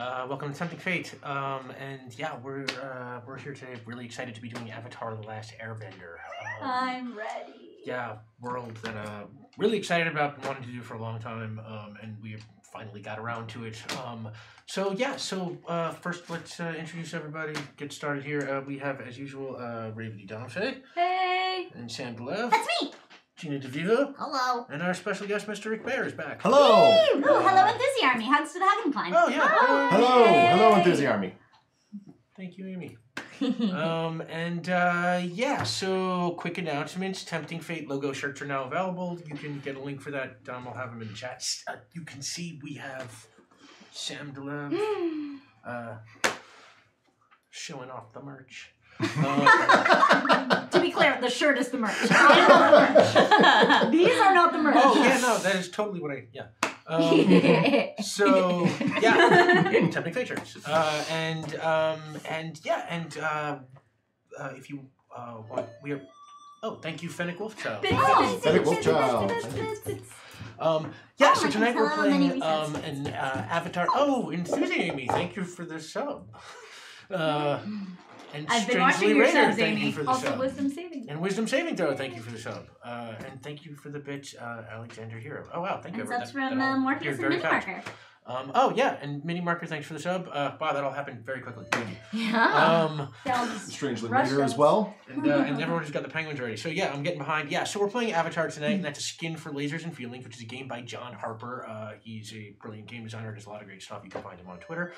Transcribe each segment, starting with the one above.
Welcome to Tempting Fate. And yeah, we're here today. Really excited to be doing Avatar: The Last Airbender. I'm ready. Yeah, world that really excited about, wanting to do for a long time. And we finally got around to it. So first let's introduce everybody. Get started here. We have, as usual, Raveny Donfe. Hey. And Sam Belev. That's me. Gina DeVivo. Hello. And our special guest, Mr. Rick Bear, is back. Hello. Hey. Ooh, hello, Enthusi Army. Hugs to the Hagenpine. Oh, yeah. Hello. Hey. Hello, Enthusi Army. Thank you, Amy. So quick announcements. Tempting Fate logo shirts are now available. You can get a link for that. I'll have them in the chat. You can see we have Sam Belev showing off the merch. To be clear, the shirt is the merch. These are not the merch. Oh, yeah, no, that is totally what I, yeah. Tempting Fate shirts. If you want, we are, thank you, Fennec Wolfchild. Fennec Wolfchild. So tonight we're playing an Avatar. Oh, Enthusi Amy, thank you for the sub. And I've been Strangely watching your Raider, subs, thank Amy. you for the Also, sub. Wisdom Saving. And Wisdom Saving Throw, thank you for the sub. And thank you for the bitch, Alexander Hero. Oh, wow, thank you. And subs from Morpheus and Minimarker. And Mini Marker, thanks for the sub. Wow, that all happened very quickly. Thank you. Yeah. Strangely Raider as well. And everyone just got the penguins ready. So yeah, I'm getting behind. Yeah, so we're playing Avatar tonight, and that's a Skin for Lasers and Feelings, which is a game by John Harper. He's a brilliant game designer. Does a lot of great stuff. You can find him on Twitter.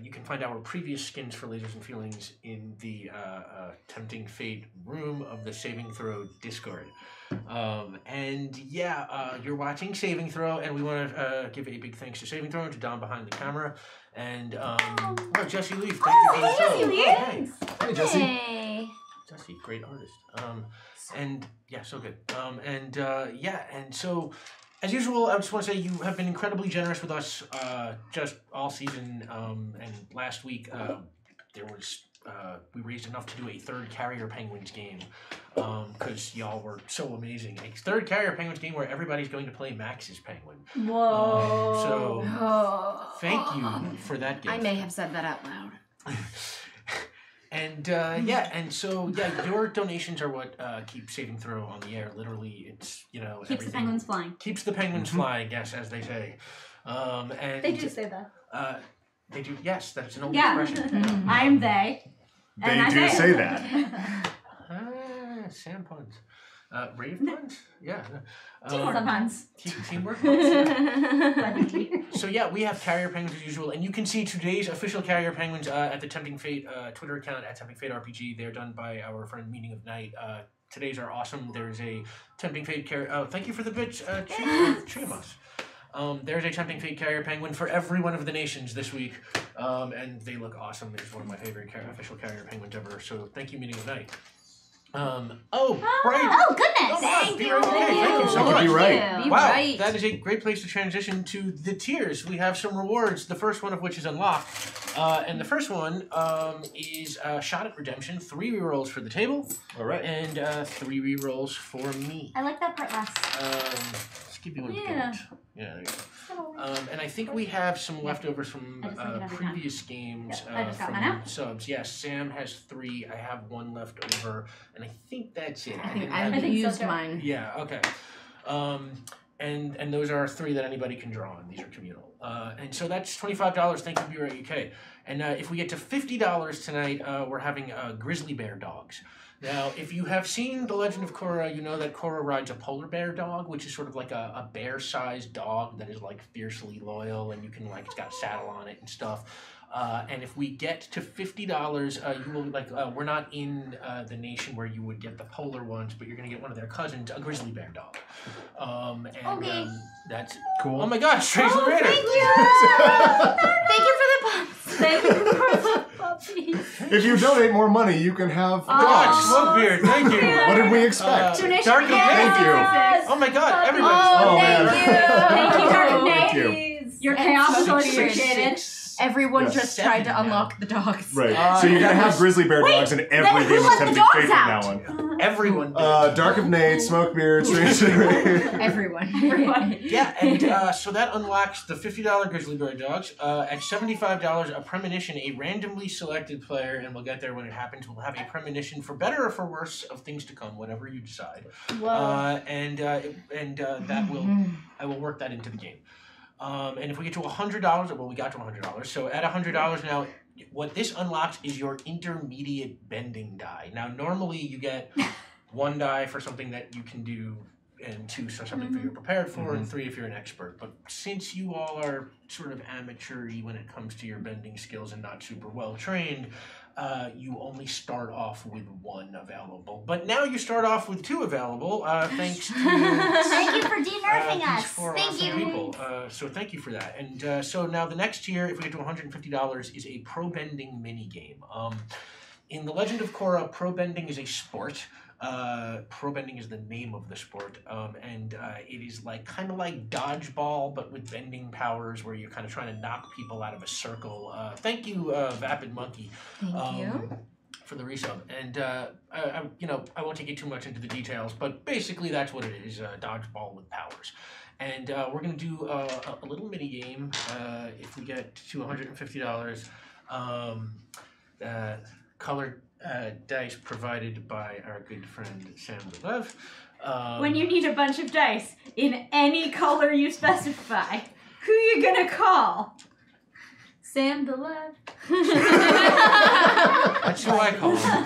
You can find our previous Skins for Lasers and Feelings in the Tempting Fate room of the Saving Throw Discord. You're watching Saving Throw, and we want to give a big thanks to Saving Throw and to Don behind the camera. And Jesse Leaf, thank you for the show. Jesse Leaf. Hey, Jesse. Hey. Jesse, great artist. So good. So as usual, I just want to say you have been incredibly generous with us just all season. And last week we raised enough to do a third Carrier Penguins game because y'all were so amazing. A third Carrier Penguins game where everybody's going to play Max's Penguin. Whoa. Thank you for that gift. I may have said that out loud. Your donations are what keep Saving Throw on the air. Literally, it's Keeps the penguins flying. Keeps the penguins flying, yes, as they say. They do say that. They do. Yes, that's an old expression. I'm they. They do say that. Sam puns. Rave puns? Yeah. Teamwork puns. Teamwork puns. So yeah, we have Carrier Penguins as usual, and you can see today's official Carrier Penguins at the Tempting Fate Twitter account at Tempting Fate RPG. They're done by our friend Meaning of Night. Today's are awesome. There's a Tempting Fate Carrier. Oh, thank you for the bitch, Triamus. There's a Tempting Fate Carrier Penguin for every one of the nations this week, and they look awesome. It's one of my favorite official Carrier Penguins ever. So thank you, Meaning of Night. Right. Oh, goodness. Thank you. Thank Thank you so much. Be right. Wow, that is a great place to transition to the tiers. We have some rewards, the first one of which is unlocked. And the first one is Shot at Redemption, 3 rerolls for the table. All right. And 3 rerolls for me. I like that part less. Let's give you one to get. Yeah, there you go. And I think we have some leftovers from previous games from subs. Yes, Sam has 3. I have 1 left over, and I think that's it. I think used mine. Yeah. Okay. And those are 3 that anybody can draw on. These are communal. And so that's $25. Thank you, Bureau UK. And if we get to $50 tonight, we're having grizzly bear dogs. Now, if you have seen The Legend of Korra, you know that Korra rides a polar bear dog, which is sort of like a bear-sized dog that is like fiercely loyal, and you can it's got a saddle on it and stuff. And if we get to $50, you will we're not in the nation where you would get the polar ones, but you're gonna get one of their cousins, a grizzly bear dog. That's cool. Oh my gosh, Strangely Raider! Thank you! Thank you for the pups. Thank you for the puppies. If you donate more money, you can have God, Smokebeard, thank you. What did we expect? Donation Dark of Thank you. Oh my God, everybody! Thank you, Dark of Thank you. Your chaos is already appreciated. Everyone Yes. just tried to unlock the dogs. Right. So you're going to have grizzly bear dogs in every game of Tempting Fate from now on. Everyone. Dark of Nate, Smoke Beard, Strange Everyone. Yeah, and so that unlocks the $50 Grizzly Bear Dogs. At $75, a premonition, a randomly selected player, and we'll get there when it happens, will have a premonition for better or for worse of things to come, whatever you decide. I will work that into the game. And if we get to $100, well, we got to $100. So at $100 now, what this unlocks is your intermediate bending die. Now, normally you get 1 die for something that you can do, and 2 for something you're prepared for, and 3 if you're an expert. But since you all are sort of amateur-y when it comes to your bending skills and not super well trained, you only start off with 1 available. But now you start off with 2 available, thanks to... Thank you for de-nerfing us. Thank you. People. So thank you for that. And so now the next tier, if we get to $150, is a pro bending mini game. In The Legend of Korra, pro bending is a sport. Pro bending is the name of the sport, and it is kind of like dodgeball, but with bending powers, where you're kind of trying to knock people out of a circle. Thank you, Vapid Monkey. Thank you. For the resub, and I won't take you too much into the details, but basically that's what it is: dodgeball with powers. And we're gonna do a little mini game. If we get to $150, colored dice provided by our good friend Sam Love. When you need a bunch of dice in any color you specify, who you gonna call? Sam the Love. That's who I call him.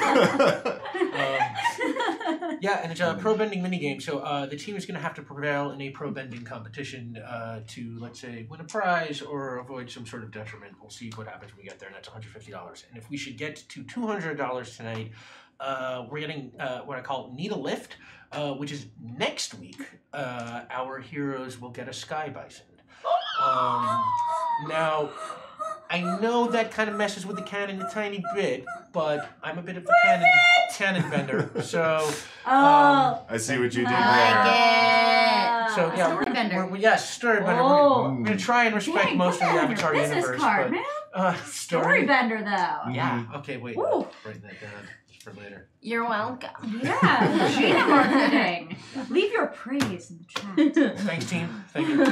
Yeah, and it's a pro bending minigame. So the team is going to have to prevail in a pro bending competition to, let's say, win a prize or avoid some sort of detriment. We'll see what happens when we get there, and that's $150. And if we should get to $200 tonight, we're getting what I call Need a Lift, which is next week. Our heroes will get a Sky Bison. Now, I know that kind of messes with the canon a tiny bit, but I'm a bit of a canon bender, so... I see what you did there. So, yeah, Story bender. Story bender. We're going to try and respect most of the Avatar universe. Card, but, man. Story bender, though. Yeah, okay, wait. Ooh. Write that down for later. You're welcome. Yeah, Gina marketing. Leave your praise in the chat. Thanks, team. Thank you.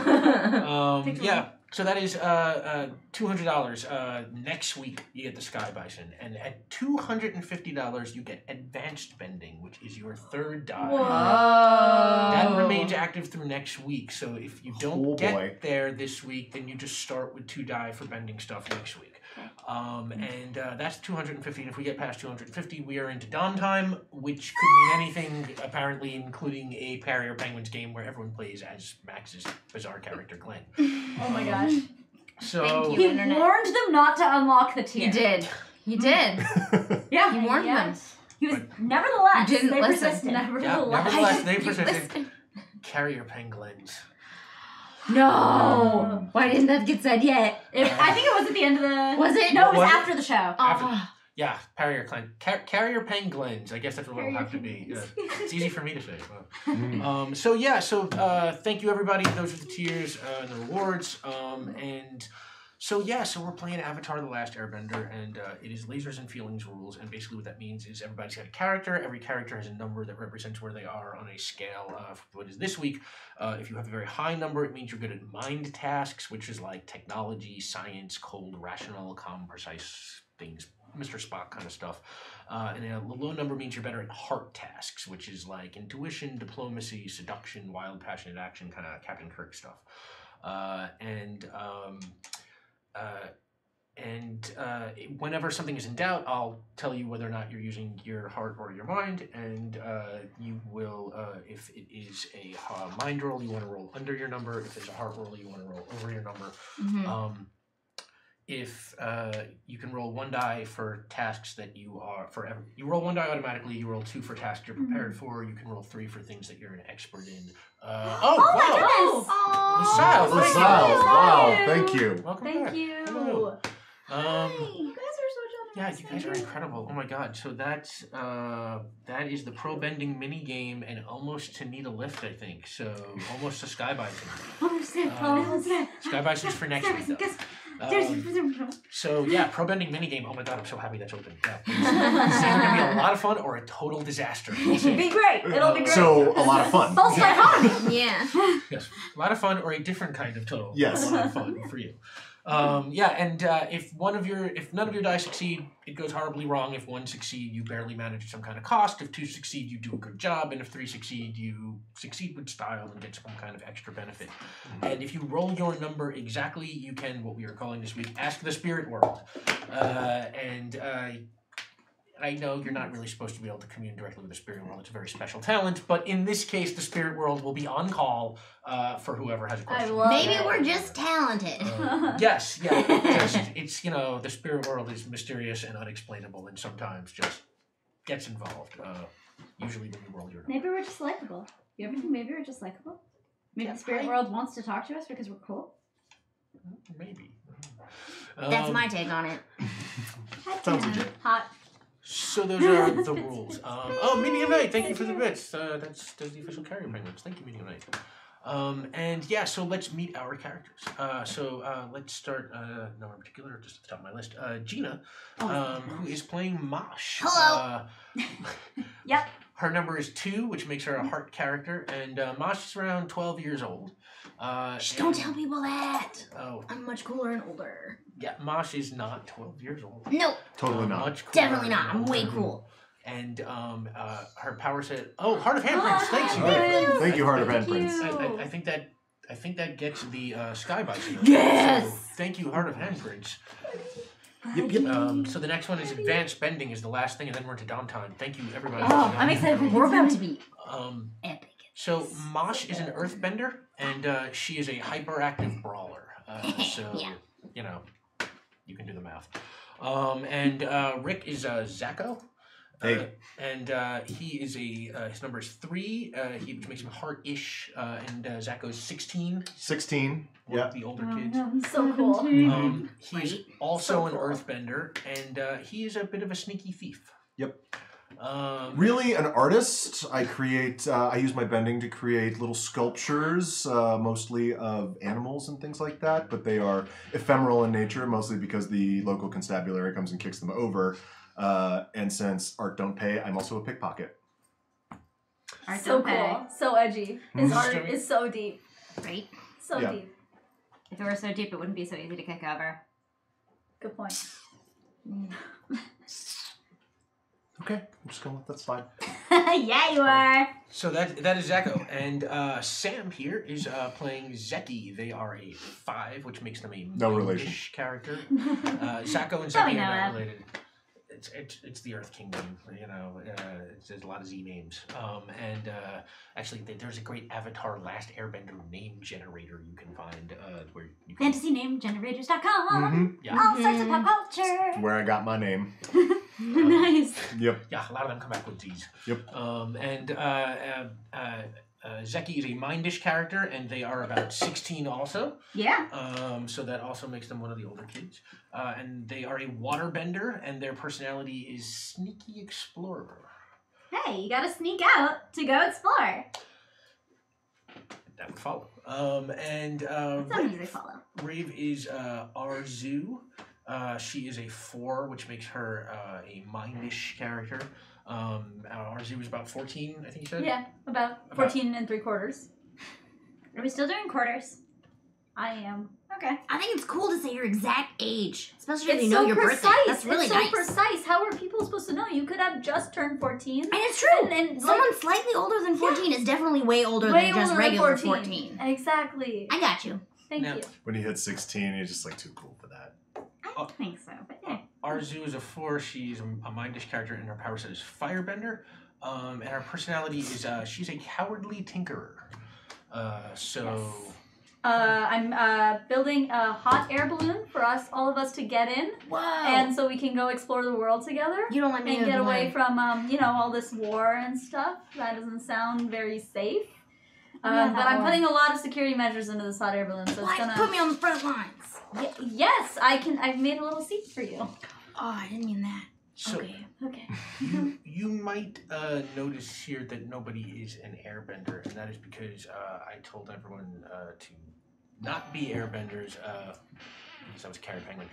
Yeah. So that is $200. Next week, you get the Sky Bison. And at $250, you get Advanced Bending, which is your 3rd die. Whoa. That remains active through next week. So if you don't get there this week, then you just start with 2 die for bending stuff next week. And that's $250. And if we get past $250, we are into Dawn Time, which could mean anything, apparently, including a Carrier Penguins game where everyone plays as Max's bizarre character, Glenn. Oh my gosh. So Thank you, He Internet. warned them not to unlock the tier. He did. He did. Yeah. He warned them. He was, nevertheless, You didn't they listen. persisted. nevertheless, they persisted. Listen. Carrier Penguins. No. Why didn't that get said yet? I think it was at the end of the... Was it? No, it was Was it? after the show. After- Yeah, Carrier Penguins. I guess that's what it'll have to be. It's easy for me to say. So thank you everybody. Those are the tiers and the rewards. So we're playing Avatar: The Last Airbender, and it is lasers and feelings rules. And basically, what that means is everybody's got a character. Every character has a number that represents where they are on a scale. What is this week? If you have a very high number, it means you're good at mind tasks, which is like technology, science, cold, rational, calm, precise things. Mr. Spock kind of stuff. And a low number means you're better at heart tasks, which is like intuition, diplomacy, seduction, wild, passionate action, kind of Captain Kirk stuff. Whenever something is in doubt, I'll tell you whether or not you're using your heart or your mind, and you will, if it is a mind roll, you want to roll under your number. If it's a heart roll, you want to roll over your number. Mm-hmm. If you can roll 1 die for tasks that you are you roll 1 die automatically. You roll 2 for tasks you're prepared for. You can roll 3 for things that you're an expert in. Oh Lucille, LaSalle, wow, thank you. welcome Thank back. you. Hello. You guys are so generous. Yeah, you guys are incredible. Oh my god. So that's that is the pro bending mini game and almost to Need a Lift, I think. So almost to Sky Bison. Sky Bison's for next week though. So yeah, pro bending minigame. Oh my god, I'm so happy that's open. Yeah, it's either gonna be a lot of fun or a total disaster. We'll see. It'll be great. It'll be great. So a lot of fun. False dichotomy. Yeah. Yes, a lot of fun or a different kind of total. Yes. A lot of fun for you. If none of your die succeed, it goes horribly wrong. If one succeed, you barely manage some kind of cost. If two succeed, you do a good job. And if three succeed, you succeed with style and get some kind of extra benefit. And if you roll your number exactly, you can, what we are calling this week, ask the spirit world. I know you're not really supposed to be able to commune directly with the spirit world. It's a very special talent. But in this case, the spirit world will be on call for whoever has a question. Maybe we're just talented. Yes, it's the spirit world is mysterious and unexplainable, and sometimes just gets involved. Usually when you roll your number. Maybe we're just likable. You ever think maybe we're just likable? Maybe the spirit world wants to talk to us because we're cool. Maybe. That's my take on it. Sounds legit. Hot. So those are the rules. Medium Night, thank you for the bits. That's the official carrier penguins. Thank you, Medium Night. So let's meet our characters. Let's start, no in particular, just at the top of my list. Gina, who is playing Mosh. Hello. Yep. Her number is 2, which makes her a heart character, and Mosh is around 12 years old. Don't tell people that. Oh. I'm much cooler and older. Yeah, Mosh is not 12 years old. No. Totally not. Much cooler Definitely not. I'm and way older. cool. And her power set. Oh, Heart of Handprints. Thanks you. Thank you, Heart of Handprints. I think that gets the Sky Bison. Yes! So, thank you, Heart of Handprints. Yep. So the next one is Advanced Bending is the last thing, and then we're into Dom time. Thank you, everybody. Oh, I'm excited for We're about to be epic. So Mosh is an Earthbender, and she is a hyperactive brawler. Yeah. You can do the math. Rick is Zacho. Hey. He is his number is 3, which makes him heart-ish, and Zacho's 16. 16. One Yeah. of the older kids. So cool. He's also an Earthbender, and he is a bit of a sneaky thief. Yep. Really? An artist. I use my bending to create little sculptures, mostly of animals and things like that, but they are ephemeral in nature, mostly because the local constabulary comes and kicks them over. And since art don't pay, I'm also a pickpocket. So cool. So edgy. His art is so deep. Right? So Yeah. deep. If it were so deep, it wouldn't be so easy to kick over. Good point. Okay, I'm just gonna let that slide. Yeah, you are. So that is Zacho, and Sam here is playing Zeki. They are a 5, which makes them a No relation. English character. Zacho and Probably Zeki are know not that. related. It's the Earth Kingdom, there's a lot of Z names. Actually, there's a great Avatar Last Airbender name generator you can find where you can. FantasyNameGenerators.com. Yeah. All sorts of pop culture. Where I got my name. Nice. Yep. Yeah, a lot of them come back with Z's. Yep. Zeki is a mindish character, and they are about 16 also. Yeah. So that also makes them one of the older kids. And they are a waterbender, and their personality is sneaky explorer. Hey, you gotta sneak out to go explore. That would follow. It's not easy to follow. Rave is Arzu. She is a 4, which makes her a mindish character. Arzu is about 14, I think you said? Yeah, about 14 3/4. Are we still doing quarters? I am. Okay. I think it's cool to say your exact age, especially if It's you know so your precise. birthday. That's really it's nice. so precise. How are people supposed to know? You could have just turned 14. And it's true. And Someone slightly older than 14 is definitely way older way than just older than regular 14. Exactly. I got you. Thank Now- you. When you hit 16, you're just like too cool for that. I don't think so, but yeah. Arzu is a 4. She's a mindish character, and her power set is Firebender. And her personality is she's a cowardly tinkerer. I'm building a hot air balloon for all of us to get in, Whoa. and so we can go explore the world together You don't let me and know get the away one. from all this war and stuff. That doesn't sound very safe. Yeah, But I'm putting a lot of security measures into this hot air balloon, so it's Why? gonna. Put me on the front lines. Yes, I can. I've made a little seat for you. Oh, I didn't mean that. So Okay. you might notice here that nobody is an airbender, and that is because I told everyone to not be airbenders Yes, that was Carrot Penguin.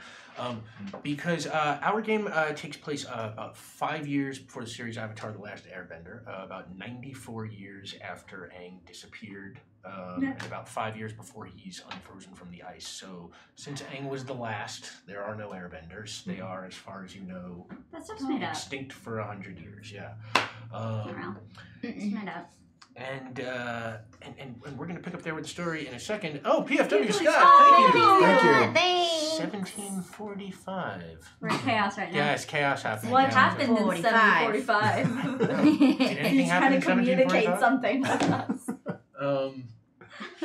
Because our game takes place about 5 years before the series Avatar: The Last Airbender, about 94 years after Aang disappeared, and about 5 years before he's unfrozen from the ice. So, since Aang was the last, there are no Airbenders. They are, as far as you know, That stuff's made up. extinct for 100 years. Yeah. It's made up. And we're gonna pick up there with the story in a second. Oh, PFW Scott, Oh, thank you. Thank you. Thanks. 1745. We're in chaos right now. Yeah, it's chaos happening. What yeah. happened in 45. 745? Did And anything he's happen trying in to communicate 1745? something with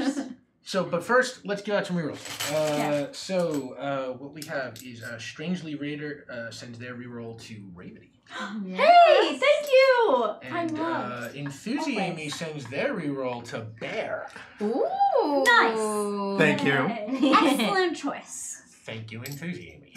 us. So, but first, let's get out some rerolls. So, what we have is Strangely Raider sends their reroll to Ravity. Hey, thank you! And loved. Enthusi Amy sends their reroll to Bear. Ooh. Nice. Thank you. Excellent choice. Thank you, Enthusi Amy.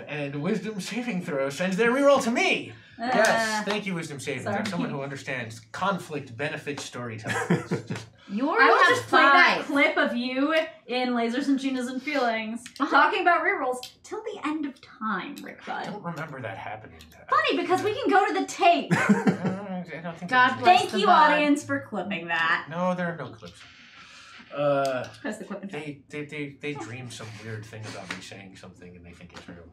And Wisdom Saving Throw sends their reroll to me. Yes, thank you, Wisdom Saving Throw. sorry. Someone who understands conflict benefits storytelling. It's just- You're I will at just play that 5. clip of you in Lasers and Chinas and Feelings talking about rerolls till the end of time, Rick I Bud. don't remember that happening. Funny because we can go to the tape. I don't think God there's- bless Thank the you, bud. audience, for clipping that. No, there are no clips. Because the clip and They dream some weird thing about me saying something and they think it's real.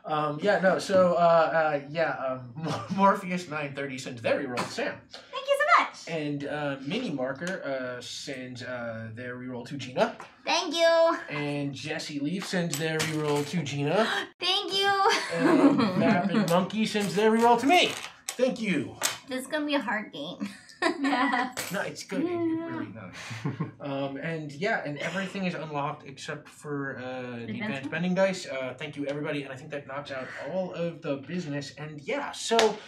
I don't know. So Morpheus 930 sends their reroll to Sam. Thank you so much. And Mini Marker sends their reroll to Gina. Thank you. And Jesse Leaf sends their reroll to Gina. Thank you. And Vapid Monkey sends their reroll to me. Thank you. This is going to be a hard game. Yeah. No, it's good. It really and everything is unlocked except for the advanced bending dice. Thank you, everybody. And I think that knocks out all of the business. And yeah, so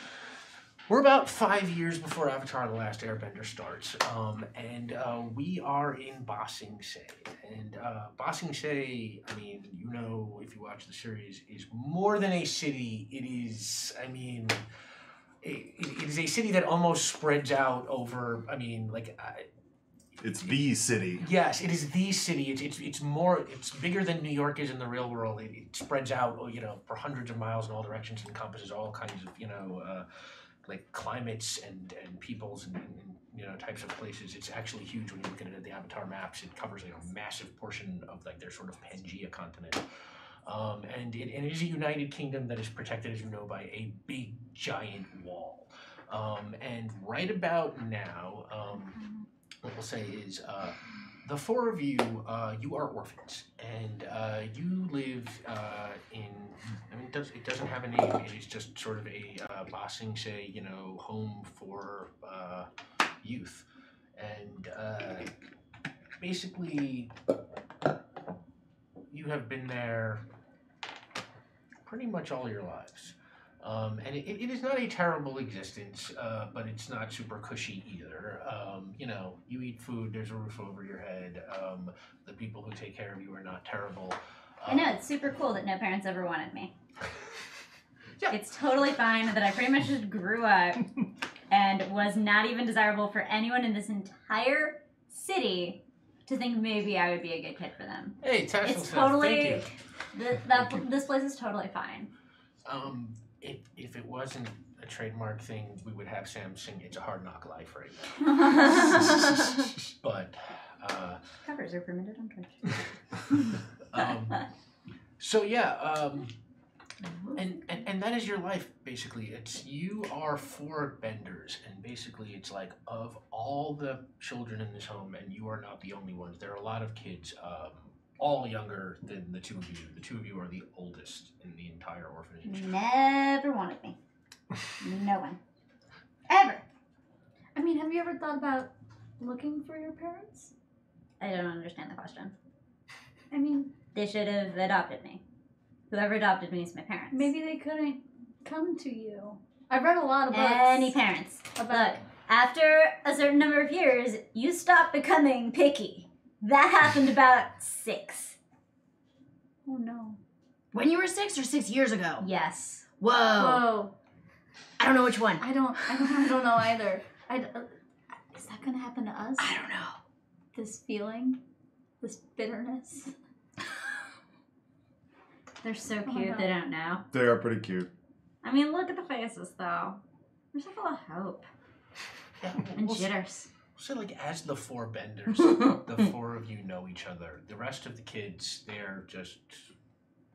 we're about 5 years before Avatar: The Last Airbender starts. We are in Ba Sing Se. And Ba Sing Se, I mean, you know, if you watch the series, is more than a city. It is, I mean... It is a city that almost spreads out over. I mean, like It's the city. yes, it is the city. It's more. It's bigger than New York is in the real world. It spreads out, for hundreds of miles in all directions, and encompasses all kinds of like climates and peoples and types of places. It's actually huge when you look at it at the Avatar maps. It covers like a massive portion of like their sort of Pangea continent. And it is a United Kingdom that is protected, as you know, by a big, giant wall. And right about now, what we'll say is the four of you, you are orphans. And you live in, I mean, it doesn't have a name. It is just sort of a Ba Sing Se, home for youth. And basically, you have been there pretty much all your lives. And it is not a terrible existence, but it's not super cushy either. You eat food, there's a roof over your head. The people who take care of you are not terrible. I know, it's super cool that no parents ever wanted me. Yeah. It's totally fine that I pretty much just grew up and was not even desirable for anyone in this entire city to think maybe I would be a good kid for them. Hey, Tesla It's stuff. totally... Thank you. This place is totally fine. If it wasn't a trademark thing, we would have Sam sing "It's a Hard Knock Life" right now. But Covers are permitted on Twitch. and that is your life basically. It's you are four benders, and basically it's like of all the children in this home, and you are not the only ones. There are a lot of kids, all younger than the two of you. The two of you are the oldest in the entire orphanage. Never wanted me. No one. Ever. I mean, have you ever thought about looking for your parents? I don't understand the question. I mean, They should have adopted me. Whoever adopted me is my parents. maybe they couldn't come to you. I've read a lot of books. Any parents. about Look, after a certain number of years, you stop becoming picky. That happened about 6. Oh no. When you were 6 or 6 years ago? Yes. Whoa. Whoa. I don't know which one. I don't know either. Is that gonna happen to us? I don't know. This feeling, this bitterness. They're so Oh, cute, no. they don't know. They are pretty cute. I mean, look at the faces, though. They're so full of hope Yeah, and we'll jitters. say like as the four benders, the four of you know each other. The rest of the kids, they're just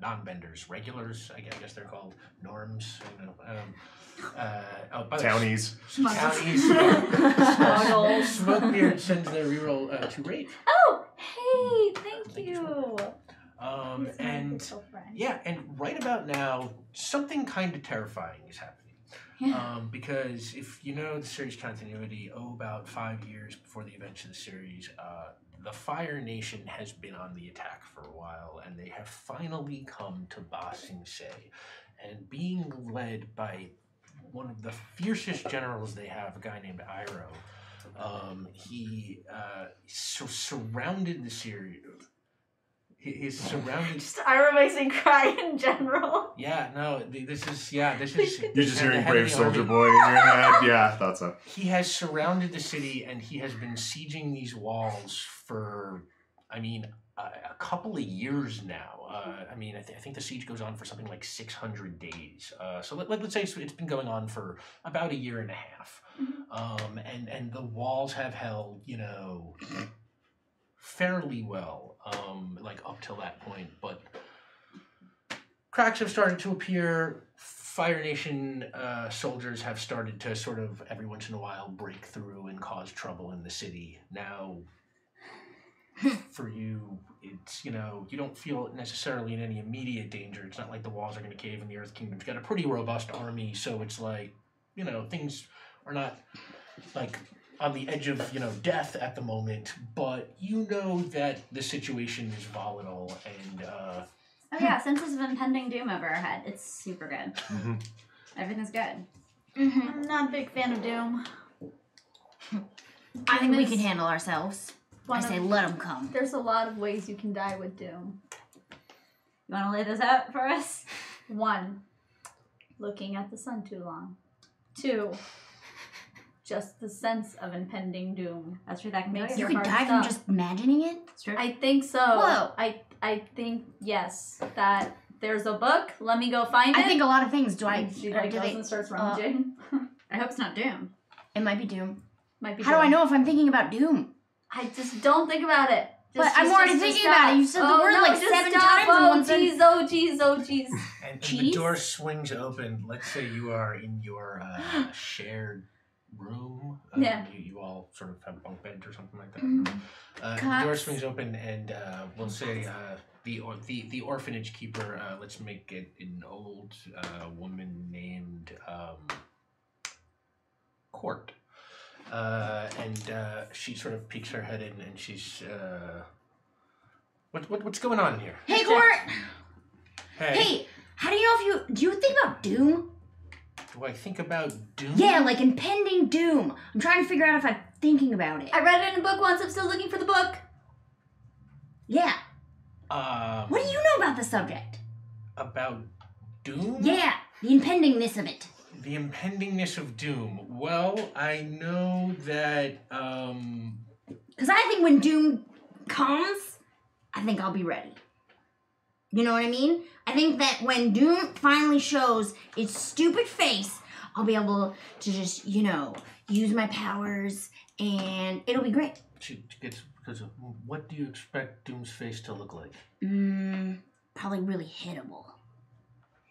non-benders, regulars. I guess they're called norms. You know. By the way, Townies. Townies. Smuggles. Smokebeard sends their reroll to rate. Oh, hey, thank you. And yeah, and right about now, something kind of terrifying is happening. Because if you know the series continuity, about 5 years before the events of the series, the Fire Nation has been on the attack for a while, and they have finally come to Ba Sing Se, and being led by one of the fiercest generals they have, a guy named Iroh. He surrounded the series. He's surrounded. Just Ira makes me cry in general. Yeah, no, this is. You're just the hearing head of Brave the Soldier army. Boy in your head. Yeah, I thought so. He has surrounded the city, and he has been sieging these walls for, I mean, a couple of years now. I mean, I think the siege goes on for something like 600 days. So let's say it's been going on for about a year and a half. And the walls have held, you know, fairly well, like up till that point. But cracks have started to appear. Fire Nation soldiers have started to sort of every once in a while break through and cause trouble in the city. Now, for you, it's, you know, you don't feel necessarily in any immediate danger. It's not like the walls are going to cave and the Earth Kingdom's got a pretty robust army, so it's like, you know, things are not like on the edge of, you know, death at the moment, but you know that the situation is volatile and Oh yeah, senses of impending doom over our head. It's super good. Mm-hmm. Everything's good. I'm not a big fan of Doom. I think we can handle ourselves. One I say of- let them come. There's a lot of ways you can die with Doom. You want to lay this out for us? 1, looking at the sun too long. 2, just the sense of impending doom. That's true. That can be Makes like You your could heart die from stop. just imagining it? It's true. I think so. Whoa. I think, yes, that there's a book. Let me go find it. I think a lot of things. Do I? And she like do goes they- and starts rummaging. I hope it's not doom. It might be Doom. Might be How do I Doom. know if I'm thinking about Doom? I just don't think about it. But I'm already thinking about it. You said the word no, like just 7 stop. times in Oh one sentence. jeez, oh jeez, oh jeez. And the Cheese? door swings open. Let's say you are in your shared room. Yeah. You all sort of have bunk beds or something like that. Mm. The door Cots. swings open, and we'll say the orphanage keeper. Let's make it an old woman named Court. And she sort of peeks her head in, and she's what's going on in here? Hey, Court! Hey, Hey, how do you know do you think about Doom? do I think about doom? Yeah, like impending doom. I'm trying to figure out if I'm thinking about it. I read it in a book once. I'm still looking for the book. Yeah. What do you know about the subject? About doom? Yeah, the impendingness of it. The impendingness of doom. Well, I know that Because I think when doom comes, I think I'll be ready. You know what I mean? I think that when doom finally shows its stupid face, I'll be able to just, you know, use my powers and it'll be great. she gets because of what do you expect Doom's face to look like? Probably really hittable.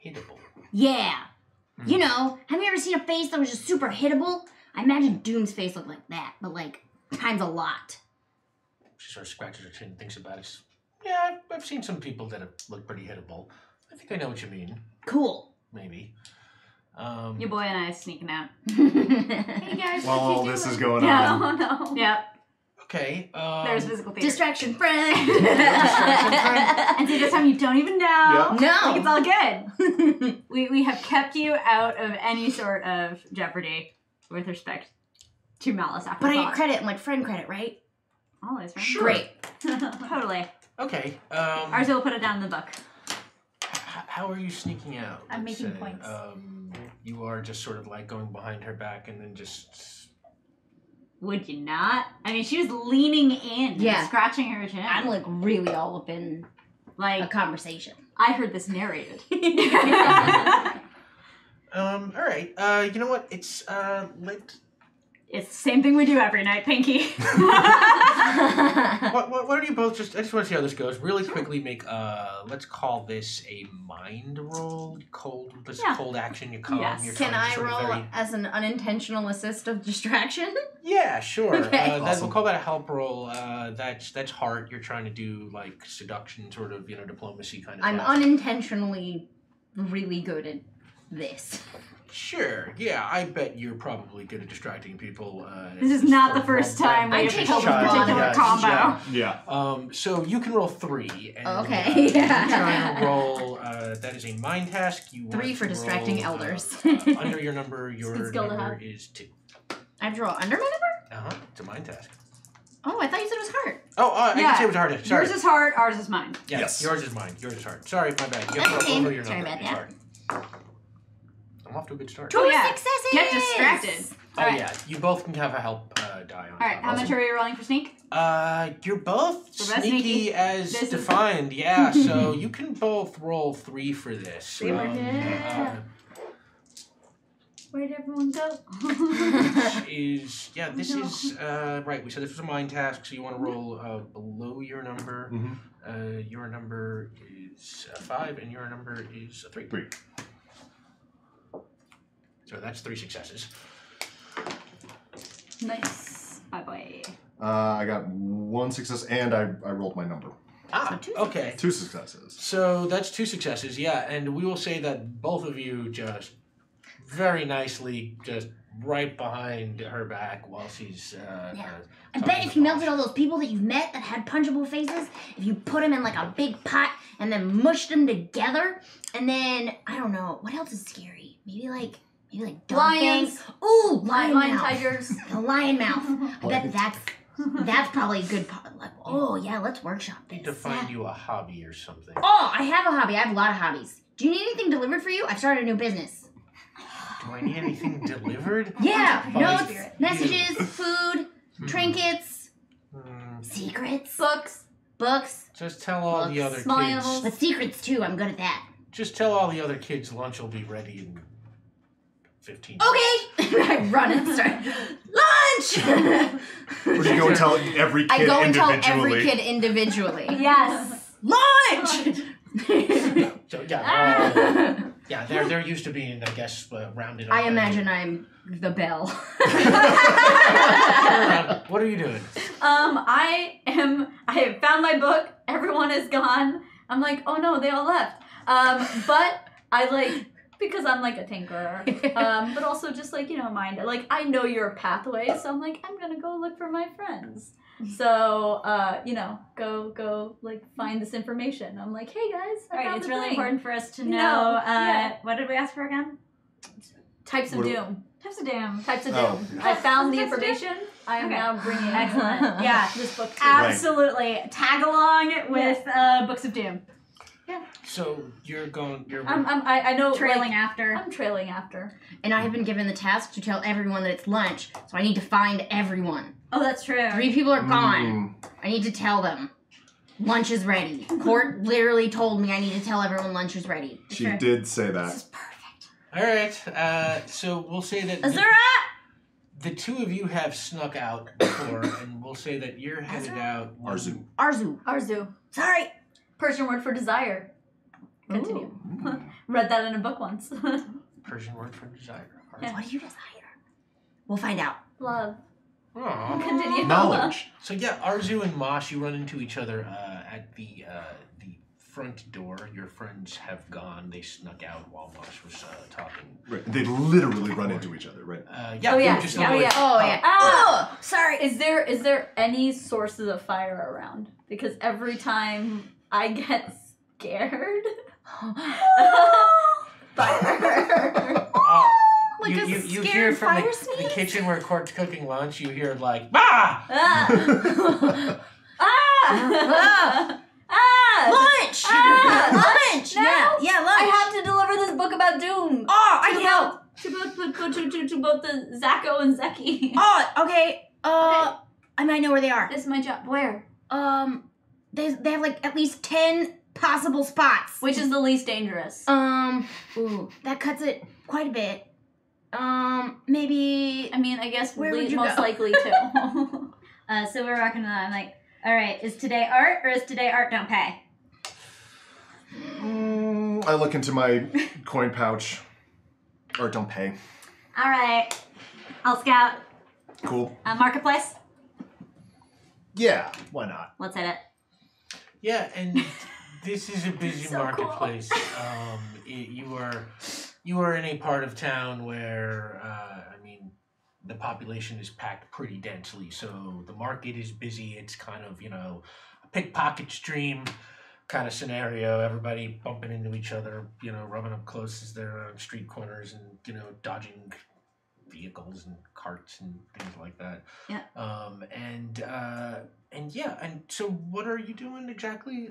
Hittable. Yeah. You know, have you ever seen a face that was just super hittable? I imagine Doom's face looked like that, but like times a lot. She sort of scratches her chin and thinks about it. She's, yeah, I've seen some people that have looked pretty hittable. I think I know what you mean. Cool. Maybe. Your boy and I is sneaking out. Hey guys, While what all you this doing? is going Yeah. on. Oh no. Yep. Okay. There's physical theater. Distraction friend. And see, this time you don't even know. Yep. No. Like, it's all good. we have kept you out of any sort of jeopardy with respect to malice But I afterthought. get credit and like friend credit, right? Always, right? Sure. Great. Totally. Okay. Ours will put it down in the book. How are you sneaking out? I'm let's making say? points. You are just sort of like going behind her back and then just. Would you not? I mean, she was leaning in, Yeah. scratching her chin. I'm like really all up in a like, conversation. I heard this narrated. All right. You know what? It's It's the same thing we do every night, Pinky. What are you both just? I just want to see how this goes. Really quickly, make let's call this a mind roll. Cold action. You calm. Yes. You're Can trying I to sort of roll as an unintentional assist of distraction? Yeah, sure. Okay. We'll call that a help roll. That's heart. You're trying to do like seduction, sort of diplomacy kind of. I'm task. unintentionally really good at this. Sure. Yeah, I bet you're probably good at distracting people. This is not the first time I we've take held this a particular lot. combo. Yeah. So you can roll 3. And, Okay, You're yeah. trying to roll. That is a mind task. You 3 want for to distracting roll, elders. Under your number, your good skill to number have. is 2. I have to roll under my number? It's a mind task. Oh, I thought you said it was heart. Oh, I Yeah. can say it was a hard task. Sorry. Yours is heart, ours is mine. Yeah, Yes. yours is mine. Yours is hard. Sorry, my bad. You have That's to roll okay. over your Sorry number. about It's that. hard. I'm off to a good start. Two Oh, yeah. successes! Get distracted. Oh Alright. yeah, you both can have a help die on. All right, how much are we rolling for sneak? You're both We're both sneaky sneaky. as This is- defined. Yeah, so you can both roll 3 for this. See, we're good. Where'd everyone go? Which is this is right. We said this was a mind task, so you want to roll below your number. Mm-hmm. Your number is 5, and your number is 3. 3. So that's 3 successes. Nice. My boy. I got 1 success, and I rolled my number. Okay. 2 successes. So that's 2 successes, yeah, and we will say that both of you just very nicely just right behind her back while she's I bet if you melted all those people that you've met that had punchable faces, if you put them in like a big pot and then mushed them together, and then I don't know what else is scary. Maybe like Lions. dolphins. Ooh, lion mouth. tigers. The lion mouth. I bet that's probably a good part. Like, oh yeah, let's workshop need this. to find you a hobby or something. Oh, I have a hobby. I have a lot of hobbies. Do you need anything delivered for you? I've started a new business. Do I need anything delivered? Yeah, Oh, notes, spirit. messages, food, trinkets, Hmm. secrets, Books. Just tell all the Books, other small kids. animals. but secrets too. I'm good at that. Just tell all the other kids lunch will be ready in 15 Okay. I run and start lunch. Or do you go and tell every kid I go and tell individually? every kid individually. Yes. Lunch. So yeah, they're used to being, I guess, rounded up. I imagine I'm the bell. What are you doing? I have found my book. Everyone is gone. I'm like, oh no, they all left. But I because I'm like a tinkerer. But also just mind. Like I know your pathway, so I'm like, I'm gonna go look for my friends. So, go find this information. I'm like, hey guys, I All right, found it's the really thing. important for us to No, know. yeah. What did we ask for again? Types of What- doom. Types of doom. Types of Oh. doom. I found the Types of doom? information. I am Okay. now bringing Excellent. Yeah. this book to Absolutely. Tag along with Books of Doom. So you're going. I know. Trailing after. I'm trailing after. And I have been given the task to tell everyone that it's lunch, so I need to find everyone. Oh, that's true. 3 people are gone. I need to tell them. Lunch is ready. Court literally told me I need to tell everyone lunch is ready. She Okay. did say that. This is perfect. All right. So we'll say that the 2 of you have snuck out before, and we'll say that you're headed out. Arzu. Arzu. Sorry. Persian word for desire. Continue. Read that in a book once. Persian word for desire. Yeah. What do you desire? We'll find out. Love. Aw. Continue. Knowledge. So yeah, Arzu and Mosh, you run into each other at the front door. Your friends have gone. They snuck out while Mosh was talking. Right. They literally run into each other, right? Yeah. Oh, they yeah. just Yeah, literally- yeah. Oh, yeah. Ah! Oh, sorry. Is there any sources of fire around? Because every time I get scared, fire. Like a you scared hear from fire the sneeze? kitchen where Court's cooking lunch. You hear like ah. Ah! Ah! Ah! Lunch! Lunch! No! Yeah, lunch. I have to deliver this book about doom. Oh, I can help. To both the Zacco and Zeki. Oh, okay. I might know where they are. This is my job. Where? They have like at least 10 possible spots. Which is the least dangerous? Ooh, that cuts it quite a bit. Maybe. I mean, I guess Where would you most go? likely to. So we're rocking on. I'm like, all right, is today art or is today art don't pay? I look into my coin pouch. Or don't pay. All right, I'll scout. Cool. Marketplace. Yeah, why not? Let's hit it. Yeah, and this is a busy So cool. marketplace. You are in a part of town where the population is packed pretty densely, so the market is busy. It's kind of a pickpocket stream kind of scenario. Everybody bumping into each other, rubbing up close as they're on street corners and dodging vehicles and carts and things like that. Yeah. And so what are you doing exactly?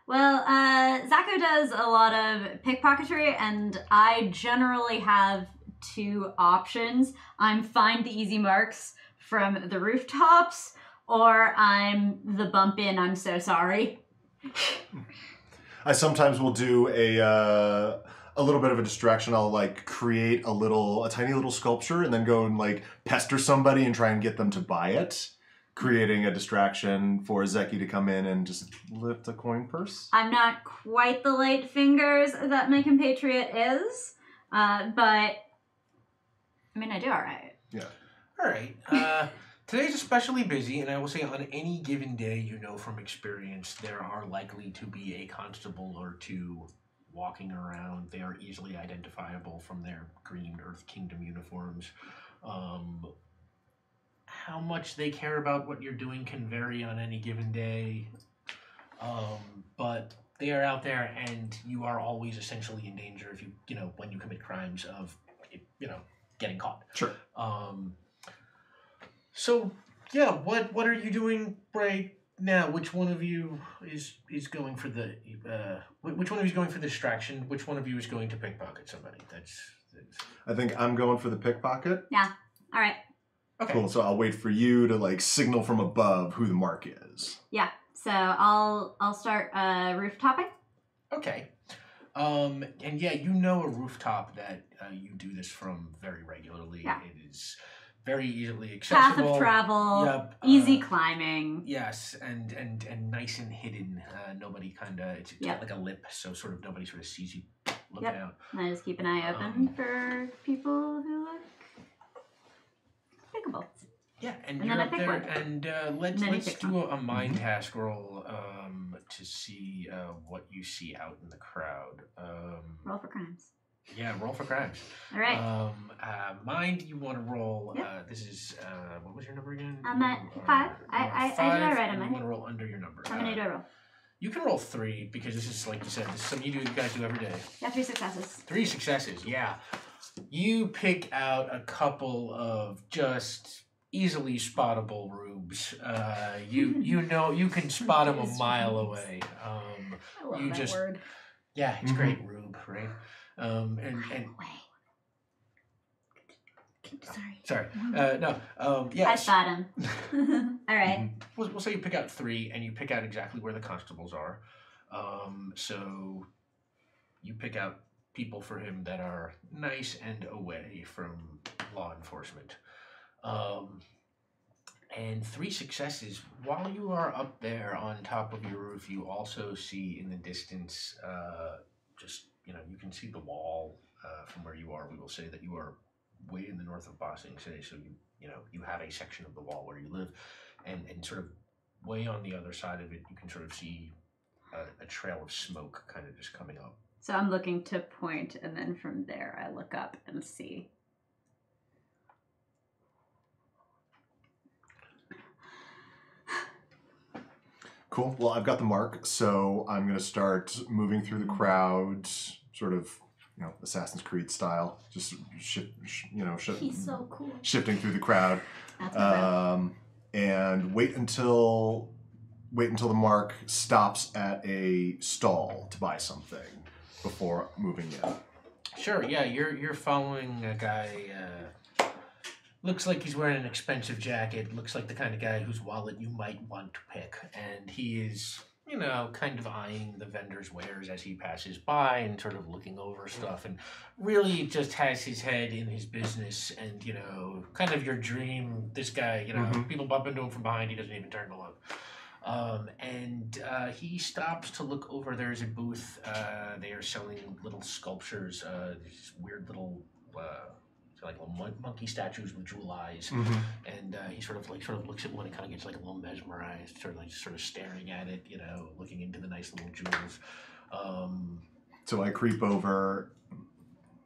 Well, Zacho does a lot of pickpocketry, and I generally have two options. I'm find the easy marks from the rooftops, or I'm the bump in, I'm so sorry. I sometimes will do a little bit of a distraction. I'll like create a tiny little sculpture and then go and like pester somebody and try and get them to buy it, creating a distraction for Zeki to come in and just lift a coin purse. I'm not quite the light fingers that my compatriot is, but I mean, I do all right. Yeah. All right. Today's especially busy, and I will say on any given day, from experience, there are likely to be a constable or two walking around. They are easily identifiable from their green Earth Kingdom uniforms. How much they care about what you're doing can vary on any given day, but they are out there, and you are always essentially in danger if when you commit crimes of, getting caught. Sure. So yeah, what are you doing right now? Which one of you is going for the which one of you is going for the distraction? Which one of you is going to pickpocket somebody? That's I think I'm going for the pickpocket. Yeah. All right. okay. Cool. So I'll wait for you to like signal from above who the mark is. Yeah. So I'll start rooftoping. Okay. And yeah, a rooftop that you do this from very regularly. Yeah. It is very easily Path accessible. of travel. Yep. Easy climbing. Yes, and nice and hidden. Nobody it's Yep. got like a lip, so sort of nobody sort of sees you looking Yep. out. And I just keep an eye open for people who look pickable. Yeah, and And you're then I up pick there, one. and And let's then you pick do a mind task roll to see what you see out in the crowd. Roll for crimes. Yeah, roll for crimes. All right. Mind, you want to roll. Yep. This is what was your number again? I'm at You 5. are I did 5, all right on and you mine. want to roll under your number. How many do I roll? You can roll 3 because this is like you said. This is something you guys do every day. Yeah, 3 successes. 3 successes. Yeah, you pick out a couple of just easily spottable rubes. You can spot them a mile away. I love You that just- word. Yeah, it's Mhm. great rube, right? And Sorry. sorry, no, yeah. I spot him. All right. We'll say you pick out 3, and you pick out exactly where the constables are. So you pick out people for him that are nice and away from law enforcement. And 3 successes. While you are up there on top of your roof, you also see in the distance, you can see the wall from where you are. We will say that you are way in the north of Ba Sing City, so you have a section of the wall where you live, and sort of way on the other side of it, you can sort of see a trail of smoke kind of just coming up. So I'm looking to point, and then from there I look up and see. Cool. Well, I've got the mark, so I'm going to start moving through the crowd, sort of, Assassin's Creed style, just He's so cool. shifting through the crowd, That's my round. and wait until the mark stops at a stall to buy something before moving in. Sure, yeah, you're following a guy Looks like he's wearing an expensive jacket. Looks like the kind of guy whose wallet you might want to pick. And he is, you know, kind of eyeing the vendor's wares as he passes by and sort of looking over stuff. And really just has his head in his business. And, you know, kind of your dream. This guy, you know, people bump into him from behind. He doesn't even turn to look. And he stops to look over. There's a booth. They are selling little sculptures. These weird little... like little monkey statues with jewel eyes, and he sort of looks at one and kind of gets like a little mesmerized, sort of staring at it, you know, looking into the nice little jewels. So I creep over.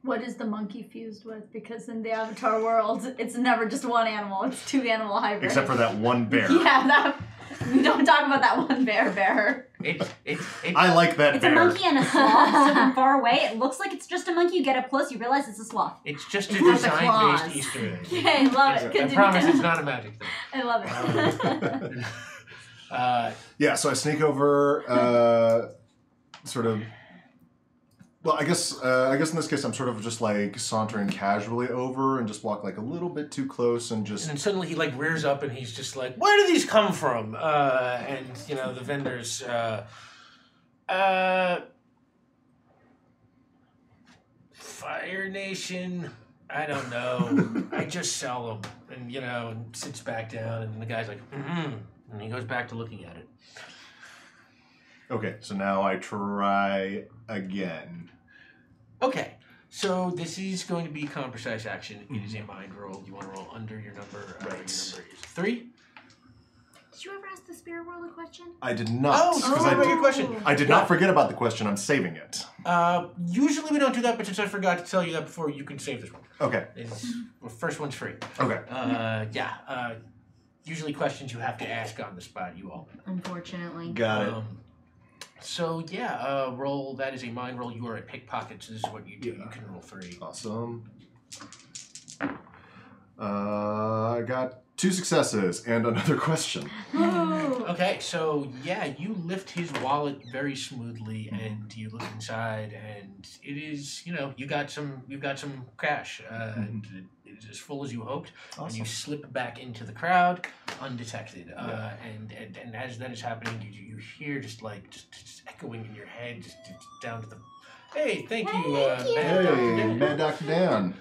What is the monkey fused with? Because in the Avatar world, it's never just one animal; it's two animal hybrids. Except for that one bear. Yeah, we don't talk about that one bear. I like that It's bear. a monkey and a sloth, so from far away, it looks like it's just a monkey. You get up close, you realize it's a sloth. It's just a It's not the design-based claws. Easter egg. Yeah, I love it. I Continue. promise it's not a magic thing. I love it. Yeah, so I sneak over, sort of. Well, I guess in this case I'm sort of just like sauntering casually over and just walk like a little bit too close and just. And then suddenly he like rears up and he's just like, "Where do these come from?" And you know the vendors. Fire Nation. I don't know. I just sell them, and you know, and sits back down, and the guy's like, and he goes back to looking at it. Okay, so now I try again. Okay, so this is going to be precise action. It is a mind roll. You want to roll under your number. Your number is 3. Did you ever ask the spirit world a question? I did not. Oh, 'cause what about your question? I did not forget about the question. I'm saving it. Usually we don't do that, but since I forgot to tell you that before, you can save this one. Okay. The first one's free. Okay. Usually questions you have to ask on the spot, you all. Unfortunately. Got it. So yeah, roll. That is a mind roll. You are a pickpocket, so this is what you do. You can roll 3. Awesome. I got 2 successes and another question. Okay, so yeah, you lift his wallet very smoothly, and you look inside, and it is, you know, you've got some cash, and it is as full as you hoped. Awesome. And you slip back into the crowd undetected. And as that is happening, you hear just echoing in your head, just down to the, hey, thank you, Mad Dr. Dan.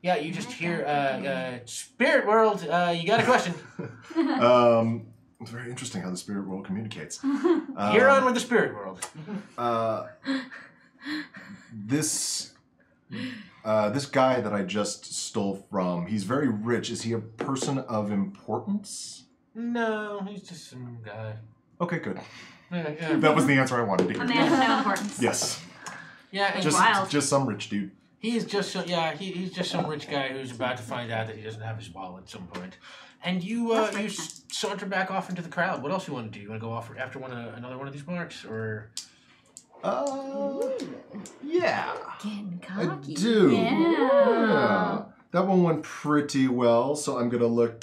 Yeah, you just hear, Spirit World, you got a question. It's very interesting how the spirit world communicates. You're on with the Spirit World. This guy that I just stole from, he's very rich. Is he a person of importance? No, he's just some guy. Okay, good. Yeah. That was the answer I wanted to hear. A man of no importance. Yes. Yeah, and Just some rich dude. he is just he's just some rich guy who's about to find out that he doesn't have his wallet at some point. And you saunter back off into the crowd. What else you want to do? You want to go off after another one of these marks, or? Yeah. Getting I cocky. do. Yeah. That one went pretty well, so I'm gonna look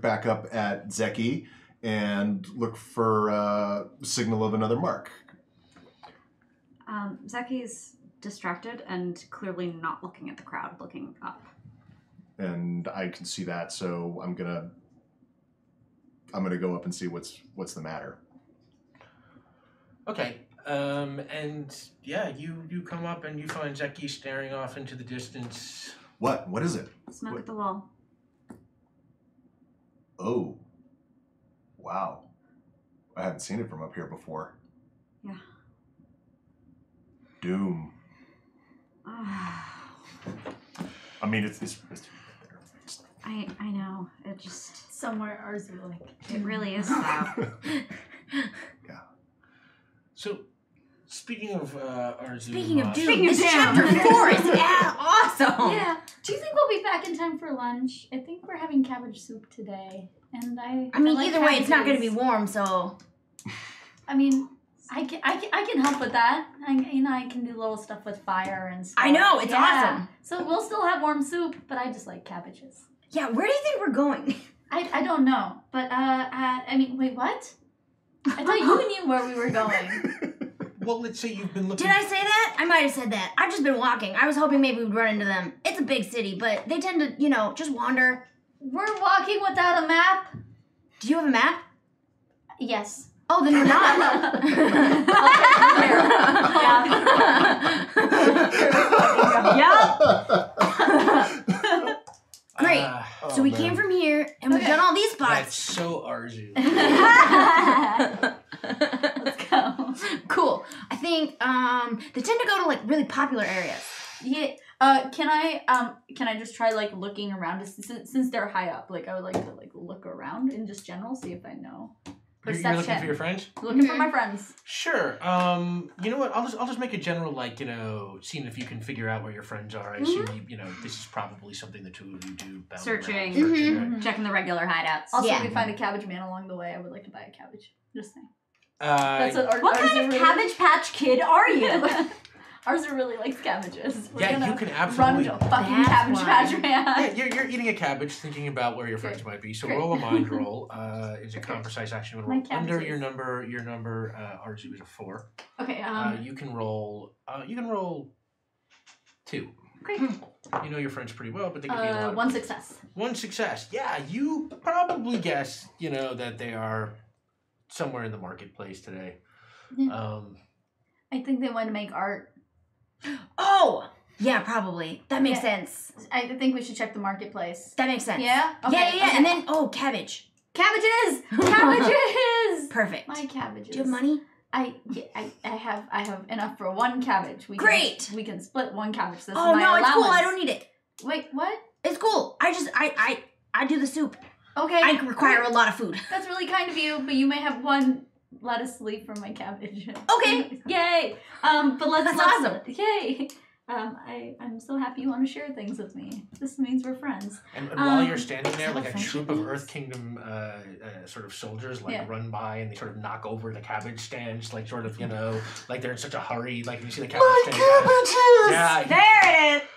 back up at Zeki and look for signal of another mark. Zeki's distracted and clearly not looking at the crowd, looking up. And I can see that, so I'm gonna go up and see what's the matter. Okay. And yeah, you come up and you find Zeki staring off into the distance. What? What is it? Smoke What? at the wall. Oh. Wow. I haven't seen it from up here before. Yeah. Doom. I mean, it's I know. It just Somewhere ours are like. it really is that. yeah. So, speaking of our Zoom, Speaking of Doom, Speaking of this Doom. chapter 4 is awesome. Yeah. Do you think we'll be back in time for lunch? I think we're having cabbage soup today, and I I mean, like either way, it's not going to be cabbages. warm, so. I mean, I can help with that. I can do little stuff with fire and stuff. I know, it's awesome. So we'll still have warm soup, but I just like cabbages. Yeah, where do you think we're going? I don't know, but I mean, wait, what? I thought you knew where we were going. Well, let's say you've been looking. Did I say that? I might have said that. I've just been walking. I was hoping maybe we'd run into them. It's a big city, but they tend to, just wander. We're walking without a map. Do you have a map? Yes. Oh, then we're not. Great. So we came from here, and we've done all these That's spots. so Arzu. Let's go. Cool. I think they tend to go to like really popular areas. Yeah. Can I just try like looking around since they're high up? Like I would like to like look around in just general, see if I know. You're Perception. looking for your friends? Looking for my friends. Sure. You know what? I'll just make a general seeing if you can figure out where your friends are. I assume this is probably something the two of you do. bound Searching. around, right? Checking the regular hideouts. Also, Yeah. if we find a cabbage man along the way, I would like to buy a cabbage. Just saying. That's What kind of Cabbage Patch Kid are you? Arzu really likes cabbages. We're Yeah, gonna you can absolutely. run to a fucking That's cabbage why. patch man. Yeah, you're eating a cabbage, thinking about where your friends might be. So Great. roll a mind roll. It's a precise action. My Roll under cabbages. your number. Your number. Arzu is a 4. Okay. You can roll. You can roll 2. Great. You know your friends pretty well, but they could be a lot. One success. One success. Yeah, you probably guess. That they are somewhere in the marketplace today. Yeah. I think they want to make art. Oh! Yeah, probably. That makes sense. I think we should check the marketplace. That makes sense. Yeah? Okay, Yeah. okay. And then, cabbage. Cabbages! Cabbages! Perfect. My cabbages. Do you have money? I have enough for one cabbage. Great! We can split one cabbage. This is Oh, my no, it's cool. allowance. I don't need it. Wait, what? It's cool. I do the soup. Okay. I require a lot of food. That's really kind of you, but you may have one lettuce leaf from my cabbage. Okay. Yay! But let's That's awesome. Yay! I'm so happy you want to share things with me. This means we're friends. And while you're standing there, like a friendship troop of means? Earth Kingdom sort of soldiers Yeah. run by and they sort of knock over the cabbage stands, like they're in such a hurry. Like when you see the cabbage stand. Yeah. There it is.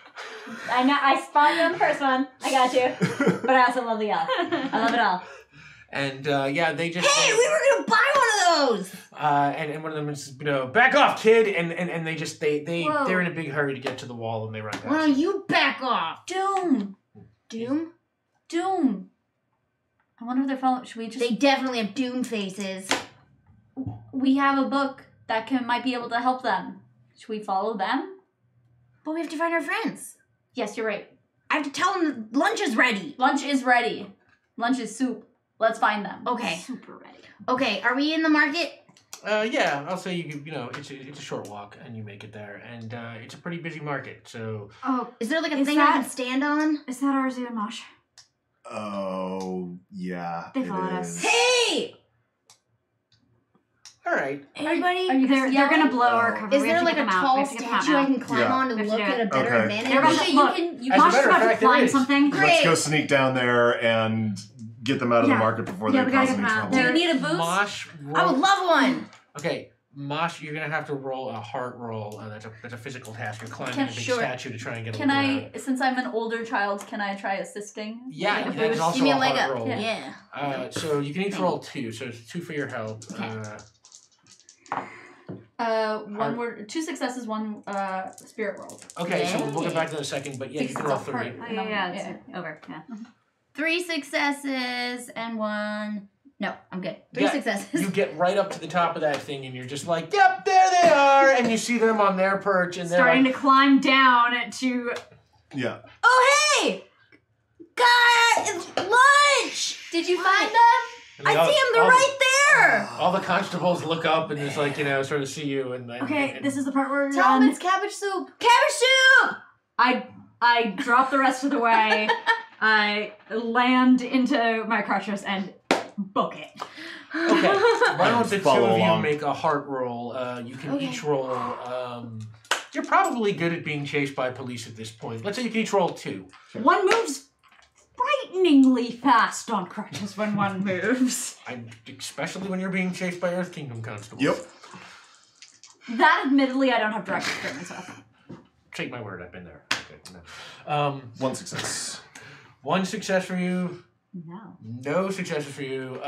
I know. I spotted you on the first one. I got you. But I also love the other. I love it all. And they just Hey, we were gonna buy one of those. and one of them is back off, kid, and they Whoa. they're in a big hurry to get to the wall and they run Why past. don't you back off? Doom! Doom? Doom! I wonder if they're following. Should we just. They definitely have doom faces. We have a book that might be able to help them. Should we follow them? But we have to find our friends. Yes, you're right. I have to tell them that lunch is ready. Lunch is ready. Lunch is soup. Let's find them. Okay. Super ready. Okay, are we in the market? Yeah, I'll say it's a short walk and you make it there, and it's a pretty busy market. So Oh, Is there like a Is thing that- I can stand on? is that Arzu and Mosh? Oh, yeah. They it followed us. is. Hey! all right. Anybody? Are you They're gonna blow our cover. Is We there have to like get a them out. We tall have to get them out statue I now. can climb Yeah. on to We have to look do at it. a better Okay. advantage? They're about Okay, to you look. can. You As a Mosh matter is of about to fact, there climb is. something. Great. Let's go sneak down there and get them out of the Yeah. market before Yeah, they we gotta cause get any them out. trouble. Do you need a boost? Mosh, I would love one. Okay, Mosh, you're gonna have to roll a heart roll. That's a physical task. You're climbing a big Sure. statue to try and get. Can a look I, around. since I'm an older child, can I try assisting? Yeah, Like a that is boost? also Give me a a leg heart up. roll. Yeah. So you can each roll 2. So it's 2 for your help. One word, 2 successes, 1 spirit roll. Okay, so we'll Yeah. get back to that in a second. But yeah, you Because can roll it's a 3. heart. Oh, yeah, it's over. Yeah. 3 successes and 1. No, I'm good. 3 Yeah, successes. You get right up to the top of that thing, and you're just like, "Yep, there they are!" And you see them on their perch, and they're Starting like, to climb down to. Yeah. Oh, hey! Guys, it's lunch! Did you find them? and I they all- see them. They're all- right there. All the constables look up and just sort of see you, and Okay, and, this is the part where Tell them it's cabbage soup. Cabbage soup! I drop the rest of the way. I land into my crutches and book it. Okay, why don't the 2 Follow of you along. make a heart roll? You can Okay. each roll. You're probably good at being chased by police at this point. Let's say you can each roll 2. One moves frighteningly fast on crutches when one moves. Especially when you're being chased by Earth Kingdom constables. Yep. That, admittedly, I don't have direct experience with. Take my word, I've been there. Okay, no. 1 success. 1 success for you. No. No successes for you.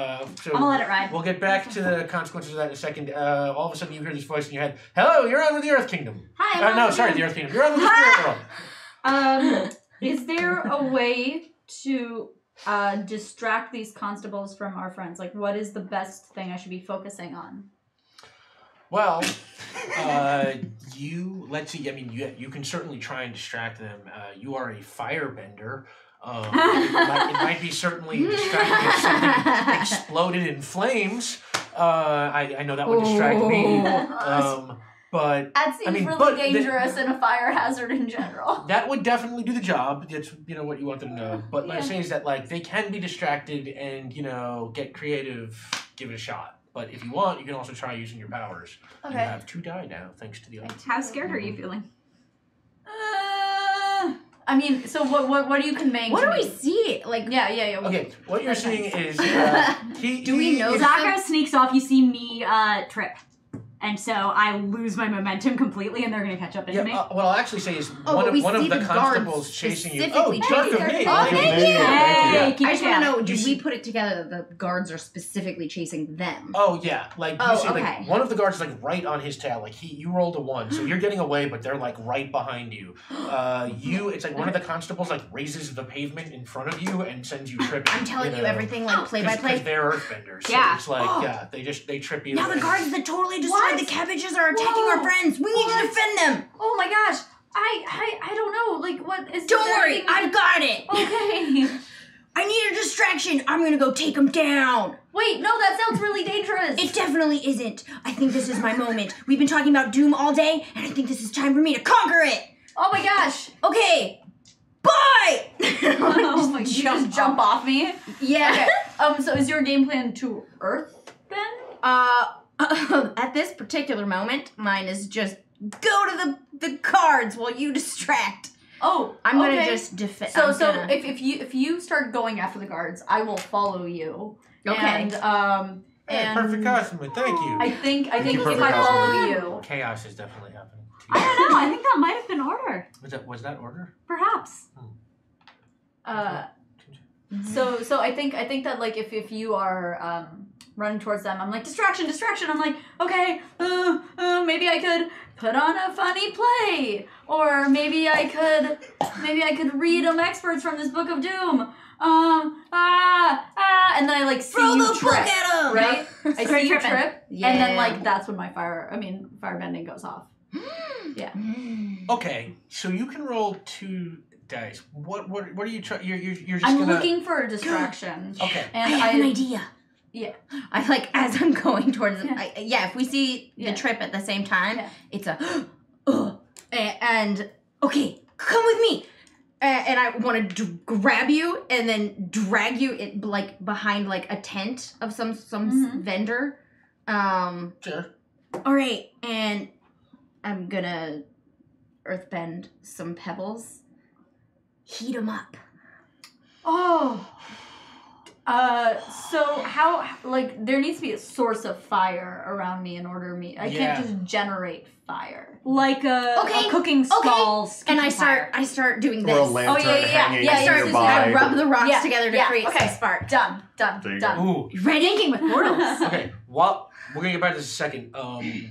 So I'm gonna let it ride. We'll get back to the consequences of that in a second. All of a sudden, you hear this voice in your head. Hello, you're on with the Earth Kingdom. Hi. No, sorry, the Earth Kingdom. You're on with the Spirit World. Is there a way to distract these constables from our friends? Like, what is the best thing I should be focusing on? Well, let's see. I mean, you can certainly try and distract them. You are a firebender. It might be certainly distracting if something exploded in flames. I know that would distract me. But That seems really dangerous and a fire hazard in general. That would definitely do the job. That's what you want them to know. But what I'm saying is that they can be distracted and get creative, give it a shot. But if you want, you can also try using your powers. Okay. You have 2 die now, thanks to the other. How scared are you feeling? I mean, so what do you convey? What do we see? Yeah. Okay, what you're seeing is do we know Zaka sneaks off. You see me trip. And so I lose my momentum completely, and they're going to catch up into me. What I'll actually say is one of the constables chasing you. Oh, Dark of me. Oh, thank you. Hey, I just want to know, did You we put it together that the guards are specifically chasing them? Oh, yeah. You see, okay. one of the guards is, right on his tail. You rolled a 1, so you're getting away, but they're, right behind you. It's one of the constables, raises the pavement in front of you and sends you tripping. I'm telling you everything, play by play. Because they're earthbenders. So Yeah. it's they trip you. Now the guards that totally destroyed the cabbages are attacking our friends. We need to defend them. Oh my gosh. I don't know. What is? Don't worry, I've got it. Okay. I need a distraction. I'm gonna go take them down. Wait, no, that sounds really dangerous. It definitely isn't. I think this is my moment. We've been talking about doom all day, and I think this is time for me to conquer it. Oh my gosh. Okay. Bye. Oh my! You just jump off me. Yeah. Okay. So is your game plan to Earth then? At this particular moment, mine is just go to the cards while you distract. Oh, I'm gonna just defend. So if you start going after the guards, I will follow you. Okay. And perfect costume. Thank you. I think if perfect I follow costume. you, Chaos is definitely happening. I don't know. I think that might have been order. Was that order? Perhaps. So I think that if you are running towards them, I'm like distraction. I'm like, okay, maybe I could put on a funny play, or maybe I could read experts from this book of doom. And then I see throw you the trip, book at him. right? I see you trip, Yeah. and then that's when my firebending goes off. Yeah. Okay, so you can roll 2 dice. What are you trying? You're just I'm gonna... looking for a distraction. Okay. And I have an idea. Yeah. I as I'm going towards it. Yeah. If we see the trip at the same time, it's a and okay, come with me. And I want to grab you and then drag you behind a tent of some vendor. Sure. All right, and I'm gonna earthbend some pebbles. Heat them up. Oh. So how there needs to be a source of fire around me in order I can't just generate fire. Like a cooking stalls. And I start doing this. Or a lantern hanging I nearby. rub the rocks together to create some spark. Done. There you go. Ooh. Ready? Thinking with portals. Okay. We're gonna get back to this in a second.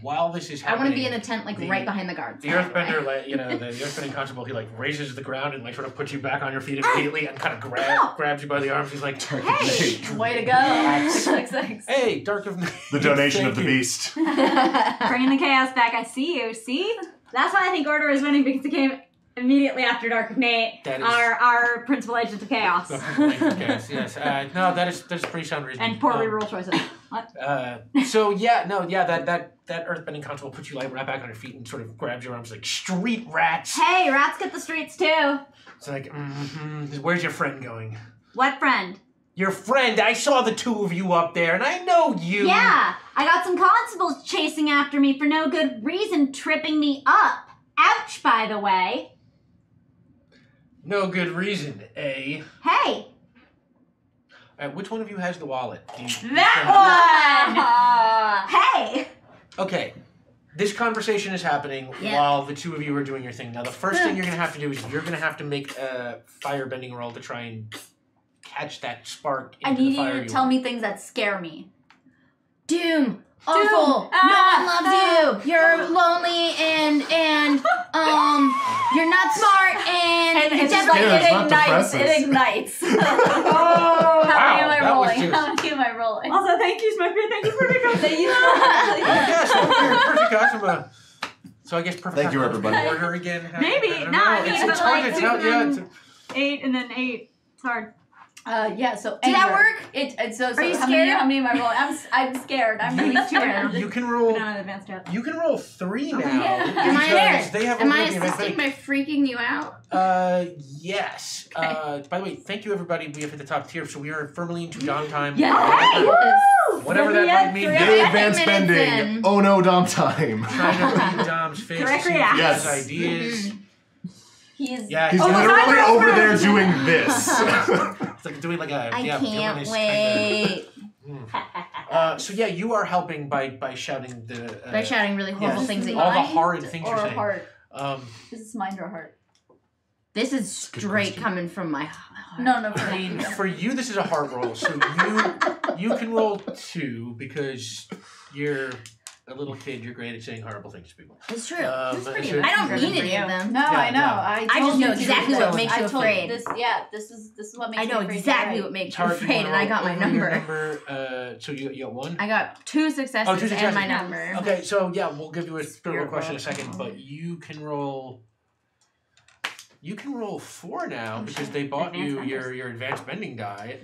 While this is I happening, want to be in a tent right behind the guards. The earthbender, the earthbending constable, he raises the ground and sort of puts you back on your feet immediately and kind of grabs you by the arms. He's like, hey, way to go. Thanks. Hey, Dark of Night. The donation Thank of the you. beast. Bringing the chaos back. I see you. See? That's why I think order is winning, because it came immediately after Dark of Nate, That is- our principal agent of chaos. Yes. No, that is pretty sound reasoning. And poorly rule choices. What? That earthbending constable puts you right back on your feet and sort of grabs your arms like street rats. Hey, rats get the streets too. It's like, where's your friend going? What friend? Your friend. I saw the 2 of you up there, and I know you. Yeah, I got some constables chasing after me for no good reason, tripping me up. Ouch, by the way. No good reason, eh? Hey. Which one of you has the wallet? That one! Hey! Okay. This conversation is happening while the 2 of you are doing your thing. Now, the first thing you're going to have to do is you're going to have to make a firebending roll to try and catch that spark I into the need fire. you to tell me things that scare me. Doom. Awful. No one loves you. You're lonely and you're not smart and And it's just definitely- like Scares, not it ignites. depresses. Oh, how many am I that was rolling? just- How many am I rolling? Also, thank you, Smoker. Thank you for the Thank you. Yeah, so perfect Cosmo. So I guess perfect. Thank you, Cosmo is everybody. order again. Maybe. I don't No, know. I mean, it's but hard like, to tell. Yeah. It's, 8 and then 8. It's hard. Yeah. So Did that anger. work? So Are you how scared? How many am I rolling? I'm scared. I'm really scared. you can We roll. don't have advanced yet. You can roll 3 now. Yeah. Am I because they have Am I already assisting by freaking you out? Yes. By the way, thank you everybody. We have hit the top tier, so we are firmly into Dom time. Whatever that might mean. Yay, Yeah. advanced 10 minutes bending. in. Oh no, Dom time. Trying to read Dom's face Correct to see if he has reaction. ideas. He's Yeah, He's he's literally over there doing this. it's like doing like a I villainous can't kinda- wait. So yeah, you are helping by shouting the By shouting really horrible yes, things at you. all the horrid things or you're saying. heart. This Is this mind or heart? This is straight question. coming from my heart. No, for I me. mean, for you, this is a hard roll. So you can roll 2 because you're a little kid. You're great at saying horrible things to people. It's true. So- I don't mean any of them. No, Yeah, I know. yeah. I just know exactly what this. makes you I told afraid. This is what makes I me know afraid. exactly You're what right. makes you Tara, you afraid, wanna and I got roll my over your number. So you got 1. I got 2 successes, 2 successes. and my number. Okay, so yeah, we'll give you a spirit roll Spirit question in a roll. second, but you can roll. You can roll 4 now Oh, because shit. they bought Advanced you benders. your advanced bending die.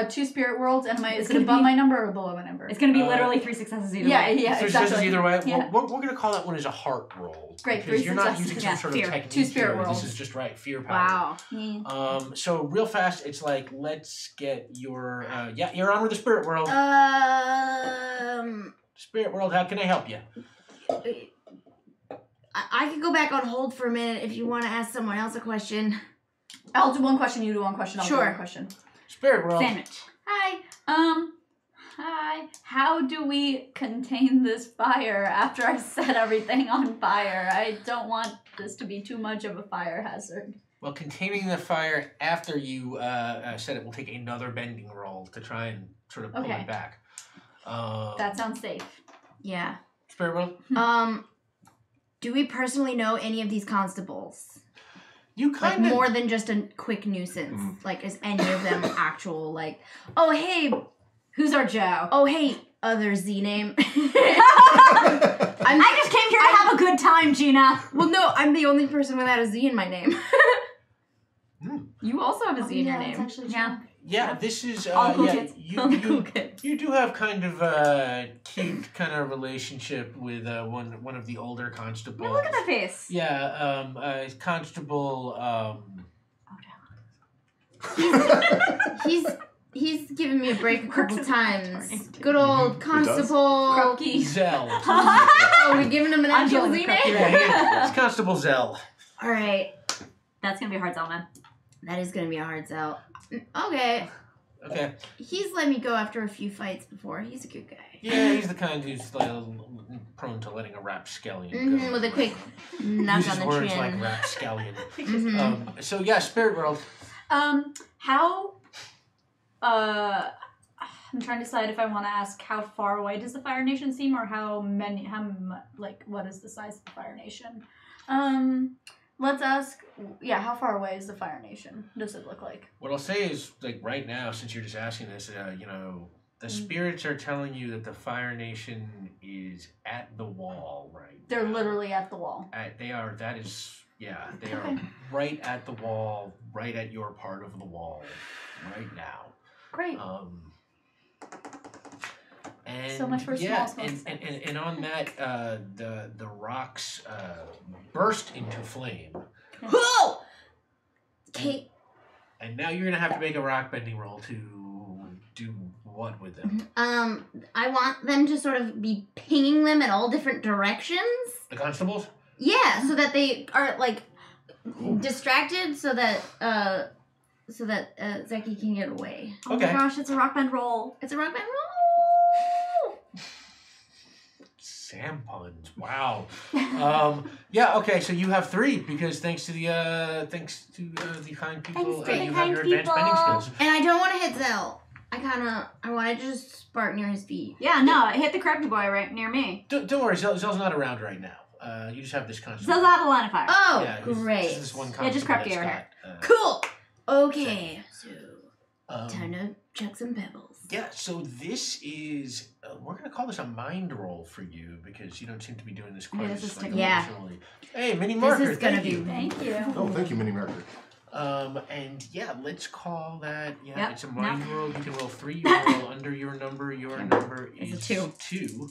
2 spirit worlds, and is it gonna above be- my number or below my number? It's going to be Uh, literally 3 successes either Yeah, way. yeah, So exactly. successes either way. Yeah. We're going to call that one as a heart roll. Great, because 3 you're not successes. using Yeah, some sort fear. of technique. 2 spirit here. rolls. This is just right fear power. Wow. So real fast, it's like let's get your you're on with the spirit world. Spirit world, how can I help you? I could go back on hold for a minute if you want to ask someone else a question. I'll do one question. You do one question. I'll do Sure. one question. Spirit world. Sandwich. Hi. Hi. How do we contain this fire after I set everything on fire? I don't want this to be too much of a fire hazard. Well, containing the fire after you set it will take another bending roll to try and sort of pull Okay. it back. That sounds safe. Yeah. Spirit world. Do we personally know any of these constables? You Like kind of more than just a quick nuisance. Like, is any of them actual? Like, oh hey, Who's our Joe? oh hey, other Z name. I just came here to have a good time, Gina. Well, no, I'm the only person without a Z in my name. Hmm. You also have a Z in your that's name. actually true. Yeah. Yeah, this is All cool yeah. kids. You do have kind of a cute kind of relationship with one of the older constables. Look at that face. Yeah, Constable. He's given me a break a couple Works times. according Good old Constable. Croaky. Zell. Oh, we giving him an I'm actual dealing Z with Croaky name? right Yeah, it's Constable Zell. All right, That's going to be a hard sell, man. that is gonna be a hard sell. Okay, Okay. he's let me go after a few fights before. He's a good guy. Yeah, he's the kind who's like prone to letting a rapscallion go. With a quick knock Uses on the words chin. like rapscallion. Mhm. So yeah, Spirit World. How? I'm trying to decide if I want to ask how far away does the Fire Nation seem, or what is the size of the Fire Nation? Let's ask. Yeah, how far away is the Fire Nation? Does it look like? What I'll say is, like right now, since you're just asking this, the spirits are telling you that the Fire Nation is at the wall, right? They're literally at the wall. They are. That is. Yeah, they are Okay. right at the wall, right at your part of the wall, right now. Great. And So much for yeah, small and on that, the rocks burst into flame, Whoa! Okay. and now you're gonna have to make a rock bending roll to do what with them? I want them to sort of be pinging them in all different directions. The constables? Yeah, so that they are like distracted, so that Zeki can get away. Oh Okay. my gosh, it's a rock band roll. It's a rock band roll. Sam puns. Wow. Yeah. Okay. So you have 3 because thanks to the kind people, Thanks to the you have kind your advanced bending people. skills. And I don't want to hit Zell. I want to just spark near his feet. Yeah, no, hit the crafty boy right near me. Don't worry, Zell's not around right now. You just have this constant. Zell's out of line of fire. Oh, yeah, great. Just this one Yeah, just constable crafty that's over got, Cool. Okay, so um, time to chuck some pebbles. Yeah, so this is, we're going to call this a mind roll for you because you don't seem to be doing this quite Yeah, as this is like, technical. Yeah. emotionally. Hey, Mini Marker, is gonna thank be you. Thank you. Oh, thank you, Mini Marker. And yeah, let's call that, Yep. it's a mind roll. You can roll 3, you can roll under your number. Your number is It's a 2.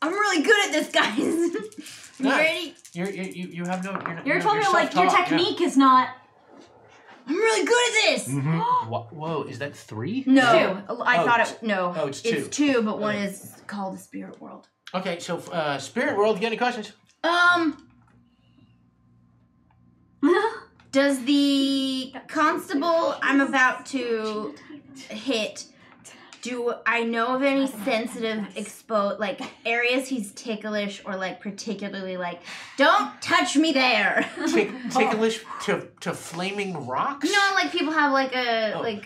I'm really good at this, guys. You Nice. ready? You have no, You're told me like your self-taught, technique is not. I'm really good at this. Mm-hmm. Whoa, is that 3? No, I Oh, thought it. No, Oh, it's 2. it's 2, but one Okay. is called the spirit world. Okay, so Spirit World, you got any questions? Does the constable I'm about to hit? Do I know of any sensitive areas he's ticklish or like particularly like, don't touch me there? Ticklish to flaming rocks? You know, like people have like a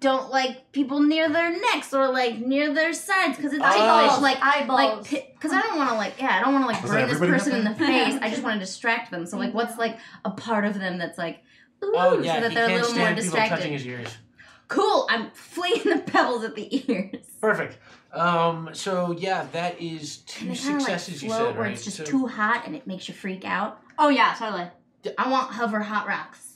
don't like people near their necks or like near their sides because it's ticklish. Like eyeballs. because I don't want to I don't want to like Does burn this everybody person in the have face. I just want to distract them. So like, what's like a part of them that's like, ooh, Oh yeah, so that he they're a can't little more stand people touching distracted. his ears. Cool. I'm flinging the pebbles at the ears. Perfect. So yeah, that is 2 And they kinda, successes. You float said, where right? it's just So too hot and it makes you freak out. Oh yeah, totally. I want hover hot rocks.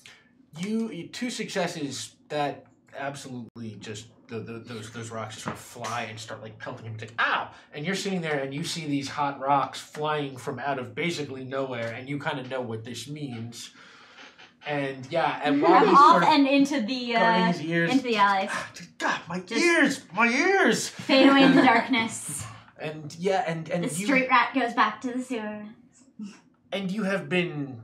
you 2 successes that absolutely just those rocks just sort of fly and start like pelting him. It's like, ow! And you're sitting there and you see these hot rocks flying from out of basically nowhere, and you kind of know what this means. And yeah, and while I'm he's off sort of and into the covering his ears, into the alley. God, my ears! Fade away in the darkness. And yeah, and The you street rat goes back to the sewer. and you have been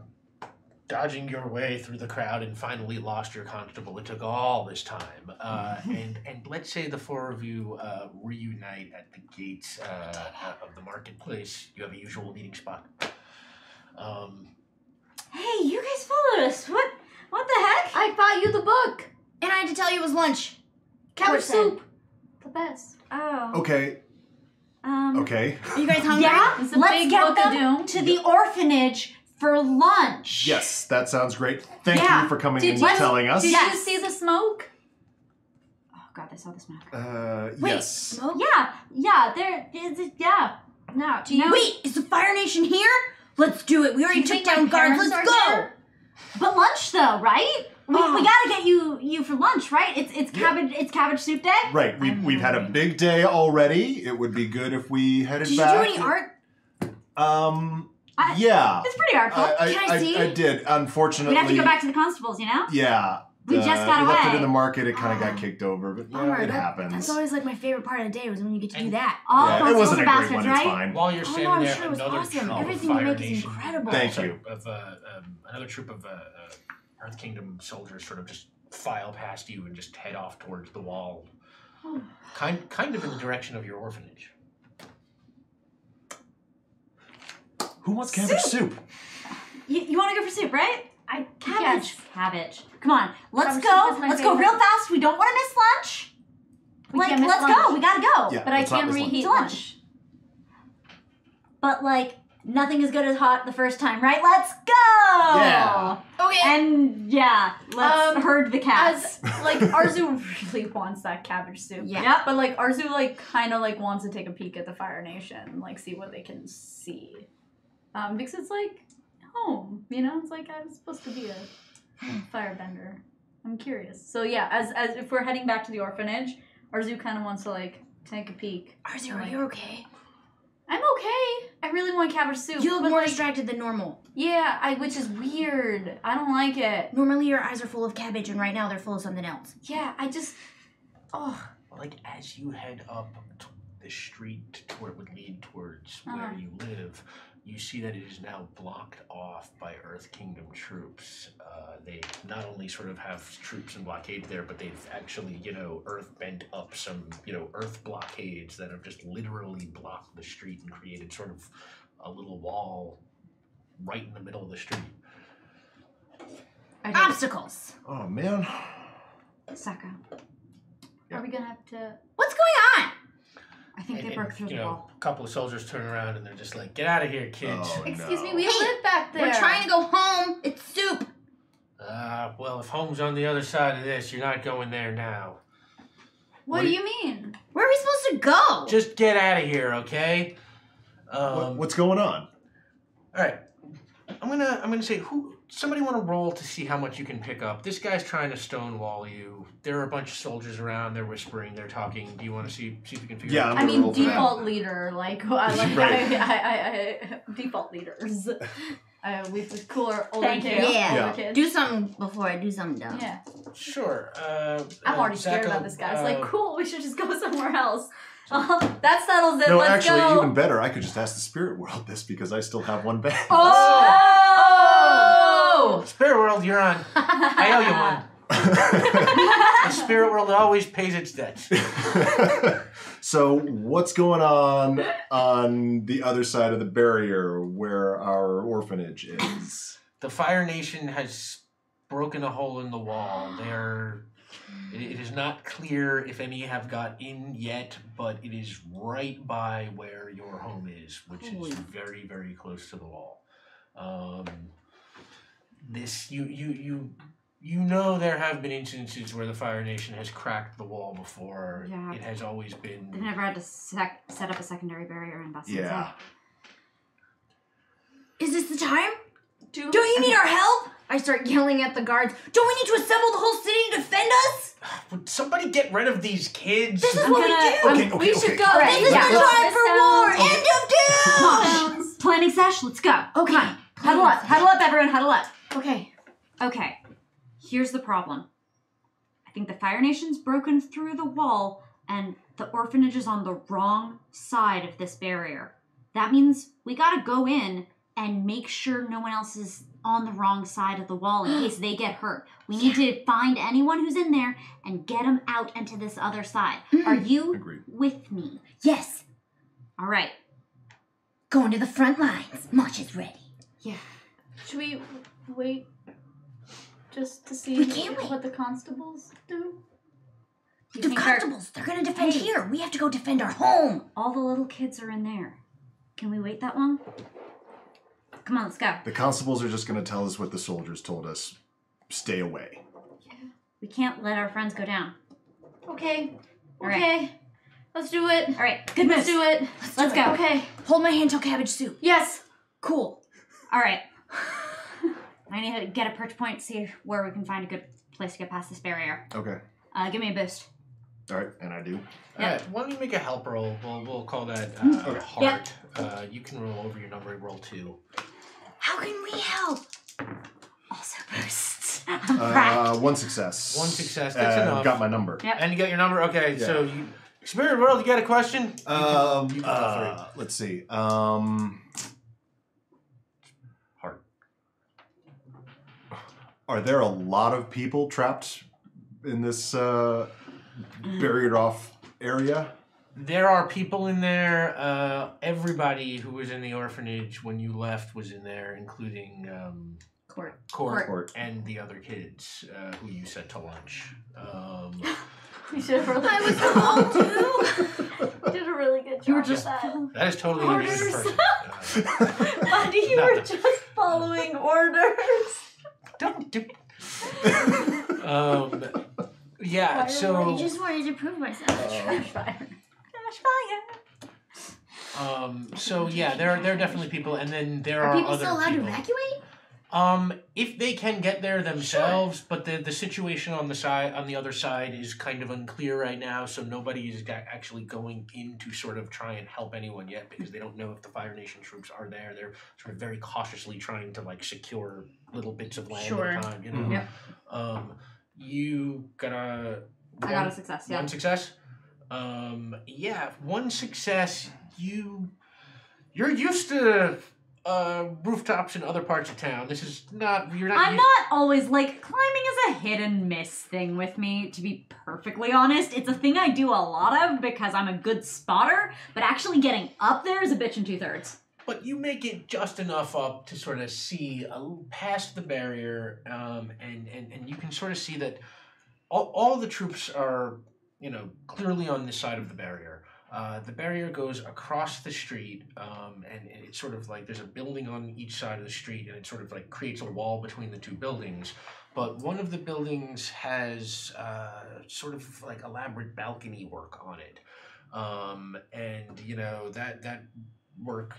dodging your way through the crowd and finally lost your constable. It took all this time. And let's say the 4 of you reunite at the gates of the marketplace. You have a usual meeting spot. Hey, you guys followed us. What the heck? I bought you the book, and I had to tell you it was lunch. Cabbage Portion. soup. The best. Oh. Okay. Okay. Are you guys hungry? Yeah, It's a let's big get book of them doom. to the orphanage for lunch. Yes, that sounds great. Thank Yeah. you for coming Did and you- telling us. Did Yes. you see the smoke? Oh God, I saw the smoke. Wait, Yes. smoke? Yeah, there is. Yeah, no. Do you- no. Wait, is the Fire Nation here? Let's do it. We already you took think my down guards. parents Let's are go. here? But lunch though, right? We gotta get you for lunch, right? It's cabbage soup day. Right. We've had a big day already. It would be good if we headed Did you back. do any art? Yeah. It's pretty artful. Can I see? I did. Unfortunately. We'd have to go back to the constables, you know. Yeah. We just got we left it away. in the market. It kind of got kicked over, but Bummer, it happens. That's always like my favorite part of the day was when you get to do that. All Yeah, it constables wasn't are a great bastards, one. right? It's fine. While you're Oh, standing no, I'm there, sure it was another awesome. troop Everything of you Fire make is Nation, incredible. Thank you. Of another troop of Earth Kingdom soldiers sort of just file past you and just head off towards the wall, kind of in the direction of your orphanage. Who wants cabbage soup? You want to go for soup, right? Cabbage. Yes. Cabbage. Come on, let's Cabbage go. soup is my Let's go favorite. real fast. We don't want to miss lunch. We can't miss let's lunch. go. We gotta go. Yeah, But I let's not can't miss lunch. reheat Lunch. lunch. But like nothing is good as hot the first time, right? Let's go. Yeah. Okay. And yeah, let's herd the cats. As like Arzu really wants that cabbage soup. Yeah. Yep. But like Arzu like kind of like wants to take a peek at the Fire Nation, like see what they can see, because it's like home, you know. It's like I'm supposed to be a firebender. I'm curious. So yeah, as if we're heading back to the orphanage, Arzu kind of wants to like take a peek. Arzu, are you okay? I'm okay. I really want cabbage soup. You look but, more like, distracted than normal. Yeah, which is weird. I don't like it. Normally your eyes are full of cabbage, and right now they're full of something else. Yeah, I just. Oh. Like as you head up the street to where it would lead towards Uh-huh. where you live, you see that it is now blocked off by Earth Kingdom troops. They not only sort of have troops and blockades there, but they've actually, earth bent up some, earth blockades that have just literally blocked the street and created sort of a little wall right in the middle of the street. Obstacles. Oh man. Saka, Are we gonna have to? What's going on? I think they broke through the wall. A couple of soldiers turn around and they're just like, "Get out of here, kids!" Oh, Excuse me, no. we live back there. We're trying to go home. It's soup. Well, if home's on the other side of this, you're not going there now. What do you mean? Where are we supposed to go? Just get out of here, okay? What's going on? All right. I'm gonna say somebody want to roll to see how much you can pick up. This guy's trying to stonewall you. There are a bunch of soldiers around. They're whispering. They're talking. Do you want to see if you can figure? Yeah, out? I'm gonna roll for that. Default leader, like I default leaders. With cooler older Thank you. kids. Yeah. Older kids. Do something before I do something dumb. Yeah. Sure. I'm already scared Zach, about this guy. It's like, cool, we should just go somewhere else. That settles it. No, Let's actually, go. even better. I could just ask the spirit world this because I still have one bag. Oh! Spirit World, you're on. I owe you one. The Spirit World always pays its debts. So, what's going on the other side of the barrier where our orphanage is? The Fire Nation has broken a hole in the wall. It is not clear if any have got in yet, but it is right by where your home is, which is very, very close to the wall. There have been instances where the Fire Nation has cracked the wall before. Yeah. It has always been. They've never had to set up a secondary barrier in Boston. Yeah. Is this the time? Don't you need our help? I start yelling at the guards. Don't we need to assemble the whole city to defend us? Would somebody get rid of these kids? This is what we do. Okay, We should go. Right, This is yeah. the time for war. End of doom. Planning sesh, let's go. Okay. Come on. Huddle up, everyone, huddle up. Okay. Okay, here's the problem. I think the Fire Nation's broken through the wall, and the orphanage is on the wrong side of this barrier. That means we gotta go in and make sure no one else is on the wrong side of the wall in case they get hurt. We need to find anyone who's in there and get them out into this other side. Are you Agreed. with me? Yes. All right. Going to the front lines. March is ready. Yeah. Should we wait just to see We can't wait. what the constables do? You The think constables, they're gonna defend Hey. here. We have to go defend our home. all the little kids are in there. Can we wait that long? Come on, let's go. The constables are just going to tell us what the soldiers told us. Stay away. We can't let our friends go down. Okay. All right. Okay. Let's do it. All right, good Let's moves. do it. Let's go. Okay. Hold my hand till cabbage soup. Yes. Cool. All right. I need to get a perch point, see where we can find a good place to get past this barrier. Okay. Give me a boost. All right, and I do. All right, why don't you make a help roll? We'll call that heart. You can roll over your number and roll 2. How can we help? Also boosts. I'm cracked. One success. One success, that's enough. Got my number. Yep. And you got your number? Okay, Yeah. so you... Spirit World, you got a question? You can go Let's see. Heart. Are there a lot of people trapped in this barriered off area? There are people in there. Everybody who was in the orphanage when you left was in there, including Court and the other kids who you sent to lunch. We should have really. I was called too. Did a really good job. You were just with that. That is totally a different person. Buddy, you Not were the- just following orders. Don't do. Yeah. I So. just wanted to prove myself. Trash fire. So yeah, there are definitely people, and then there Are are people other still allowed people. to evacuate? If they can get there themselves, but the situation on the other side is kind of unclear right now, so nobody is actually going in to sort of try and help anyone yet because they don't know if the Fire Nation troops are there. They're sort of very cautiously trying to like secure little bits of land at a time, you know. Yep. You got a I got a success, yeah. one success. Yeah, one success. You're used to rooftops in other parts of town. This is not. You're not. I'm not always like climbing is a hit and miss thing with me, to be perfectly honest. It's a thing I do a lot of because I'm a good spotter, but actually getting up there is a bitch in 2/3. But you make it just enough up to sort of see past the barrier, and you can sort of see that all the troops are, clearly on this side of the barrier. The barrier goes across the street, and it's sort of like there's a building on each side of the street, and it sort of like creates a wall between the two buildings. But one of the buildings has sort of like elaborate balcony work on it, and that work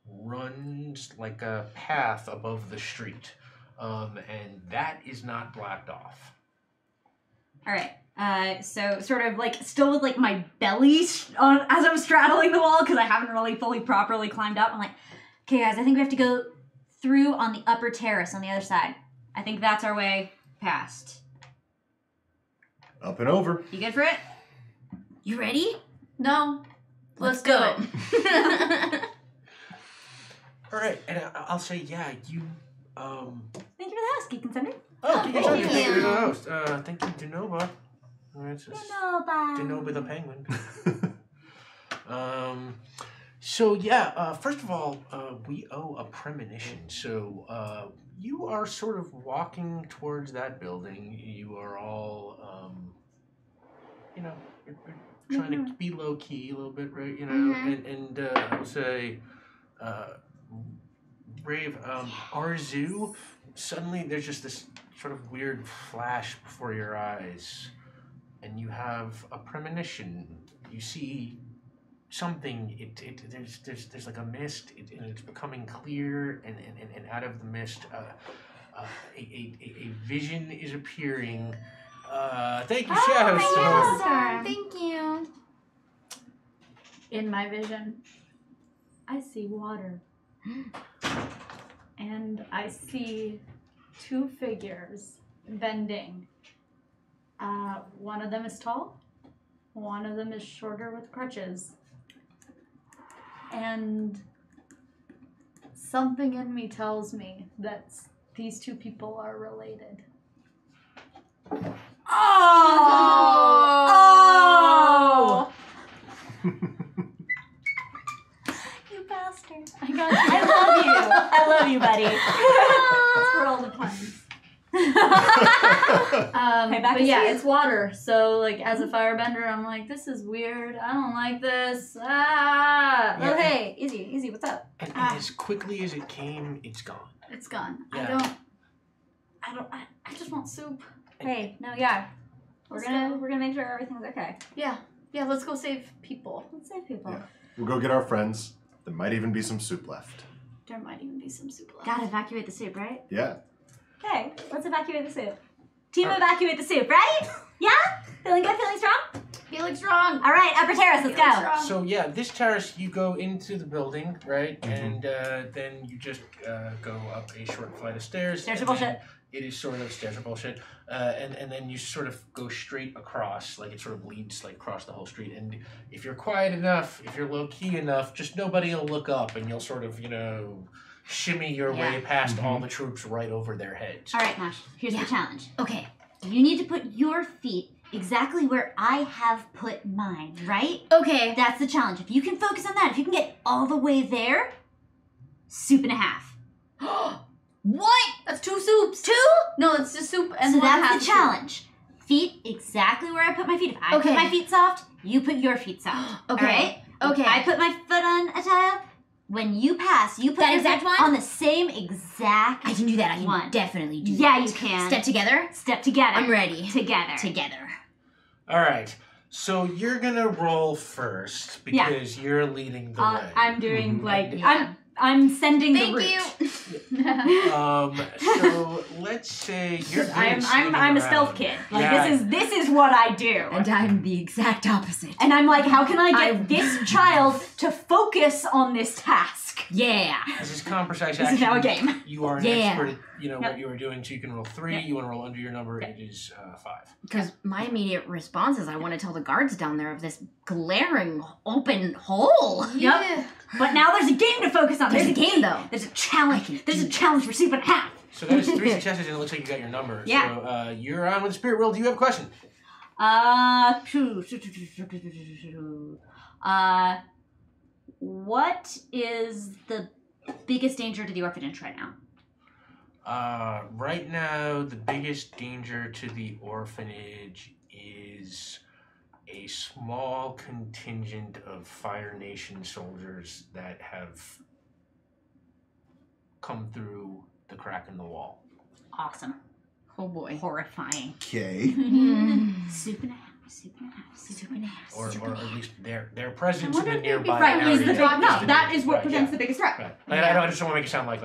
runs like a path above the street, and that is not blocked off. All right. So sort of like still with like my belly on as I'm straddling the wall because I haven't really fully properly climbed up. I'm like, okay, guys, I think we have to go through on the upper terrace on the other side. I think that's our way past. Up and over. You good for it? You ready? No. Let's go. All right, and I'll say, yeah, you. Thank you for the house, Geek and Thunder. Oh, thank thank you. you for the host. Thank you, Denova. It's just Denova the penguin. So yeah, first of all, we owe a premonition. So you are sort of walking towards that building. You are all, you're trying to be low key a little bit, right? And I would say, Brave, Arzu. Suddenly, there's just this sort of weird flash before your eyes, and you have a premonition. You see something. There's like a mist, and it's becoming clear, and out of the mist, a vision is appearing. Thank you, Shadowstone. Thank you. In my vision, I see water. And I see two figures bending. One of them is tall. One of them is shorter with crutches. And something in me tells me that these two people are related. Oh! You bastard. I got you. I love you. I love you, buddy. That's for all the puns. But yeah, it's water. So like as a firebender, I'm like, this is weird. I don't like this. Yeah. Oh hey, easy. What's up? And as quickly as it came, it's gone. It's gone. Yeah. I just want soup. Hey, no, yeah. We're Let's gonna go. make sure everything's okay. Yeah, let's go save people. Let's save people. Yeah. We'll go get our friends. There might even be some soup left. There might even be some soup left. Gotta evacuate the soup, right? Yeah. Okay, let's evacuate the soup. Team evacuate the soup, right? Yeah? Feeling good? Feeling strong? Feeling strong. All right, upper terrace, let's Feeling go. strong. So yeah, this terrace, you go into the building, right? Mhm. And then you just go up a short flight of stairs. Stairs are and bullshit. then It is sort of stairs are bullshit. And then you sort of go straight across, like it sort of leads like across the whole street. And if you're quiet enough, if you're low key enough, just nobody will look up, and you'll sort of shimmy your way past all the troops right over their heads. All right, Nash, here's the challenge. Okay. You need to put your feet exactly where I have put mine, right? Okay. That's the challenge. If you can focus on that, if you can get all the way there, soup and a half. What? That's 2 soups. 2? No, it's just soup and So one half that's the soup. challenge. Feet exactly where I put my feet. If I Okay. put my feet soft, you put your feet soft. Okay. All right? Okay. If I put my foot on a tile. When you pass, you put That your exact foot one? on the same exact I can do that. I can one. definitely do Yeah, that. you can. Step together. Step together. I'm ready. Together. Together. All right. So you're gonna roll first because you're leading the way. I'm doing Mhm. like Yeah. I'm sending Thank the route. you. So let's say you're good I'm at sneaking a around. stealth kid. Like Yeah. this is what I do. And I'm the exact opposite. And I'm like, how can I get this child to focus on this task? Yeah. This is calm, precise This action. is now a game. You are an Yeah. expert at Yep. what you are doing, so you can roll 3. Yep. You want to roll under your number. It is 5. Because my immediate response is I want to tell the guards down there of this glaring open hole. Yep. But now there's a game to focus on. There's a game, though. There's a challenge. There's a challenge for Soup and a Half. So that is 3 successes, and it looks like you got your number. Yeah. So you're on with the spirit world. Do you have a question? What is the biggest danger to the orphanage right now? Right now, the biggest danger to the orphanage is a small contingent of Fire Nation soldiers that have come through the crack in the wall. Awesome. Oh boy. Horrifying. Okay. Soup and a Half. Soup and a Half. Soup and a Half. Or at least their presence I in wonder the if they'd be nearby frightened. area. Is the threat? No, the that danger. is what Right, presents yeah. the biggest threat. Right. I just don't want to make it sound like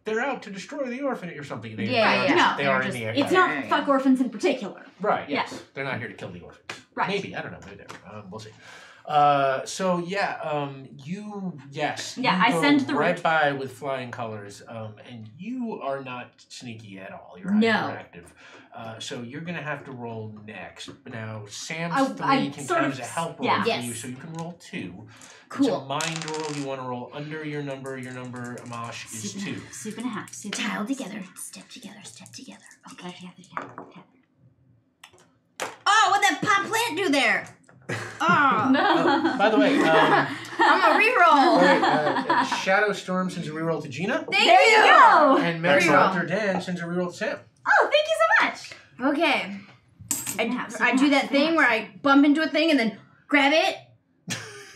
they're out to destroy the orphanage or something. They, Yeah, they are, yeah. just- No, they they're are in just- the area. It's Yeah, not yeah, yeah. fuck orphans in particular. Right, yes. They're not here to kill the orphans. Right. Maybe. I don't know. Maybe they're. We'll see. You, yes. Yeah, you I go send the right route. by with flying colors, and you are not sneaky at all. You're No. hyperactive. So you're going to have to roll next. Now, Sam's I 3 can sort count of- as a help roll yeah. for Yes. you, so you can roll 2. Cool. It's a mind roll. You want to roll under your number. Your number, Amash, is 2. Soup and a Half. Soup and a Tile Half. together. Step together. Step together. Okay. Together. Oh, what'd that pot plant do there? Oh. Oh, by the way, I'm a reroll. Shadow Storm sends a reroll to Gina. Thank There you go. And Reroll. Dr. Dan sends a reroll to Sam. Oh, thank you so much. Okay. Soup and a Half. Soup I and a do Half, that soup and a thing where I bump into a thing and then grab it,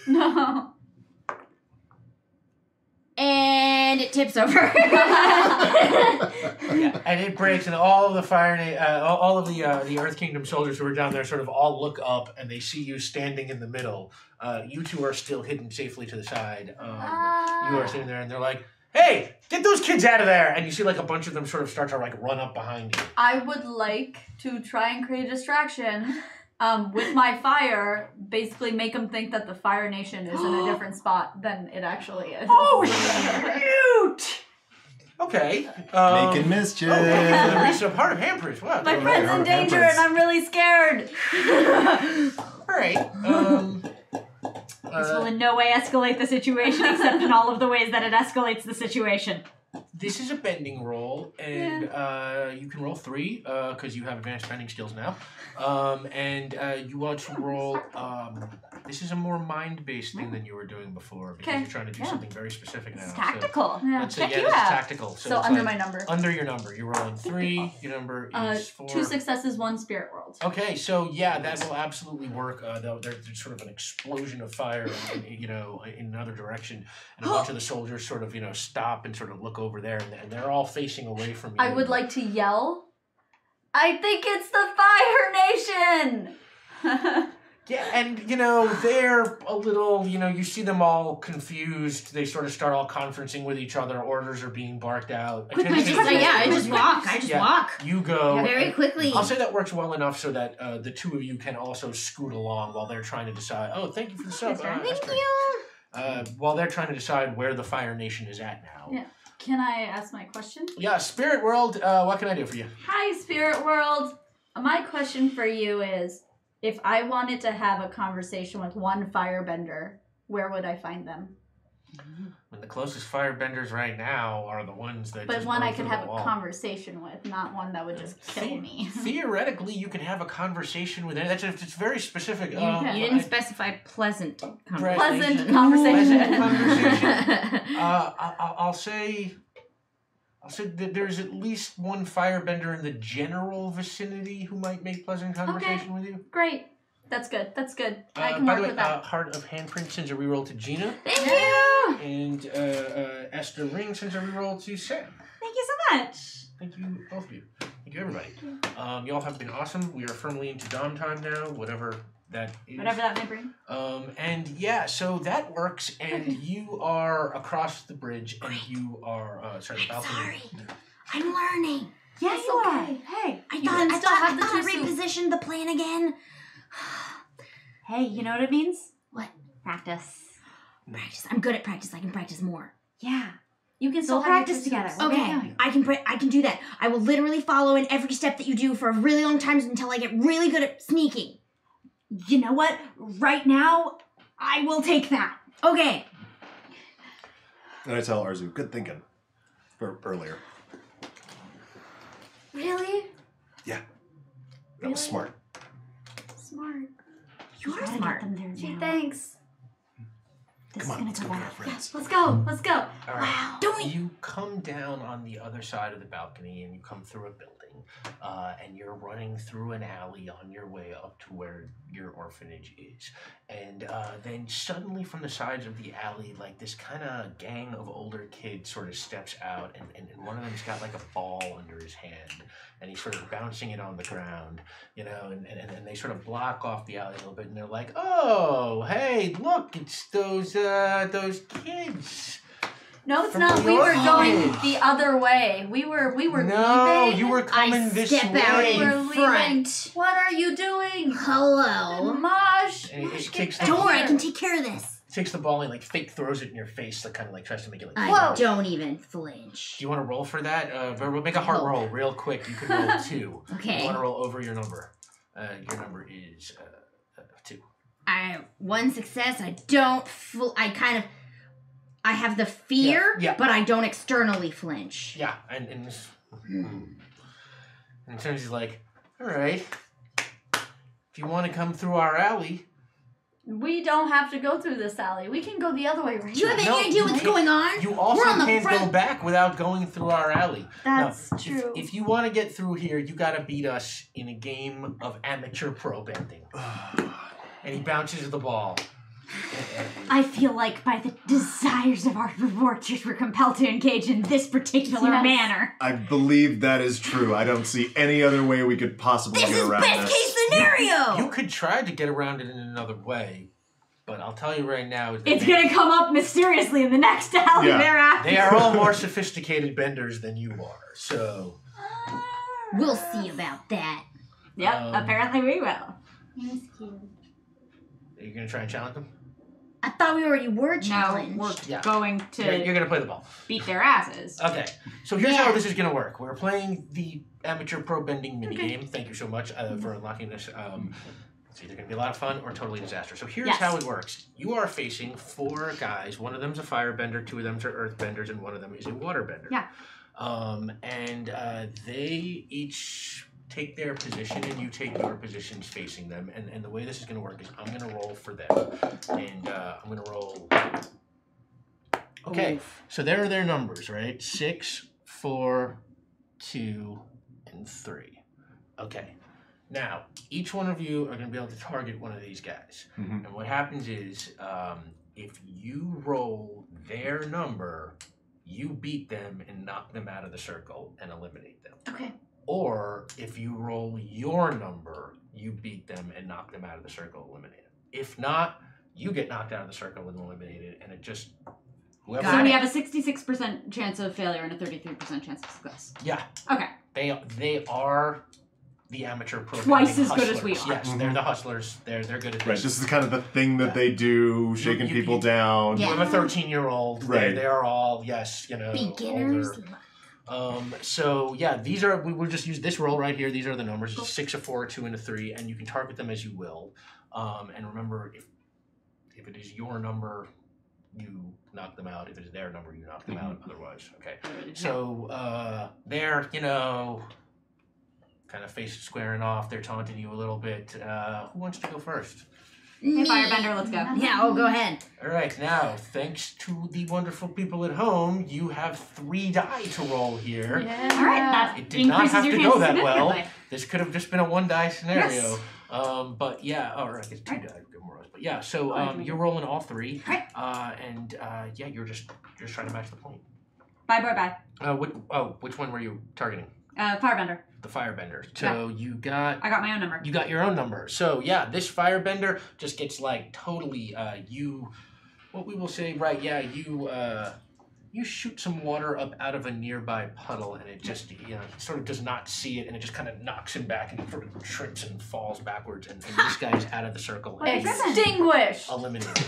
No. and it tips over. Yeah, and it breaks, and all of the all of the Earth Kingdom soldiers who are down there sort of all look up, and they see you standing in the middle. You two are still hidden safely to the side. You are sitting there, and they're like, "Hey, get those kids out of there!" And you see like a bunch of them sort of start to like run up behind you. I would like to try and create a distraction with my fire, basically make them think that the Fire Nation is in a different spot than it actually is. Oh, shoot! Okay. Making mischief. Okay, for the reason of Heart of Handprints. Wow. My all friend's right. in danger and I'm really scared. All right. This will in no way escalate the situation, except in all of the ways that it escalates the situation. This is a bending roll, and you can roll 3 because you have advanced bending skills now. And you want to roll. This is a more mind-based thing than you were doing before because Okay. you're trying to do something very specific now. It's So tactical. Yeah. let's say, Check yeah, you this is out. tactical. So it's under like my number. Under your number. You're rolling 3. Your number is 4. 2 successes, 1 spirit world. Okay, so yeah, that will absolutely work. There's sort of an explosion of fire, in another direction, and a bunch of the soldiers sort of, stop and sort of look over there, and they're all facing away from you. I would like to yell, I think it's the Fire Nation! Yeah, and they're a little, you see them all confused. They sort of start all conferencing with each other. Orders are being barked out. I just walk. Yeah. Walk. You go. Very quickly. I'll say that works well enough so that the two of you can also scoot along while they're trying to decide. Oh, thank you for the sub. Thank Esther. you. While they're trying to decide where the Fire Nation is at now. Yeah. Can I ask my question? Yeah, Spirit World, what can I do for you? Hi, Spirit World. My question for you is, if I wanted to have a conversation with one firebender, where would I find them? And the closest firebenders right now are the ones that But just one blow I could through have the a wall. conversation with, not one that would just kill me. Theoretically, you can have a conversation with it. It's very specific. You didn't specify pleasant conversation. Pleasant conversation. I'll say that there's at least one firebender in the general vicinity who might make pleasant conversation with you. Great. That's good. That's good. I can by work the way, with that. Heart of Handprint sends a reroll to Gina, Thank you. and Esther Ring sends a reroll to Sam. Thank you so much. Thank you, both of you. Thank you, everybody. Y'all have been awesome. We are firmly into Dom time now, whatever that is. Whatever that may bring. And yeah, so that works, and you are across the bridge, and you are, the balcony. Sorry. I'm learning. Yeah, It's you okay. are. Hey. I You thought can I still thought have I the thought I juice soup. repositioned the plan again. Hey, you know what it means? What? Practice. Practice. I'm good at practice. I can practice more. Yeah. You can We'll still practice have your together. juice soup. Okay. Okay, I can do that. I will literally follow in every step that you do for a really long time until I get really good at sneaking. You know what? Right now, I will take that. Okay. And I tell Arzu, good thinking. For earlier. Really? Yeah. That was smart. Smart. You are smart. Get them there Gee, now. thanks. This Come on, is let's gonna go go get our bad. friends. Let's go. Let's go. All right. Don't we? You come down on the other side of the balcony and you come through a building, and you're running through an alley on your way up to where your orphanage is. And then suddenly from the sides of the alley, like this kind of gang of older kids sort of steps out, and one of them's got like a ball under his hand, and he's sort of bouncing it on the ground, you know, and they sort of block off the alley a little bit, and they're like, oh, hey, look, it's those kids. No, it's From not. the We were going orphanage. the other way. We were No, leaving. you were coming this step out way. We were in leaving. front. What are you doing? Hello. Mosh. And it Mosh, kicks get the- back Don't worry, I here. can take care of this. Takes the ball and like fake throws it in your face, like kind of like tries to make it like. I Whoa. don't even flinch. Do you want to roll for that? We'll make a heart roll real quick. You can roll 2. You Okay. want to roll over your number. Your number is 2. I one success. I don't. I have the fear, Yeah. but I don't externally flinch. Yeah, and turns he's like, all right, if you want to come through our alley. We don't have to go through this alley. We can go the other way right Do you have now. any idea what's you going on? You also We're on the can't go front. back without going through our alley. That's Now, true. If you want to get through here, you got to beat us in a game of amateur pro bending. And he bounces the ball. I feel like by the desires of our watchers, we're compelled to engage in this particular Yes. manner. I believe that is true. I don't see any other way we could possibly This get is around best this. case scenario. You could try to get around it in another way, but I'll tell you right now, is that It's gonna come up mysteriously in the next alley Yeah. thereafter. they are all more sophisticated benders than you are. So We'll see about that. Yep, apparently we will. are you gonna try and challenge them? I thought we already were No, challenged. we're Yeah. going to You're gonna play the ball. beat their asses. Okay, so here's Yeah. how this is going to work. We're playing the amateur pro bending minigame. Thank you so much for unlocking this. It's either going to be a lot of fun or totally disaster. So here's Yes. how it works. You are facing 4 guys. One of them's a firebender, 2 of them are earthbenders, and 1 of them is a waterbender. Yeah. They each take their position, and you take your positions facing them. And the way this is going to work is I'm going to roll for them. And I'm going to roll... Okay, so there are their numbers, right? 6, 4, 2, and 3. Okay. Now, each one of you are going to be able to target one of these guys. Mhm. And what happens is, if you roll their number, you beat them and knock them out of the circle and eliminate them. Okay. Or if you roll your number, you beat them and knock them out of the circle, eliminate them. If not, you get knocked out of the circle and eliminated, and it just... Whoever So we have a 66% chance of failure and a 33% chance of success. Yeah, Okay. they are the amateur pro. Twice bending as good as we hustlers. are. Yes, they're the hustlers. They're good at Right, this. this is kind of the thing that they do, shaking You- people down. You have a 13-year-old. Right. They are all Beginners. older. So yeah, these are. We will just use this roll right here. These are the numbers: a 6, a 4, a 2, and a 3, and you can target them as you will. And remember, if it is your number, you knock them out. If it is their number, you knock them out. Otherwise, okay. So they're kind of face squaring off. They're taunting you a little bit. Who wants to go first? Hey, Firebender, let's go. Yeah, go ahead. All right, now, thanks to the wonderful people at home, you have 3 die to roll here. Yeah. All right, that It did not increases have your to chances go that well. significantly. This could have just been a 1-die scenario. Yes. But yeah, all right, it's 2 die. More or less. But yeah, so you're rolling all 3. Right. And yeah, you're just trying to match the point. Bye, bye, bye. Which one were you targeting? Firebender. The firebender. So you got... I got my own number. You got your own number. So yeah, this firebender just gets like totally what we will say, right, yeah, you shoot some water up out of a nearby puddle, and it just, sort of does not see it, and it just kind of knocks him back and sort of trips and falls backwards, and this guy is out of the circle. And Extinguish! eliminated.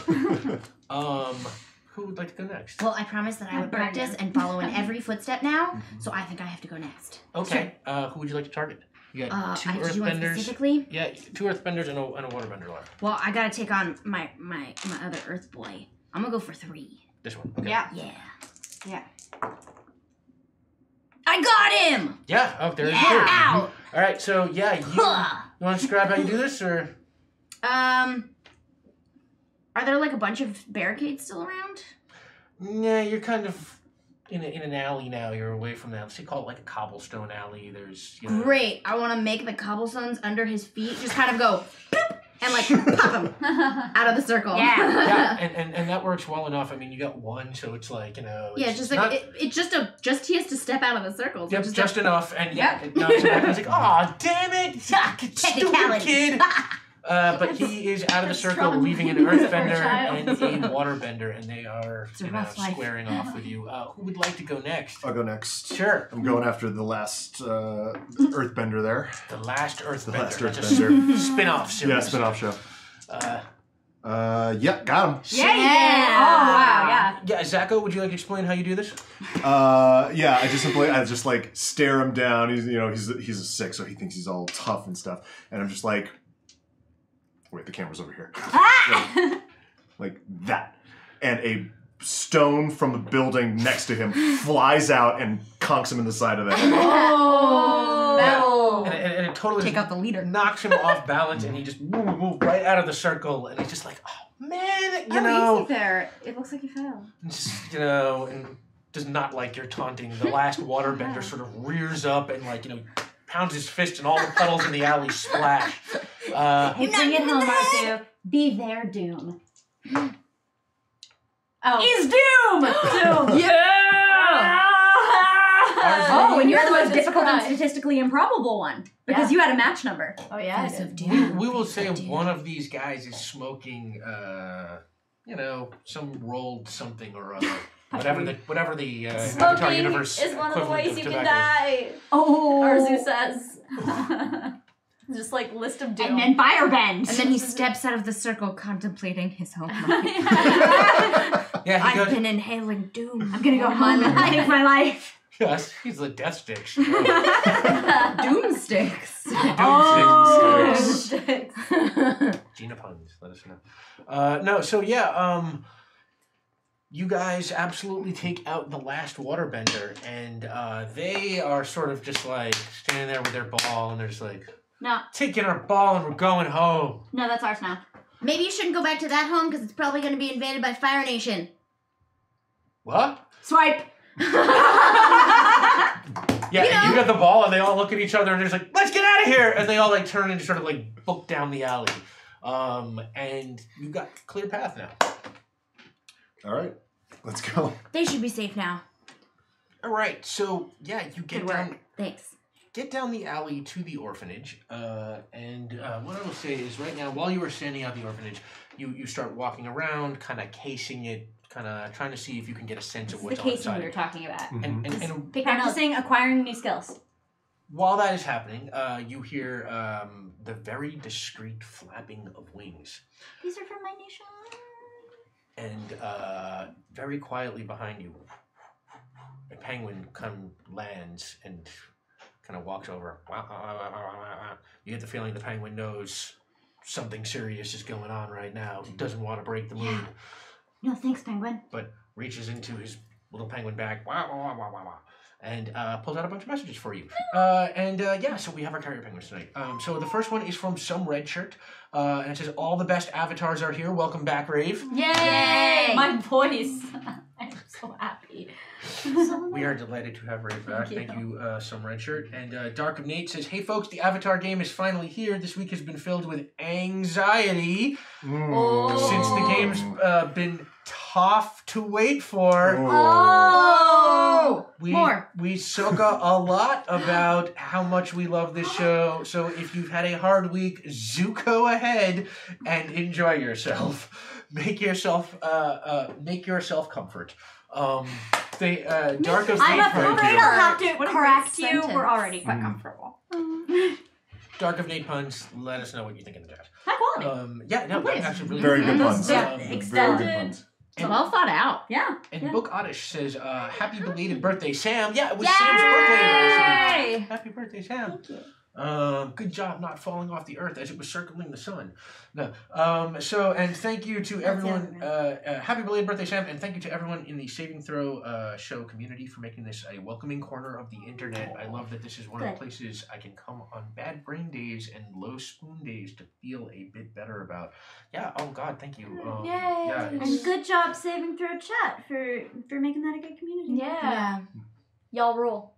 Who would like to go next? Well, I promised that I would practice and follow in every footstep now, so I think I have to go next. Okay. Who would you like to target? You got 2 I have to do one earthbenders. specifically? Yeah, 2 earthbenders and a waterbender left. Well, I gotta take on my other Earth boy. I'm gonna go for 3. This one. Okay. Yeah. Yeah. I got him! Yeah. Oh, there it is. Ow! All right. So yeah, you want to describe how you do this, or? Are there like a bunch of barricades still around? Yeah, you're kind of in an alley now. You're away from that. Let's call it like a cobblestone alley. There's Great. I want to make the cobblestones under his feet just kind of go boop, and like pop him out of the circle. Yeah, and that works well enough. I mean, you got 1, so it's like It's just like it's just he has to step out of the circle. So Yep, just enough, and it knocks him back. It's like, oh, damn it, stupid Technicality. kid. But he is out of the circle, leaving an earthbender and a waterbender, and they are squaring off with you. Who would like to go next? I'll go next. Sure. I'm going after the last earthbender there. The Last Earthbender. Last That's a Earthbender. spin-off series. Yeah, spin-off show. Yeah, got him. Yeah. Oh, wow, yeah. Yeah, Zacho, would you like to explain how you do this? Yeah, I just like stare him down. He's he's a 6, so he thinks he's all tough and stuff. And I'm just like, wait, the camera's over here. like that. And a stone from the building next to him flies out and conks him in the side of the head. Oh! And it totally Take out the leader. knocks him off balance, and he just move right out of the circle, and he's just like, oh man, Easy there. It looks like you failed. just, and does not like your taunting. The last waterbender sort of rears up and pounds his fist, and all the puddles in the alley splash. Hey, bring it home, Arthur. Be their doom. Oh. Is doom! Doom! Yeah! Oh, and you're the most Just difficult and cry. statistically improbable one. Because you had a match number. Oh, yeah. Face I of did. doom. We will say Face of doom. one of these guys is smoking, some rolled something or other. Whatever the Avatar Smoking universe is one of the equivalent ways you can tobacco. die. Oh. Arzu says. Just like list of doom. And then firebend. And then he steps out of the circle contemplating his own life. Yeah, he I've goes. been inhaling doom. I'm gonna go home and take my life. Yes, he's the death sticks. Doom sticks. Oh. Sticks. Gina puns, let us know. No, so yeah, you guys absolutely take out the last waterbender, and they are sort of just like standing there with their ball, and they're just like, No. taking our ball and we're going home. No, that's ours now. Maybe you shouldn't go back to that home because it's probably going to be invaded by Fire Nation. What? Swipe. Yeah, and you got the ball, and they all look at each other, and they're just like, let's get out of here! And they all like turn and sort of like book down the alley. And you got clear path now. All right, let's go. They should be safe now. All right, so yeah, you Good work. Thanks. get down the alley to the orphanage. And what I will say is, right now, while you are standing at the orphanage, you start walking around, kind of casing it, kind of trying to see if you can get a sense of what's the casing outside. we were talking about. And Practicing acquiring new skills. while that is happening, you hear the very discreet flapping of wings. These are from my nation. And very quietly behind you, a penguin lands and kind of walks over. You get the feeling the penguin knows something serious is going on right now. He doesn't want to break the mood, No, thanks, penguin. but reaches into his little penguin bag and pulls out a bunch of messages for you. So we have our carrier penguins tonight. So the first one is from some red shirt, and it says, "All the best avatars are here. Welcome back, Rave." Yay! My voice. I'm so happy. We are delighted to have Rave back. Thank Thank you, some red shirt. And Dark of Nate says, "Hey folks, the Avatar game is finally here. This week has been filled with anxiety since the game's been tough to wait for." Oh! We soka a lot about how much we love this show. So if you've had a hard week, Zuko ahead and enjoy yourself. Make yourself comfort. They Dark of I'm Nate afraid Punch. I'll have to What a correct great you. sentence. We're already quite comfortable. Dark of Nate Punch. Let us know what you think in the chat. High quality. Yeah, no, Please. actually really Very good. good puns. Yeah, Very extended. good puns. And, well thought out. Yeah. and Book Oddish says, "Happy belated birthday, Sam." Yeah, it was Sam's birthday last week. Yay! Happy birthday, Sam. Thank you. Good job not falling off the earth as it was circling the sun. No. So, and thank you to everyone. Happy belated birthday, Sam, and thank you to everyone in the Saving Throw show community for making this a welcoming corner of the internet. I love that this is one of the places I can come on bad brain days and low spoon days to feel a bit better about. Yeah. Oh God, thank you. Yay! Yeah, And it's- good job saving through chat for making that a good community. Yeah. Y'all rule.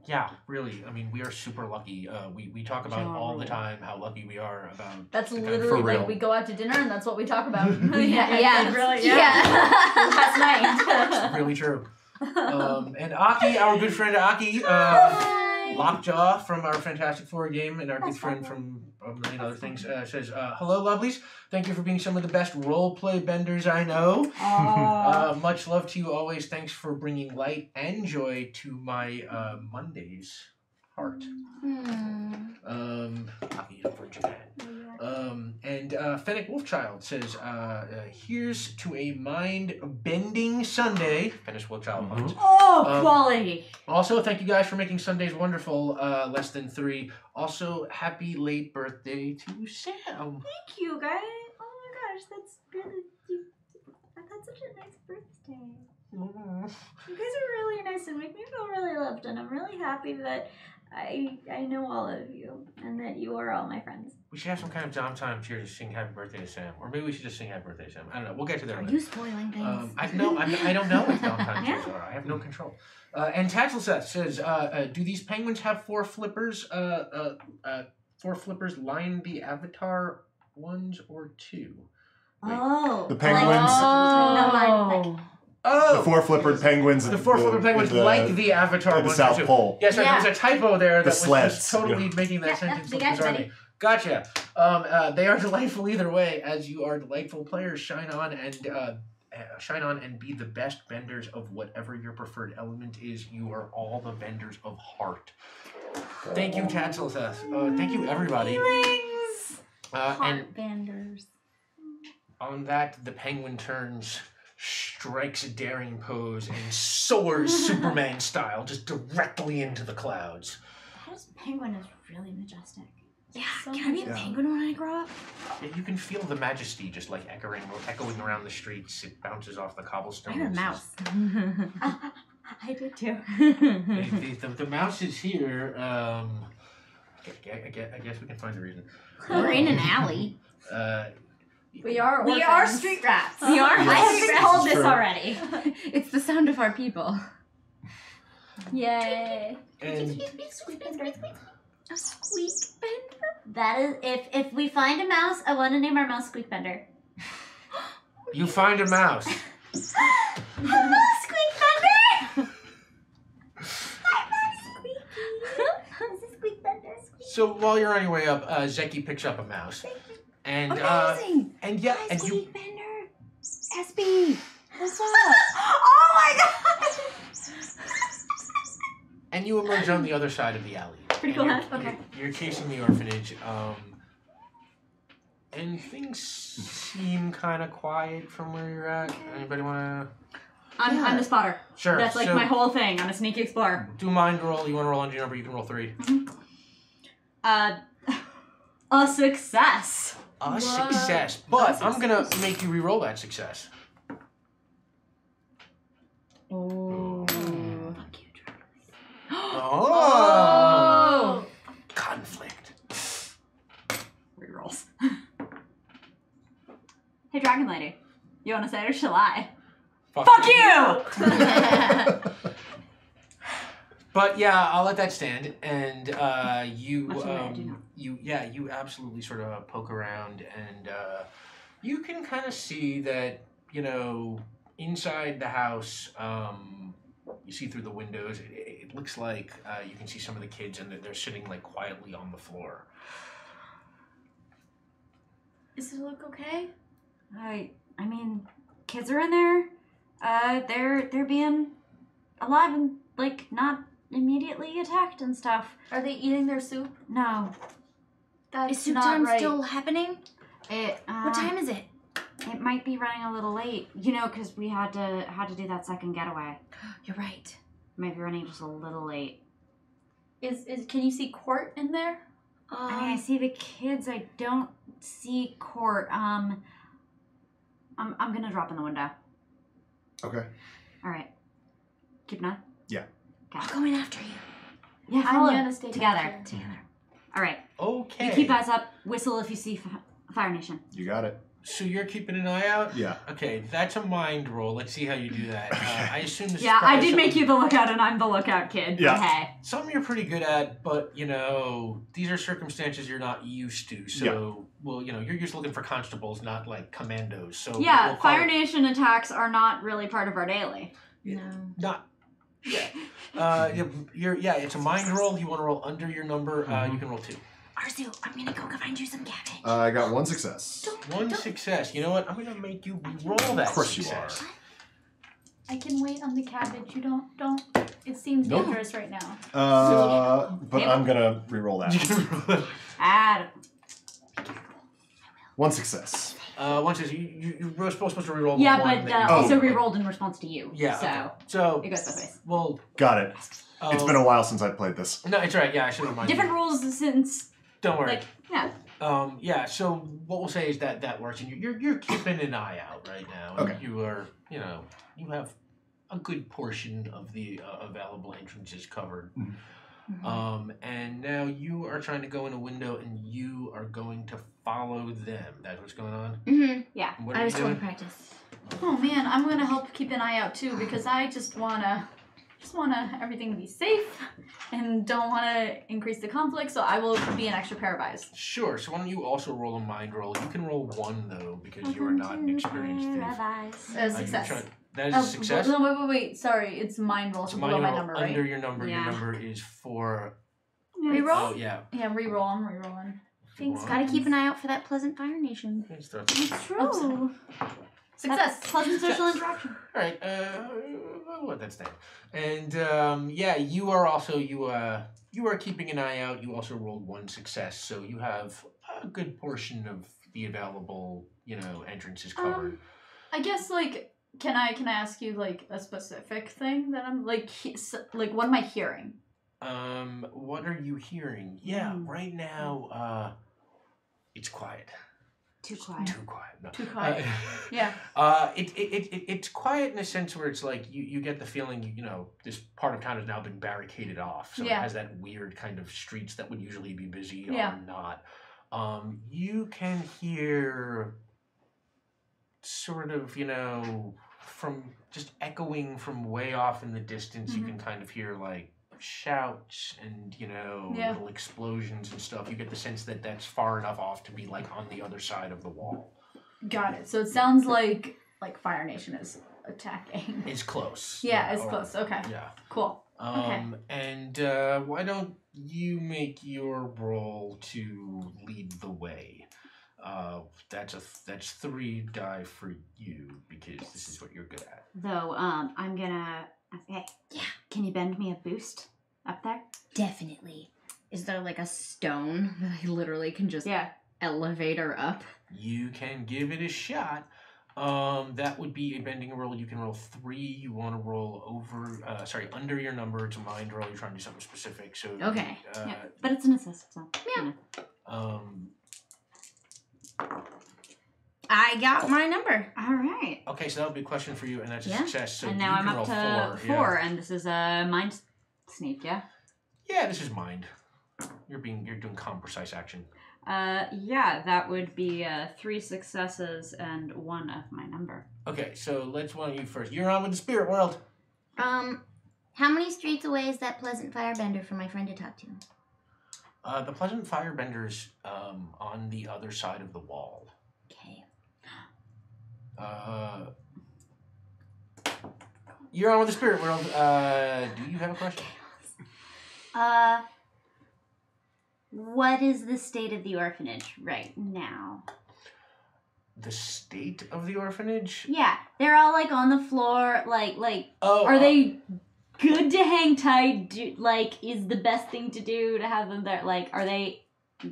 Yeah, really. I mean, we are super lucky. We talk about all the time how lucky we are about. That's the kind of- literally For real. like we go out to dinner and that's what we talk about. Yeah, really. Last It's really true. And Aki, our good friend Aki, Lockjaw from our Fantastic Four game, and our good friend from a million other things, says, "Hello, lovelies. Thank you for being some of the best role-play benders I know. Much love to you always. Thanks for bringing light and joy to my Mondays heart." Aki from Japan. And Fennec Wolfchild says, "Here's to a mind-bending Sunday." Fennec Wolfchild. puns. Oh, quality. Also, thank you guys for making Sundays wonderful. Less than 3. Also, happy late birthday to Sam. Thank you, guys. Oh my gosh, that's really. I've had such a nice birthday. You guys are really nice and make me feel really loved, and I'm really happy that I know all of you and that you are all my friends. We should have some kind of downtime cheer to sing happy birthday to Sam. Or maybe we should just sing happy birthday to Sam. I don't know. We'll get to that Are later. you spoiling things? I don't know what downtime cheers are. I have no control. And Tattleseth says, "Do these penguins have 4 flippers? 4 flippers line the avatar ones or 2?" Wait. Oh. The penguins. Not mine, like, Oh, The 4 flippered penguins. the 4 flipper penguins like the avatar in the ones South too. Pole. Yes, Yeah. there was a typo there that was sleds, just totally making that Yeah, sentence the look guys bizarre to ready. me. Gotcha. They are delightful either way, as you are delightful players. Shine on and be the best benders of whatever your preferred element is. You are all the benders of heart. Thank you, Tattleseth. Thank you, everybody. And Banders. on that, the penguin turns, strikes a daring pose, and soars Superman style just directly into the clouds. This penguin is really majestic. Yeah, can I be a penguin when I grow up? Yeah, you can feel the majesty just like echoing around the streets. It bounces off the cobblestones. I heard a mouse. I did too. The mouse is here. I guess we can find a reason. We're in an alley. We are We are orphans. street rats. We are. I have Street been rats. told this True. already. It's the sound of our people. Yay. And A squeak bender. That is, if we find a mouse, I want to name our mouse Squeakbender. you find a mouse. Hello, Squeakbender. This is Squeakbender. So while you're on your way up, Zeki picks up a mouse. And Amazing! and yeah, Hi, and you Squeakbender! SB! What's up? Oh my god! and you emerge on the other side of the alley. Pretty And cool, you're- huh? Okay. You're casing the orphanage. And things seem kind of quiet from where you're at. Anybody want to? I'm the spotter. Sure. That's like so my whole thing. I'm a sneaky explorer. do a mind roll. You want to roll on your number? You can roll 3. A success. A success, but I'm gonna make you re-roll that success. Oh. Oh. Conflict. Rerolls. Hey, Dragon Lady. You want to say it or shall I? Fuck you! But yeah, I'll let that stand. And you Much imagined. you absolutely sort of poke around, and you can kind of see that, you know, inside the house, you see through the windows. It looks like you can see some of the kids, and they're sitting like quietly on the floor. Does it look okay? I mean, kids are in there. They're being alive and, like, not immediately attacked and stuff. Are they eating their soup? No. That's Is soup not time right. still happening? What What time is it? It might be running a little late, you know, because we had to do that second getaway. You're right. Might be running just a little late. Can you see Court in there? I mean, I see the kids. I don't see Court. I'm gonna drop in the window. Okay. All right. Keep an eye. Yeah. I'm going after you. Yeah, I'm follow. gonna stay Together. together. All right. Okay. You keep eyes up. Whistle if you see Fire Nation. You got it. So you're keeping an eye out? Yeah. Okay, that's a mind roll. Let's see how you do that. I assume this is Yeah, I probably did make something- you the lookout, and I'm the lookout kid. Yeah. Okay. Something you're pretty good at, but, you know, these are circumstances you're not used to. So, well, you know, you're used to looking for constables, not, like, commandos. So Yeah, we'll call Fire it- Nation attacks are not really part of our daily. No. Not... Yeah. It's a mind roll. You want to roll under your number. You can roll 2. Arzu, I'm gonna go find you some cabbage. I got 1 success. One success. You know what? I'm going to make you roll that Of course success. you are. I can wait on the cabbage. You don't. It seems Nope. dangerous right now. But I'm gonna re-roll that. Add. 1 success. One says you're supposed to reroll Yeah, the one but that you- also re-rolled in response to you. Yeah. So okay. So it goes both ways. well, Got it. It's been a while since I played this. No, it's all right. Yeah, I should have reminded Different rules since, you. Don't worry. like, yeah. Yeah. So what we'll say is that works, and you're keeping an eye out right now. And Okay. You are, you know, you have a good portion of the available entrances covered. And now you are trying to go in a window, and you are going to follow them. That's what's going on. Mm-hmm. Yeah. And what I are you was told doing? to practice. Oh man, I'm gonna help keep an eye out too because I just wanna everything to be safe and don't wanna increase the conflict. So I will be an extra pair of eyes. Sure. So why don't you also roll a mind roll? You can roll 1 though because you are not an experienced thief. You're Success. That is a success. No, wait. Sorry, it's mind roll. It's So a below mind my roll number, under right? your number. Yeah. Your number is 4. Reroll. Oh yeah. Yeah, reroll. I'm rerolling. Thanks. One. Gotta keep an eye out for that pleasant Fire Nation. Let's throw it. It's true. Success. Pleasant social interaction. All right. I'll let that stand. And yeah, you are also you are keeping an eye out. You also rolled 1 success, so you have a good portion of the available, you know, entrances covered. I guess like can I ask you like a specific thing that I'm like what am I hearing? What are you hearing? Yeah, right now, it's quiet. Too quiet. Too quiet. No. Too quiet. Yeah. It's quiet in a sense where it's like you get the feeling, you know, this part of town has now been barricaded off, so Yeah. it has that weird kind of streets that would usually be busy Yeah. are not. You can hear sort of, you know, from just echoing from way off in the distance, you can kind of hear like shouts and, you know, Yeah. little explosions and stuff. You get the sense that that's far enough off to be like on the other side of the wall. Got it. So it sounds like Fire Nation is attacking. It's close. Yeah, it's or- close. Okay. Yeah. Cool. And why don't you make your roll to lead the way? That's 3 die for you because this is what you're good at. Though, I'm gonna. Hey, Yeah. Can you bend me a boost up there? Definitely. Is there like a stone that I literally can just elevate her up? You can give it a shot. That would be a bending roll. You can roll 3. You want to roll under your number. It's a mind roll. You're trying to do something specific. So Okay. Yeah, but it's an assist, so. Yeah. You know. I got my number. All right. Okay, so that would be a question for you, and that's a Yeah. success. So and now you I'm can up roll to 4. 4, and this is a mind sneak, yeah? Yeah, this is mind. You're doing calm, precise action. Yeah, that would be 3 successes and 1 of my number. Okay, so let's one of you first. You're on with the spirit world. How many streets away is that pleasant firebender for my friend to talk to? The Pleasant Firebender's on the other side of the wall. Okay. You're on with the spirit world. Do you have a question? What is the state of the orphanage right now? The state of the orphanage? Yeah, they're all like on the floor, like Oh, are they good to hang tight? Is the best thing to do to have them there? Like, are they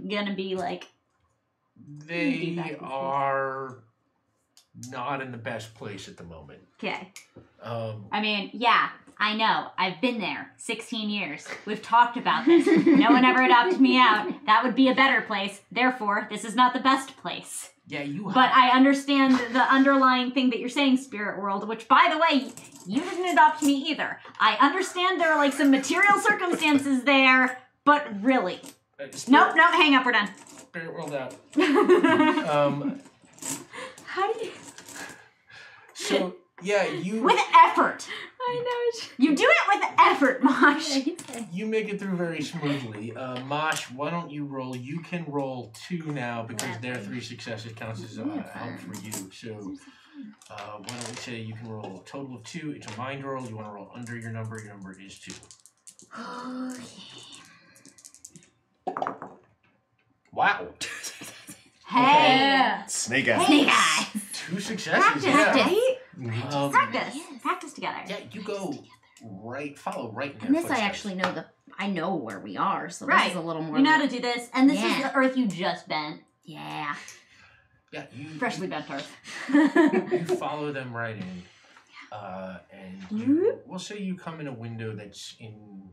gonna be like? They are not in the best place at the moment. Okay. I mean, yeah, I know. I've been there 16 years. We've talked about this. No one ever adopted me out. That would be a better place. Therefore, this is not the best place. Yeah, But I understand the underlying thing that you're saying, Spirit World, which, by the way, you didn't adopt me either. I understand there are, like, some material circumstances there, but really. Nope, hang up, we're done. Spirit World out. How do you... So, yeah, you... With effort. I know. You do it with effort, Mosh. You make it through very smoothly. Mosh, why don't you roll? You can roll 2 now because their 3 successes counts as help for you. So, why don't we say you can roll a total of 2. It's a mind roll. You want to roll under your number. Your number is 2. Wow. Hey. Snake eyes. Snake eyes. 2 successes. Practice together. Yeah, you go follow right in their And this footsteps. I actually know I know where we are, so Right. this is a little more. You know how to do this, and this is Yeah. the earth you just bent. Yeah. Yeah, you Freshly bent earth. you follow them right in, and we'll say you come in a window that's in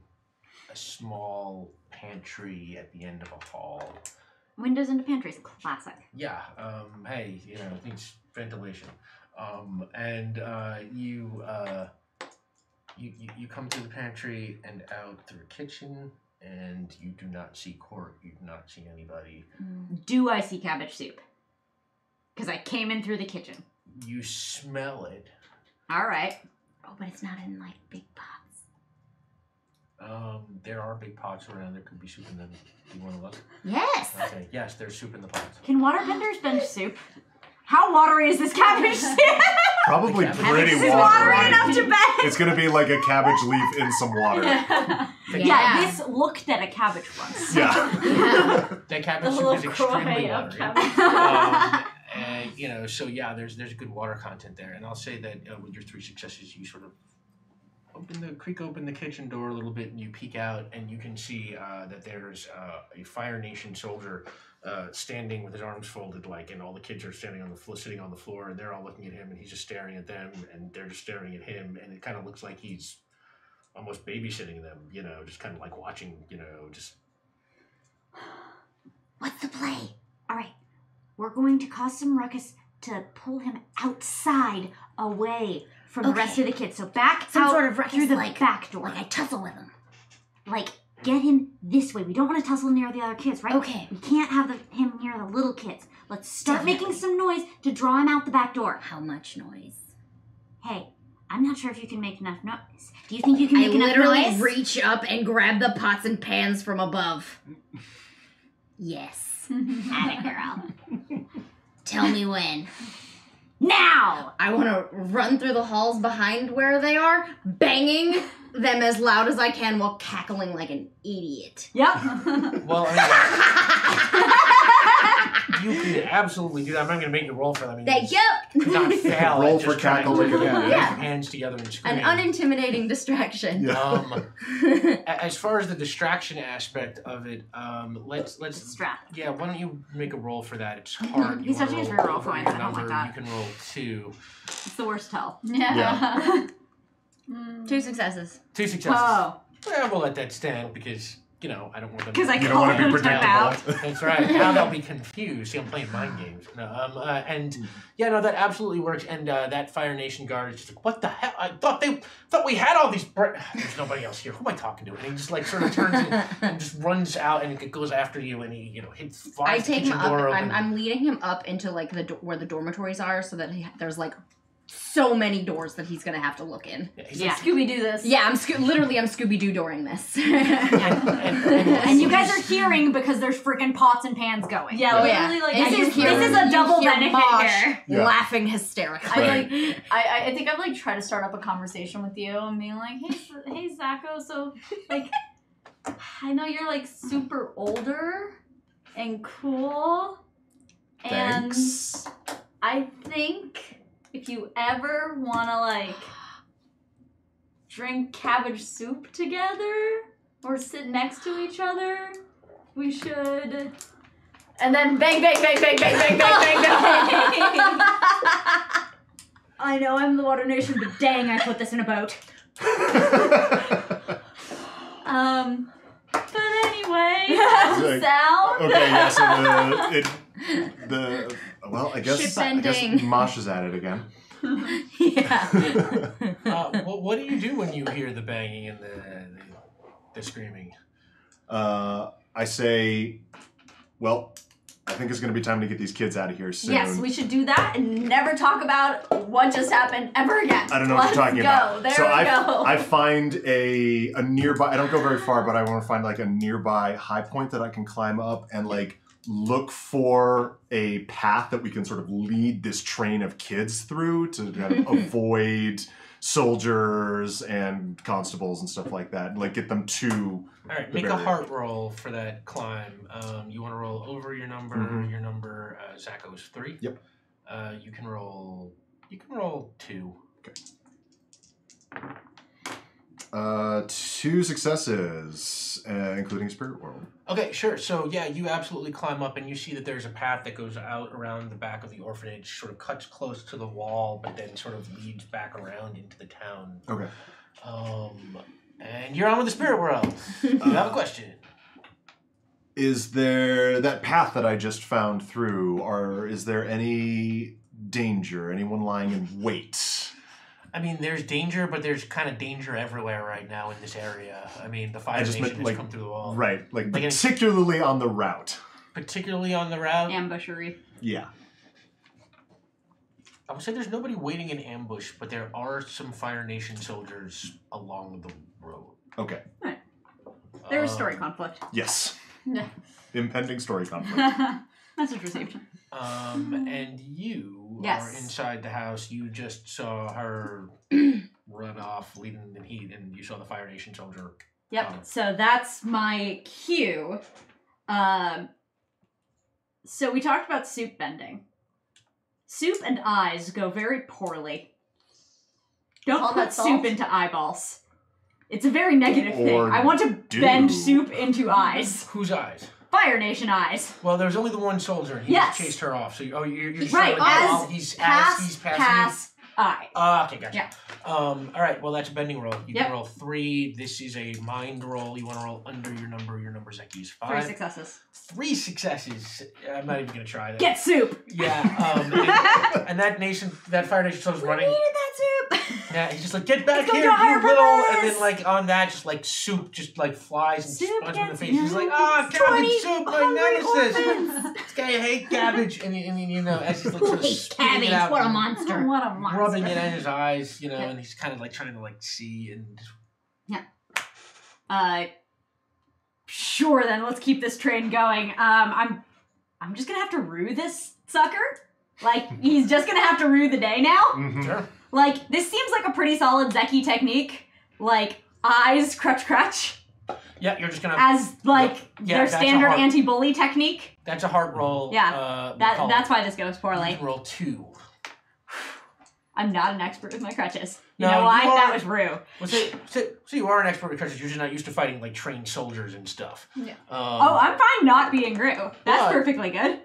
a small pantry at the end of a hall. Windows into pantries, classic. Yeah, hey, it needs ventilation. And you come through the pantry and out through a kitchen, and you do not see Court, you do not see anybody. Do I see cabbage soup? Because I came in through the kitchen. You smell it. All right. Oh, but it's not in like big pots. There are big pots around. There could be soup in them. Do you want to look? Yes. Okay. Yes, there's soup in the pots. Can waterbenders bend soup? How watery is this cabbage soup? Probably Cabbage pretty Is it watery enough to bend? It's gonna be like a cabbage leaf in some water. Yeah, this looked at a cabbage once. Yeah. That cabbage The soup is little extremely cry of watery. cabbage. And so yeah, there's good water content there. And I'll say that with your 3 successes, you sort of creak open the kitchen door a little bit, and you peek out, and you can see that there's a Fire Nation soldier standing with his arms folded, and all the kids are standing on the sitting on the floor, and they're all looking at him, and he's just staring at them, and they're just staring at him, and it kind of looks like he's almost babysitting them, just kind of like watching, just. What's the play? All right. We're going to cause some ruckus to pull him outside, away from the rest of the kids. So back Some out sort of ruckus, through the like- back door. Like I tussle with him. Get him this way. We don't want to tussle near the other kids, right? Okay. We can't have him near the little kids. Let's start Definitely. making some noise to draw him out the back door. How much noise? Hey, I'm not sure if you can make enough noise. Do you think you can I make enough literally noise? reach up and grab the pots and pans from above. Yes. Atta girl. Tell me when. Now! I want to run through the halls behind where they are, banging them as loud as I can while cackling like an idiot. Yep. Well, you can absolutely do that. I'm not going to make you roll for that. Thank you. Could not fail. Roll at for just trying to cackling put again. your Yeah. hands together and scream. An unintimidating distraction. Yeah. As far as the distraction aspect of it, let's Strap. yeah. Why don't you make a roll for that? It's hard. He's You touching his wanna rear roll for points. your I don't like number, that. You can roll 2. It's the worst tell. Yeah. 2 successes. 2 successes. Oh. Well, we'll let that stand because I don't want them. Because I You don't called want to him be to tap predictable. out. That's right. Now they'll be confused. See, I'm playing mind games. No, that absolutely works. And that Fire Nation guard is just like, what the hell? I thought we had all these. There's nobody else here. Who am I talking to? And he just sort of turns and just runs out and it goes after you and he hits. I The take him kitchen up. door open. I'm leading him up into where the dormitories are, so that there's so many doors that he's gonna have to look in. Yeah, he's Yeah. like, Scooby Doo this. Yeah, I'm Scooby-Doo dooring this. And you guys are hearing because there's freaking pots and pans going. Yeah, Yeah. literally, And I you just hear- this is a double you hear benefit Mosh here. Yeah. laughing hysterically. Right. I think I've tried to start up a conversation with you and being like, hey Zacho, so I know you're super older and cool, Thanks. and I think if you ever wanna drink cabbage soup together or sit next to each other. We should. And then bang, bang, bang, bang, bang, bang, bang, bang, bang. I know I'm the Water Nation, but dang, I put this in a boat. But anyway, sound. Okay, yeah, so well, I guess bending. Mosh is at it again. Yeah. What do you do when you hear the banging and the screaming? I say, well, I think it's going to be time to get these kids out of here soon. Yes, we should do that and never talk about what just happened ever again. I don't know what you're talking about. There so we go. I find a nearby. I don't go very far, but I want to find like a nearby high point that I can climb up and like look for a path that we can sort of lead this train of kids through to kind of avoid soldiers and constables and stuff like that, and like get them to. All right, make a heart roll for that climb. You want to roll over your number. Mhm. Your number, Zach goes 3. Yep. You can roll 2. Okay. 2 successes, including Spirit World. Okay, sure. So yeah, you absolutely climb up, and you see that there's a path that goes out around the back of the orphanage, sort of cuts close to the wall, but then sort of leads back around into the town. Okay. And you're on with the Spirit World. You have a question. Is there that path that I just found through, or is there any danger? Anyone lying in wait? I mean, there's danger, but there's kind of danger everywhere right now in this area. I mean, the Fire Nation has come through the wall. Right, like particularly on the route. Particularly on the route? Ambushery. Yeah. I would say there's nobody waiting in ambush, but there are some Fire Nation soldiers along the road. Okay. Right. There's story conflict. Yes. Yeah. Impending story conflict. Message received. And you are inside the house. You just saw her run off, leading the heat, and you saw the Fire Nation soldier. Yep. So that's my cue. So we talked about soup bending. Soup and eyes go very poorly. Don't All put that salt? soup into eyeballs. It's a very negative thing. Or I want to bend soup into eyes. Whose eyes? Fire Nation eyes. Well, there was only the one soldier, and he Yes. just chased her off. So, you're just Right, as he's passing. pass, eye. Okay, gotcha. Yeah. All right, well, that's a bending roll. You Yep. can roll 3. This is a mind roll. You want to roll under your number. Your number, Zeki, is 5. 3 successes. 3 successes. I'm not even going to try that. Get soup. Yeah. And that Fire Nation soldier's running. Needed that soup. Yeah, he's just like, get back Let's go here, to a higher you little. And purpose. then, like, on that, just like soup just like flies and Soup sponges in the gets face. He's like, cabbage soup, my hungry nemesis. This guy hates cabbage. And you know, as he's like, Who sort of hates spitting cabbage? it out, What a and monster. What a monster. rubbing it in his eyes, you know, and he's kind of like trying to like see and. Sure then, let's keep this train going. I'm just gonna have to rue this sucker. Like, he's just gonna have to rue the day now. Mhm. Sure. Like, this seems like a pretty solid Zeki technique. Like, eyes, crutch, Yeah, you're just gonna. as, like, Yeah, their that's a standard hard- anti-bully technique. That's a hard roll. Yeah, we'll call That's it. why this goes You poorly. can roll 2. I'm not an expert with my crutches. You No, know why? you are- That was rue. Well, so you are an expert because you're just not used to fighting like trained soldiers and stuff. Yeah. Oh, I'm fine not being rue. That's But- perfectly good.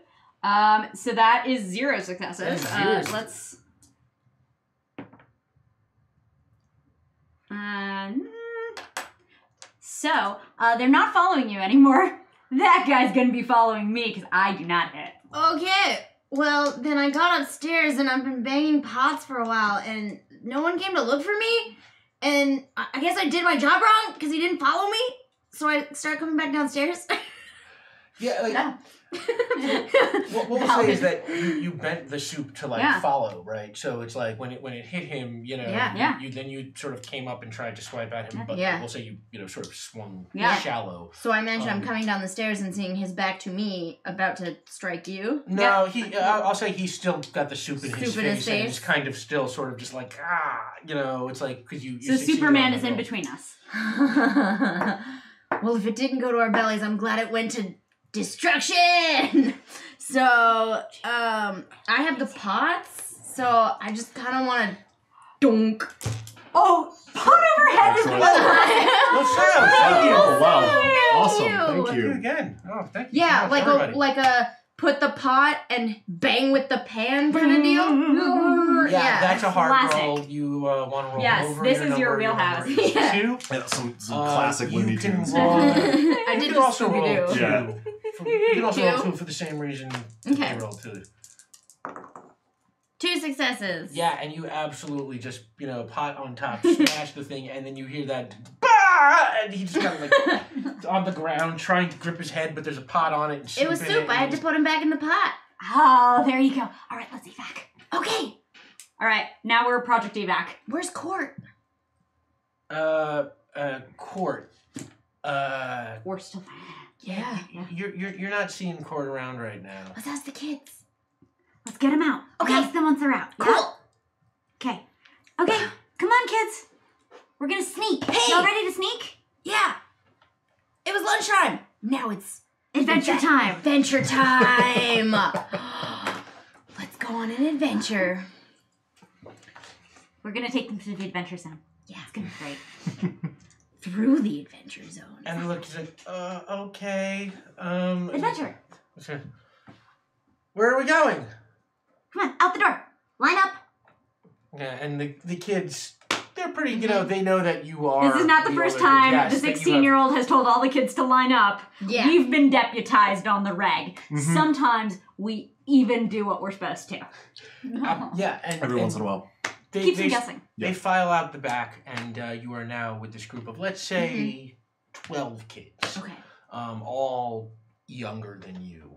So that is 0 successes. That is 0. Let's. So, they're not following you anymore. That guy's gonna be following me because I do not hit. Okay, well, then I got upstairs and I've been banging pots for a while and no one came to look for me. And I guess I did my job wrong because he didn't follow me. So I started coming back downstairs. Yeah, like Yeah. what we'll say is that you bent the soup to like Yeah. follow, right? So it's like when it hit him, you know, Yeah. you sort of came up and tried to swipe at him, but Yeah. we'll say you know sort of swung Yeah. shallow. So I imagine I'm Um, coming down the stairs and seeing his back to me about to strike you. No, I'll say he's still got the soup in his Soup in face, his and face? he's kind of still sort of just like you know, it's like because you. So succeeded Superman on is that in roll. between us. Well, if it didn't go to our bellies, I'm glad it went to destruction. So, I have the pots, so I just kind of want to dunk Oh, pot overhead is Excellent. Well, Sam, thank you. Oh, wow. Awesome. you. Thank Thank you you. again. Oh, thank you. Yeah, so much, like everybody. a put the pot and bang with the pan kind of deal. Yeah, that's a hard Classic. roll. You want to roll Yes, over this your is your number. wheelhouse. Number is Yeah. 2. Yeah, some classic You Looney can Tunes. roll. I You did can the also roll Scooby-Doo. 2. Yeah. You can also roll 2? 2 for the same reason Okay. they rolled 2. 2 successes. Yeah, and you absolutely just, pot on top, smash the thing, and then you hear that, bah! And he just kind of like on the ground trying to grip his head, but there's a pot on it. And It was in soup. I had and to put him back in the pot. Oh, there you go. All right, let's evac. Okay. All right, now we're Project Evac. Where's Court? Court. We're still Yeah. You're not seeing Court around right now. Let's ask the kids. Let's get them out. Okay. Ask them once they're out. Yeah? Cool. Okay. Okay, come on, kids. We're gonna sneak. Hey! Y'all ready to sneak? Yeah. It was lunchtime. Now it's Adventure time. Adventure time. Let's go on an adventure. We're gonna take them to the Adventure Zone. Yeah. It's gonna be great. Through the adventure zone. And look, he's like, okay. Adventure. Where are we going? Come on, out the door. Line up. Yeah, and the kids, they're pretty, they know that you are. This is not the first older time kids. the Yes, that you have- 16-year-old has told all the kids to line up. Yeah. We've been deputized on the reg. Mhm. Sometimes we even do what we're supposed to. Yeah, and Every once in a while. they, Keeps they, them guessing. They file out the back, and you are now with this group of, let's say, 12 kids. Okay. All younger than you.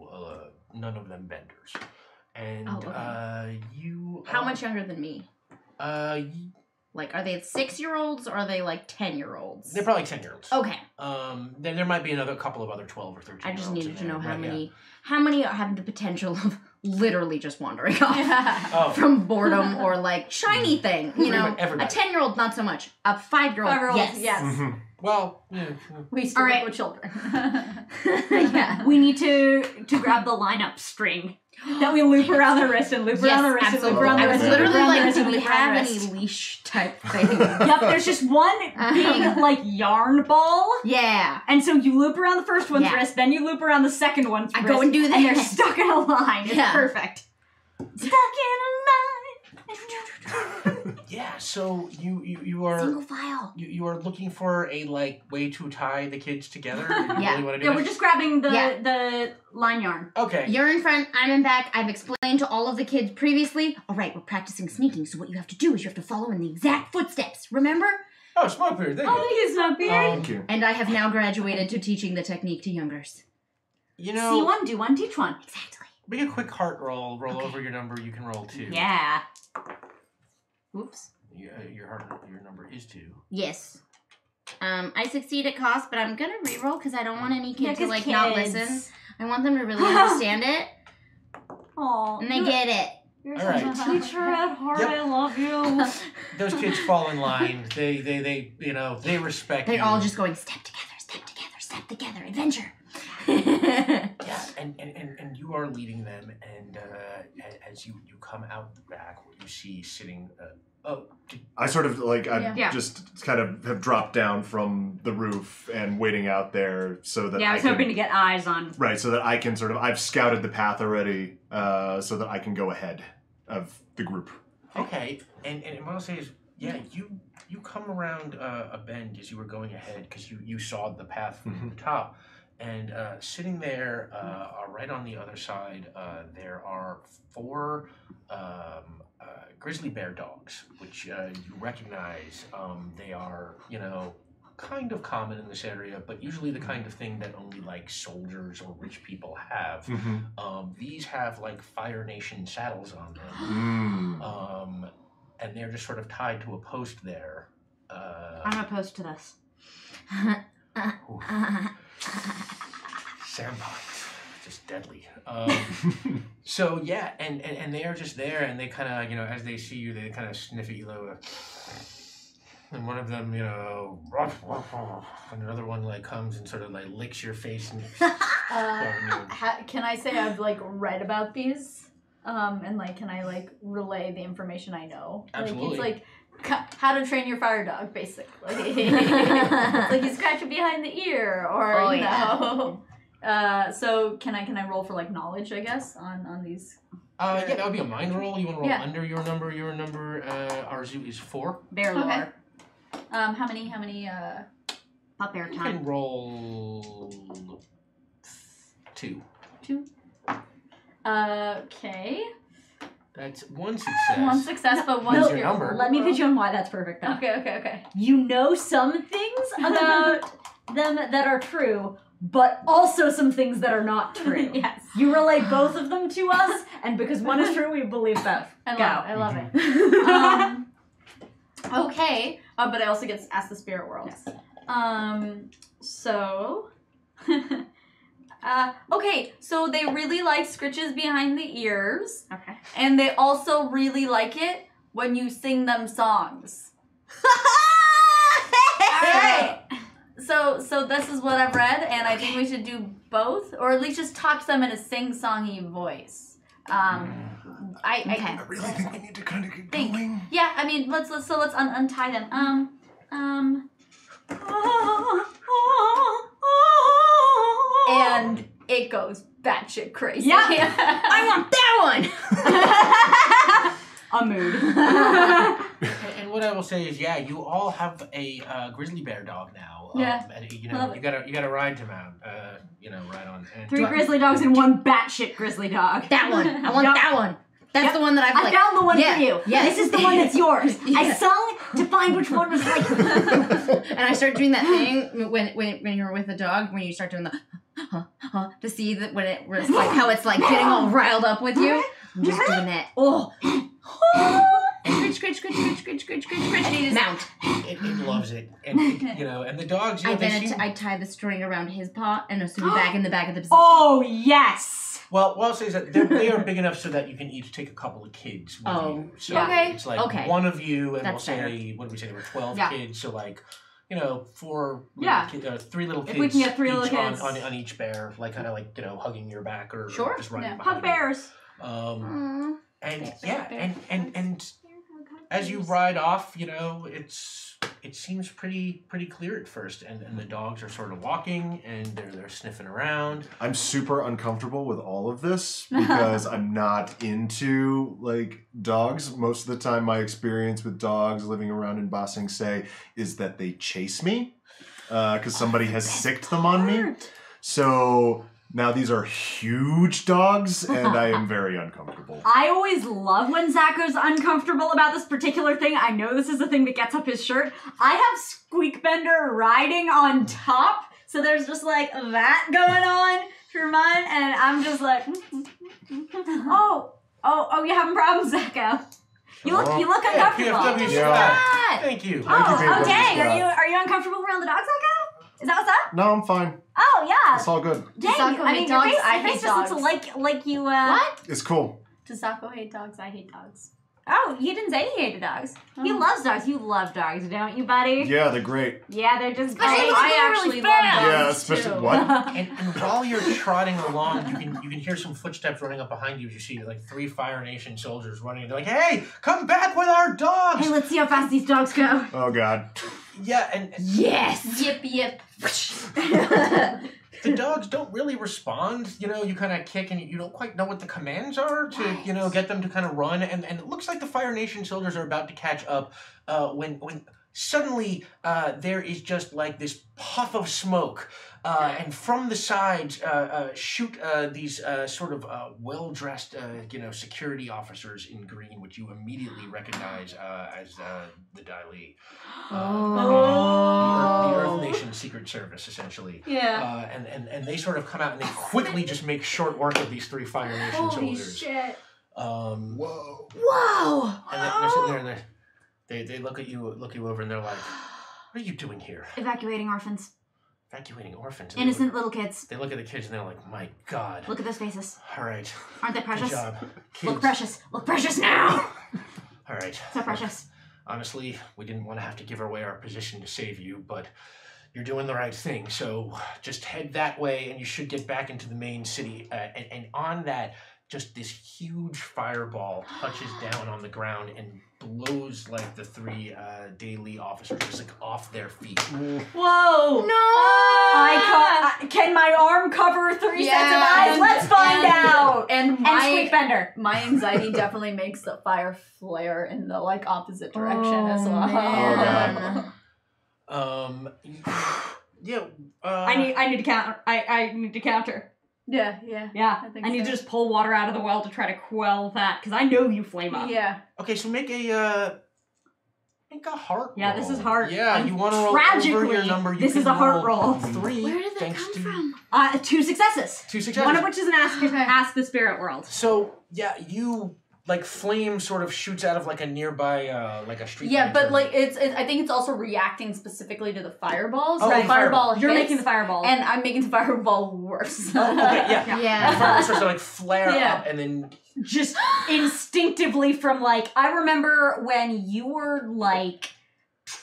None of them benders. And Oh, okay. you. How much younger than me? y- Like, are they 6-year-olds or are they like 10-year-olds? They're probably 10-year-olds. Okay. There might be another couple of other 12 or 13. I just needed to know how Right, yeah. many have the potential of literally just wandering off Oh. from boredom or like shiny thing. You know, Everybody. a 10-year-old not so much. A 5-year-old, 5-year-old, yes. yes. Mhm. Well, yeah. We still All right. with children. Yeah. We need to grab the lineup string that we loop around the wrist and loop around the wrist and loop absolutely. around the I was wrist and loop literally around the like, wrist do and we loop around have the any wrist. leash type thing? Yep, there's just one big like yarn ball. Yeah. And so you loop around the first one's Yeah. wrist, then you loop around the second one's I wrist. go and do that. And they're stuck in a line. It's Yeah. perfect. Stuck in a line. Yeah, so you are Single file. you are looking for a way to tie the kids together. You Yeah. really want to do Yeah, this? we're just grabbing Yeah. the line yarn. Okay. You're in front, I'm in back. I've explained to all of the kids previously. All right, we're practicing sneaking, so what you have to do is you have to follow in the exact footsteps. Remember? Oh, Smokebeard, thank you. Oh, he's not beard. Thank you. And I have now graduated to teaching the technique to youngers. You See know, one, do one, teach one. Exactly. make a quick heart roll. Roll Okay. over your number. You can roll 2. Yeah. Oops. Your number is 2. Yes. I succeed at cost, but I'm gonna reroll because I don't want any kid to 'cause not kids. listen. I want them to really understand it, Aw. and they get it. You're All right. such a teacher at heart. Yep. I love you. Those kids fall in line. They they respect you. They're all just going step together, step together, step together, adventure. Yeah, and you are leading them, and as you come out the back, what you see sitting. I sort of Yeah. just kind of have dropped down from the roof and waiting out there so that Yeah, I was hoping to get eyes on. Right, so that I can I've scouted the path already, so that I can go ahead of the group. Okay, and what I'll say is, yeah, you come around a bend as you were going ahead because you saw the path from the top, and sitting there, right on the other side, there are 4 grizzly bear dogs, which you recognize. They are, kind of common in this area, but usually the kind of thing that only soldiers or rich people have. These have Fire Nation saddles on them. And they're just sort of tied to a post there. I'm opposed to this. Sandbox, just deadly. So yeah, and they are just there, and they kind of, as they see you, they kind of sniff at you, and one of them, and another one comes and sort of licks your face and. Can I say I've read about these? And can I relay the information I know? Absolutely. It's How to Train Your Fire Dog, basically. It's like you scratch it behind the ear, or you know. So can I roll for like knowledge? I guess on these. Yeah, that would be a mind roll. You want to roll Yeah. under your number. Your number, Arzu, is 4. Bear lore. Okay. How many? Pop bear You time. can roll 2. 2. Okay. That's 1 success. 1 success, but 1 What's zero. your number? Let me pitch you on why that's perfect, though. Okay. You know some things about them that are true, but also some things that are not true. Yes. You relate both of them to us, and because one is true, we believe both. I love it. Okay, but I also get to ask the spirit world. Yes. So, okay, so they really like scritches behind the ears, Okay. and they also really like it when you sing them songs. Alright. So this is what I've read, and I think we should do both, or at least just talk to them in a sing-songy voice. Okay. I really think we need to kind of get going. Yeah, I mean, let's untie them. And it goes batshit crazy. Yeah. I want that one. A mood. And what I will say is, yeah, you all have a grizzly bear dog now. Yeah. And, Love you gotta ride him out. Ride on. And 3 grizzly dogs and 1 batshit grizzly dog. That one. I want Yep. that one. That's Yep. the one that I've I like. found the one Yeah, for you. yes. This is the one that's yours. I Yeah. sung to find which one was like. And I start doing that thing when you're with a dog, when you start doing the to see that when it was like how it's like getting all riled up with you. I'm just doing that. Oh. Scritch. Mount. it loves it, and and the dogs. You know, they seem, I tie the string around his paw and assume back in the back of the position. Oh yes. well, what I'll say is that they are big enough so that you can each take a couple of kids with Oh, you. So okay. it's like Okay. one of you, and That's we'll fair. say, what did we say? There were 12 Yeah. kids, so like 4 Yeah. 3 little If kids. we can get 3 little each kids. on each bear, like kind of like hugging your back or Sure. just riding Yeah. behind Hug bears. you. Aw. And yeah, and as you ride off, it seems pretty clear at first, and the dogs are sort of walking and they're sniffing around. I'm super uncomfortable with all of this because I'm not into like dogs. Most of the time, my experience with dogs living around in Ba Sing Se is that they chase me because somebody has sicked them on me. So now these are huge dogs, and I am very uncomfortable. I always love when Zacho's uncomfortable about this particular thing. I know this is the thing that gets up his shirt. I have Squeakbender riding on top, so there's just like that going on for mine, and I'm just like, oh, you having problems, Zacho? You look Yeah, uncomfortable. PFW Yeah. Scott. Thank you. Thank you, Oh, PFW dang! Scott. Are you uncomfortable around the dogs, Zacho? Is that what's up? No, I'm fine. Oh yeah. It's all good. Dang! Zacho I hate mean, dogs, your I face hate just dogs. looks like you. What? It's cool. Tasako hate dogs, I hate dogs. Oh, you didn't say he hated dogs. He loves dogs. You love dogs, don't you, buddy? Yeah, they're great. Yeah, they're just I great. actually love dogs Yeah, especially too. what? And while you're trotting along, you can hear some footsteps running up behind you. You see like 3 Fire Nation soldiers running. They're like, "Hey, come back with our dogs!" Hey, let's see how fast these dogs go. Oh God. Yeah, and Yes. Yip. the dogs don't really respond. You kind of kick and you don't quite know what the commands are to, get them to kind of run. And it looks like the Fire Nation soldiers are about to catch up when suddenly there is just like this puff of smoke. And from the sides shoot these sort of well-dressed, security officers in green, which you immediately recognize as the Dali. The Earth Nation Secret Service, essentially. Yeah. And they sort of come out and they quickly just make short work of these 3 Fire Nation Holy soldiers. shit. Whoa. Whoa. And they're sitting there and they look at you over and they're like, "What are you doing here? Evacuating orphans. Evacuating orphans?" And Innocent little kids. They look at the kids and they're like, "My God. Look at those faces. All right. Aren't they Good precious? job. Kids. Look precious. Look precious now. All right. So precious. Honestly, we didn't want to have to give away our position to save you, but you're doing the right thing. So just head that way and you should get back into the main city. And on that, just this huge fireball touches down on the ground and blows like the 3 daily officers just like off their feet. Whoa! No! Can my arm cover 3 sets of eyes? and- Let's find out! And And my Squeakbender. my anxiety definitely makes the fire flare in the like opposite direction as well. man. Yeah. I need to counter. I need to counter. Yeah. Yeah. I think I need so. to just pull water out of the well to try to quell that, because I know you flame up. Yeah. Okay, so make a heart Yeah, roll. this is heart. Yeah, you want to roll over Tragically, your number. You this can is a heart roll. 3. Where did that thanks come to from? 2 successes. 2 successes. One of which is an ask the spirit world. So yeah, you like flame sort of shoots out of like a nearby like a street. Yeah, but lantern. like it's I think it's also reacting specifically to the fireballs. Oh, So the the fireball You're hits, making the fireball. and I'm making the fireball worse. Oh, okay, yeah. Yeah. The Yeah. fireball starts to like flare Yeah. up and then Just instinctively from like, I remember when you were like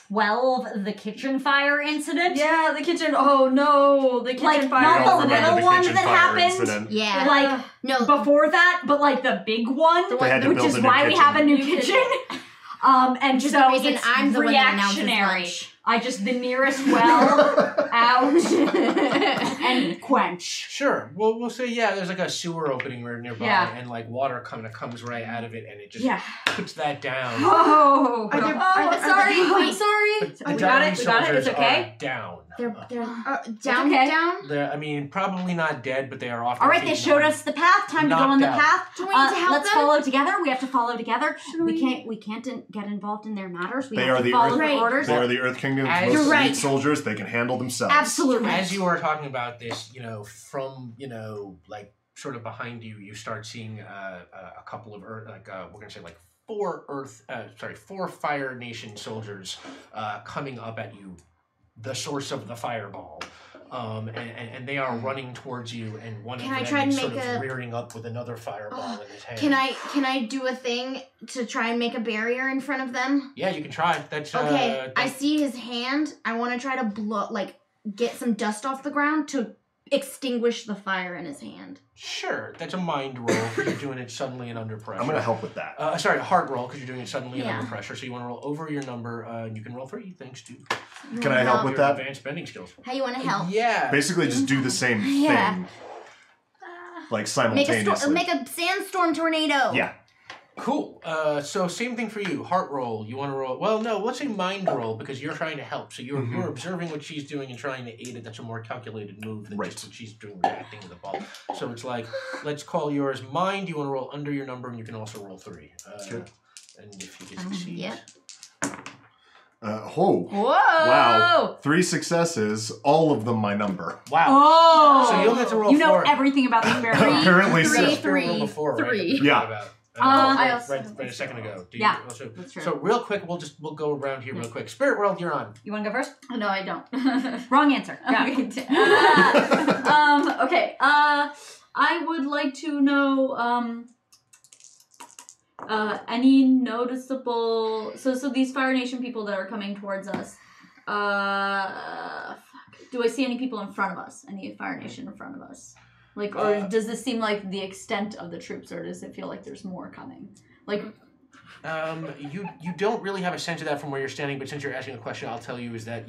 12, the kitchen fire incident. Yeah, the kitchen. Oh no, the kitchen Like, fire. not the incident. little the one kitchen that fire happened. incident. Yeah. Like, No. before that, but like the big one, They had to which build is a new why we kitchen. have a new kitchen. And Which is so the reason it's I'm the one that announces reactionary. lunch. I just the nearest well out and quench. sure. We'll say yeah. There's like a sewer opening right nearby, Yeah. and like water kind of comes right out of it, and it just Yeah. puts that down. Oh, Are there- Oh, sorry. I'm sorry. But the we got Diary it, we got it, soldiers it's okay. are down. They're down, okay. down. They're, I mean, probably not dead, but they are off. all their right, they feet showed now. us the path. Time to go on the Knocked out. path. Do we need to help Let's them? follow together. We have to follow together. Should We can't get involved in their matters. We They have are to the follow Earth- their Right. orders. They are the Earth Kingdom's As- most You're elite right. soldiers. They can handle themselves. Absolutely. As you are talking about this, from like sort of behind you, you start seeing a couple of Earth, like we're gonna say like 4 Fire Nation soldiers coming up at you, the source of the fireball. And they are running towards you, and one Can of I them try and is sort make of a- rearing up with another fireball in his hand. Can I do a thing to try and make a barrier in front of them? Yeah, you can try. That's Okay, I see his hand. I want to try to get some dust off the ground to extinguish the fire in his hand. Sure, that's a mind roll because you're doing it suddenly and under pressure. I'm going to help with that. Sorry, a heart roll because you're doing it suddenly and Yeah. under pressure. So you want to roll over your number. And you can roll 3 thanks to Can I help with your that? advanced bending skills. How you want to help? Yeah. Basically, just do the same Yeah. thing. Like Make simultaneously. make a sandstorm tornado. Yeah. Cool. So same thing for you. Heart roll. You want to roll? Well, no. Let's say mind roll because you're trying to help. So you're observing what she's doing and trying to aid it. That's a more calculated move than just what she's doing, reacting to the ball. So it's like, let's call yours mind. You want to roll under your number, and you can also roll 3. Sure. And if you can succeed, Yep. Whoa. Whoa! Wow. 3 successes, all of them my number. wow. Oh, So you'll get to roll You know 4. everything about the spirit. Apparently three, so. Just roll three, before, right? three. That we Yeah. talked about. I right, also right, have a second ago. Do Yeah. Also, That's true. so real quick, we'll go around here real quick. Spirit World, you're on. You want to go first? No, I don't. Wrong answer. Yeah. Okay. I would like to know any noticeable. So these Fire Nation people that are coming towards us. Do I see any people in front of us? Any Fire Nation in front of us? Like, or does this seem like the extent of the troops, or does it feel like there's more coming? Like, You don't really have a sense of that from where you're standing, but since you're asking a question, I'll tell you is that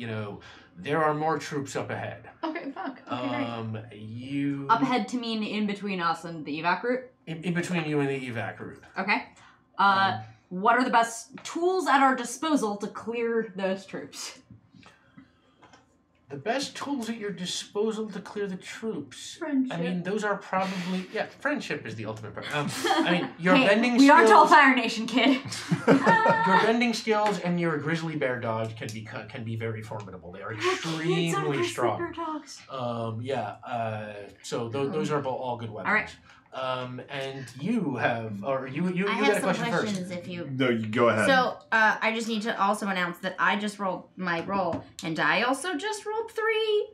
there are more troops up ahead. okay, fuck. Okay, You Up ahead to mean in between us and the evac route. in between you and the evac route. Okay. What are the best tools at our disposal to clear those troops? The best tools at your disposal to clear the troops. Friendship. I mean, those are probably friendship is the ultimate. I mean, your Hey, bending we skills. aren't all Fire Nation, kid. Your bending skills and your grizzly bear dog can be very formidable. They are extremely strong. So those are all good weapons. All right. And you have, or you I got have a some question questions first. if you. No, you go ahead. So, I just need to also announce that I just rolled my roll, and I also just rolled 3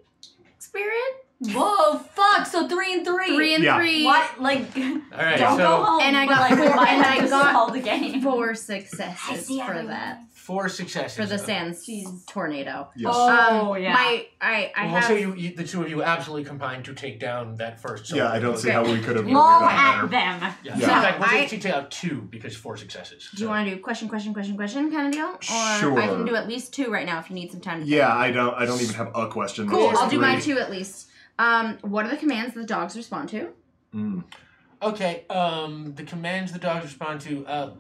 spirit. Whoa, fuck! So 3 and 3. 3 and Yeah. 3. What? Like, All right, don't so go home. And I but got like, we four- might and have I to got solve the game. 4 successes see for everyone. that. 4 successes. for the sands tornado. Yes. Yeah. I We'll have. say the two of you absolutely combined to take down that first. So Yeah, I don't see how we could have Lol done at better. them. Yeah. Yeah. In fact, we'll take out 2 because 4 successes. Do you want to do question kind of deal? Or Sure. I can do at least 2 right now if you need some time to Yeah, I don't even have a question. Cool, There's I'll do my 3. 2 at least. What are the commands the dogs respond to? Okay, the commands the dogs respond to,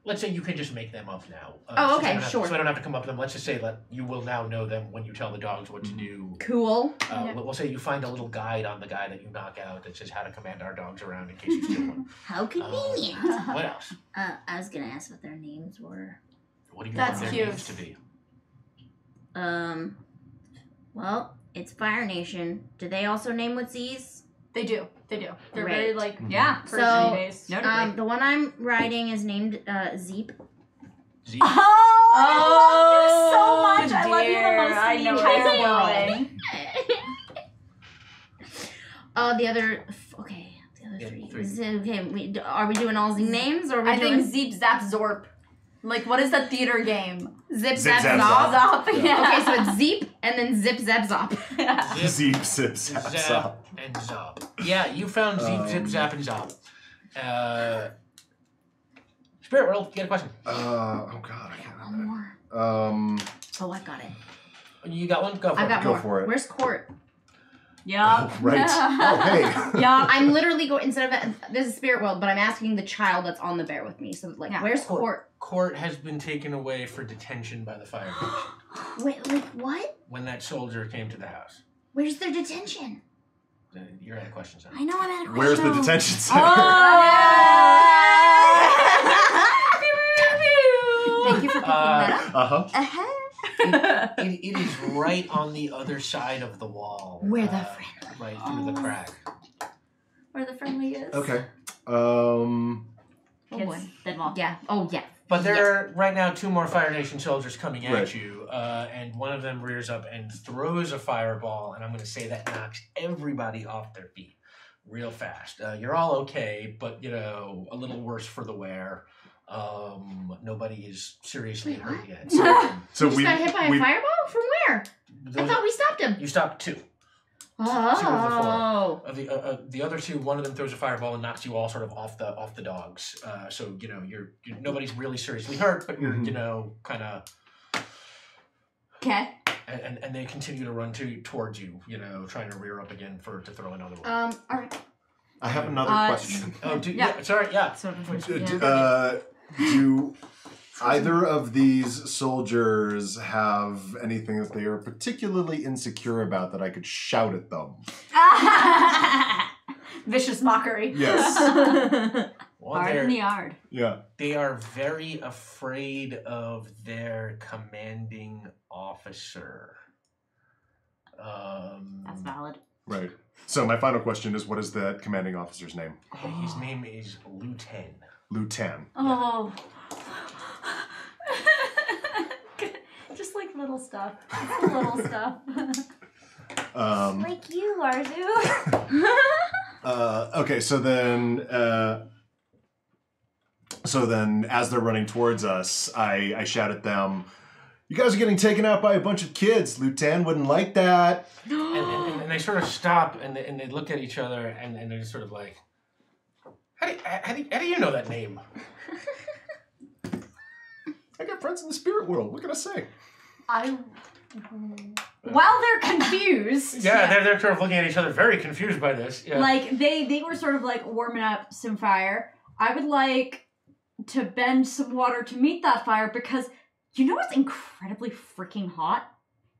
let's say you can just make them up now. Oh, okay, So I don't have to come up with them. Let's just say that you will now know them when you tell the dogs what to do. Cool. We'll say you find a little guide on the guy that you knock out that says how to command our dogs around in case you steal one. How convenient. What else? I was gonna ask what their names were. What do you That's want their cute. names to be? Well, it's Fire Nation. Do they also name with Z's? They do. They're Great. very like Yeah. So, based. Notably. the one I'm riding is named Zeep. Z. Oh, I love you so much. I love you the dear. most I in the know entire it's world. The other. Okay. The other Yeah, 3. 3. Okay. Are we doing all Z names or are we I doing think Zeep Zap Zorp. Like, what is that theater game? Zip Zip, Zap Zap, Zop? Zop. Yeah. Yeah. Okay, so it's Zeep and then Zip Zap Zop. Zip, Zeep, zip, zap, zap. Zap, and Zop. Yeah, you found Zeep, Zip, Zap, and Zop. Spirit World, you got a question? Oh god, I can't One remember. more. Oh, I got it. You got one? Go for I've it. got Go more. for it. Where's Court? Yup. Oh, right. Oh, hey. Yup. I'm literally going instead of this is Spirit World, but I'm asking the child that's on the bear with me. So like, Yeah. where's Court. Court? Court has been taken away for detention by the fire nation Wait, like what? when that soldier came to the house. Where's their detention? You're out of questions now. I know I'm at a question. Where's the detention center? Thank you for picking that up. Uh-huh. It is right on the other side of the wall. Where the friend? Right through the crack. Where the friendly is. Okay. Oh Kids, boy. dead wall. Yeah. Oh yeah. But there are right now 2 more Fire Nation soldiers coming at Right. you, and one of them rears up and throws a fireball, and I'm going to say that knocks everybody off their feet real fast. You're all okay, but a little worse for the wear. Nobody is seriously hurt yet. So You just got hit by a fireball? From where? I thought we stopped him. You stopped 2. Oh. Of the other 2, one of them throws a fireball and knocks you all sort of off the dogs. So you're nobody's really seriously hurt, but you're kind of Okay. and they continue to run towards you, trying to rear up again to throw another one. All right. I have another question. Oh, yeah. sorry, yeah. Sort of. Do either of these soldiers have anything that they are particularly insecure about that I could shout at them? Vicious mockery. Yes. Well, Hard in the yard. Yeah. they are very afraid of their commanding officer. That's valid. Right. So my final question is, what is that commanding officer's name? His name is Lieutenant. Lieutenant. Oh. Just like little stuff. Just the little stuff. Like you, Arzu. Okay, so then as they're running towards us, I shout at them, "You guys are getting taken out by a bunch of kids. Lieutenant wouldn't like that." And they sort of stop and they look at each other and they're just sort of like, how do you know that name? I got friends in the spirit world. What can I say? While they're confused. Yeah, they're sort of looking at each other, very confused by this. Yeah. Like they were sort of like warming up some fire. I would like to bend some water to meet that fire because you know what's incredibly freaking hot?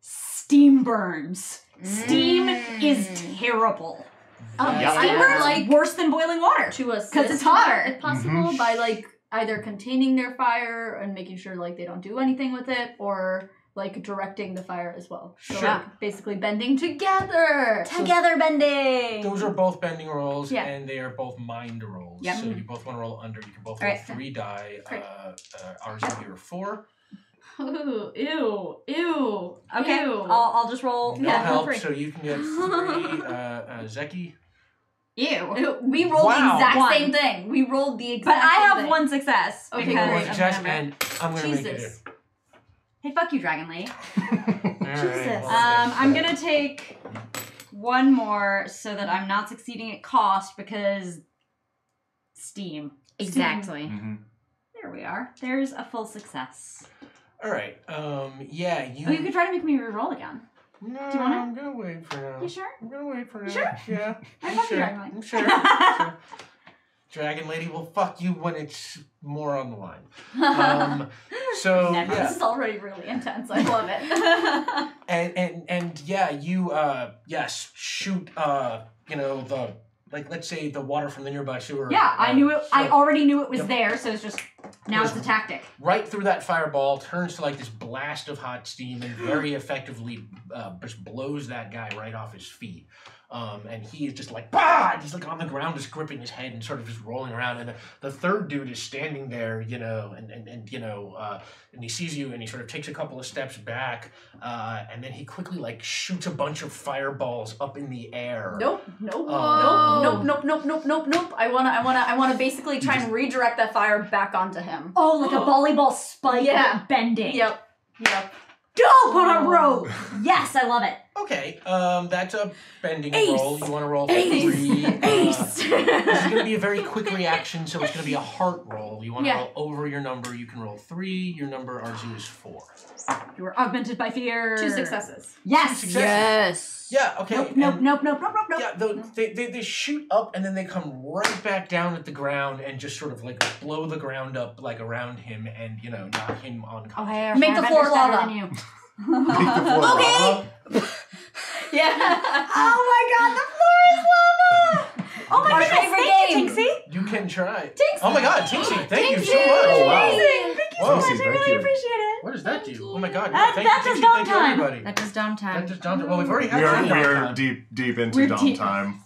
Steam burns. Steam is terrible. Steam burns like worse than boiling water To assist 'Cause it's hotter. if possible, by like either containing their fire and making sure like they don't do anything with it, or like directing the fire as well. So Sure. like basically bending together. Together bending. Those are both bending rolls, Yeah. and they are both mind rolls. Yep. So you both want to roll under. You can both All roll right. 3 die. Great. Ours is here 4. Ooh, ew. Okay, Ew. I'll just roll. No Yeah, roll help, 3. so you can get 3. Zeki. Ew. Ew, we rolled Wow. the exact One. same thing. We rolled the exact But I same have thing. one success. Okay, because One great. success, Okay. and I'm going to make you do. Jesus. Hey, fuck you, Dragon Lady. Jesus. I'm gonna take one more so that I'm not succeeding at cost because Steam. Exactly. There we are. There's a full success. All right. Yeah. Oh, you could try to make me reroll again. No, Do you wanna? I'm gonna wait for now. You sure? I'm gonna wait for now. Sure? Yeah. I fuck you, sure. Dragon Lady. I'm sure. Dragon Lady will fuck you when it's more on the line. So Never. yeah. This is already really intense. I love it. And yeah, you yes, shoot you know, the like let's say the water from the nearby sewer. Yeah, I knew it. I so- already knew it was Yep. there, so it's just now it's a tactic. right through that fireball, turns to like this blast of hot steam and very effectively just blows that guy right off his feet. And he is just like, bah! And he's like on the ground, just gripping his head and sort of just rolling around. And the third dude is standing there, you know, and you know, and he sees you and he sort of takes a couple of steps back, and then he quickly like shoots a bunch of fireballs up in the air. Nope. Nope. Whoa. Nope. I wanna basically try and redirect that fire back onto him. Oh, like a volleyball spike Yeah. bending. Yep. Dope on a rope. Yes, I love it. Okay, that's a bending Ace. roll. You want to roll Ace. 3. Ace. This is going to be a very quick reaction, so it's going to be a heart roll. You want to Yeah. roll over your number. You can roll 3. Your number, Arzu, is 4. You were augmented by fear. 2 successes. Yes. Two successes. Yes. Yeah, okay. Nope. and- Nope. Yeah, they shoot up and then they come right back down at the ground and just sort of like blow the ground up like around him and, you know, knock him Oh, unconscious. hey, our Make the firebender's floor better lava. than you. Okay. Yeah. Oh my god, the floor is lava! Oh my Our goodness, favorite thank game. you, Tinksy. You can try. Tinksy. Oh my god, Tinksy, thank you so Tinksy. much. Oh, wow. Amazing. Thank you so Whoa. much. I Thank really you. appreciate it. What does that do? Oh my god. That thank you, does Tinksy, dom thank you, time. everybody. That does dom That time. does dom time. Well, we've already had We dom are time. deep into We're dom deep. time.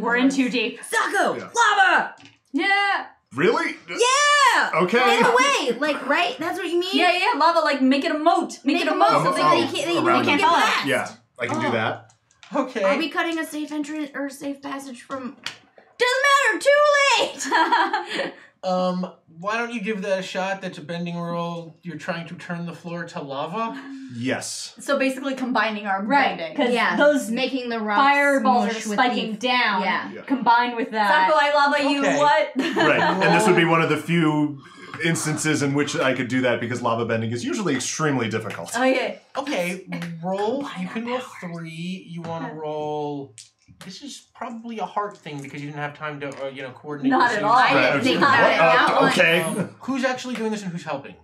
We're in too deep. Zaku, Yeah. lava. Yeah. Really? Yeah. Okay. Right away, like right. That's what you mean. Yeah. Lava, like make it a moat. Make it a moat. Oh, so oh, they can't around get it. past. Yeah, I can do that. Okay. Are we cutting a safe entrance or safe passage from? Doesn't matter. Too late. Why don't you give that a shot? That's a bending roll. You're trying to turn the floor to lava? Yes. So basically combining our Right, bending. because Yeah. those Making the rocks fireballs are smush with spiking the- down. Yeah. Yeah. Combined with that. Zaku, I lava you. Okay. What? Right, and this would be one of the few instances in which I could do that because lava bending is usually extremely difficult. Okay. Okay, roll. You can roll 3. You want to roll... This is probably a heart thing because you didn't have time to, you know, coordinate. Not the at same all. time. I Right, think what? about it now. Okay. Who's actually doing this and who's helping?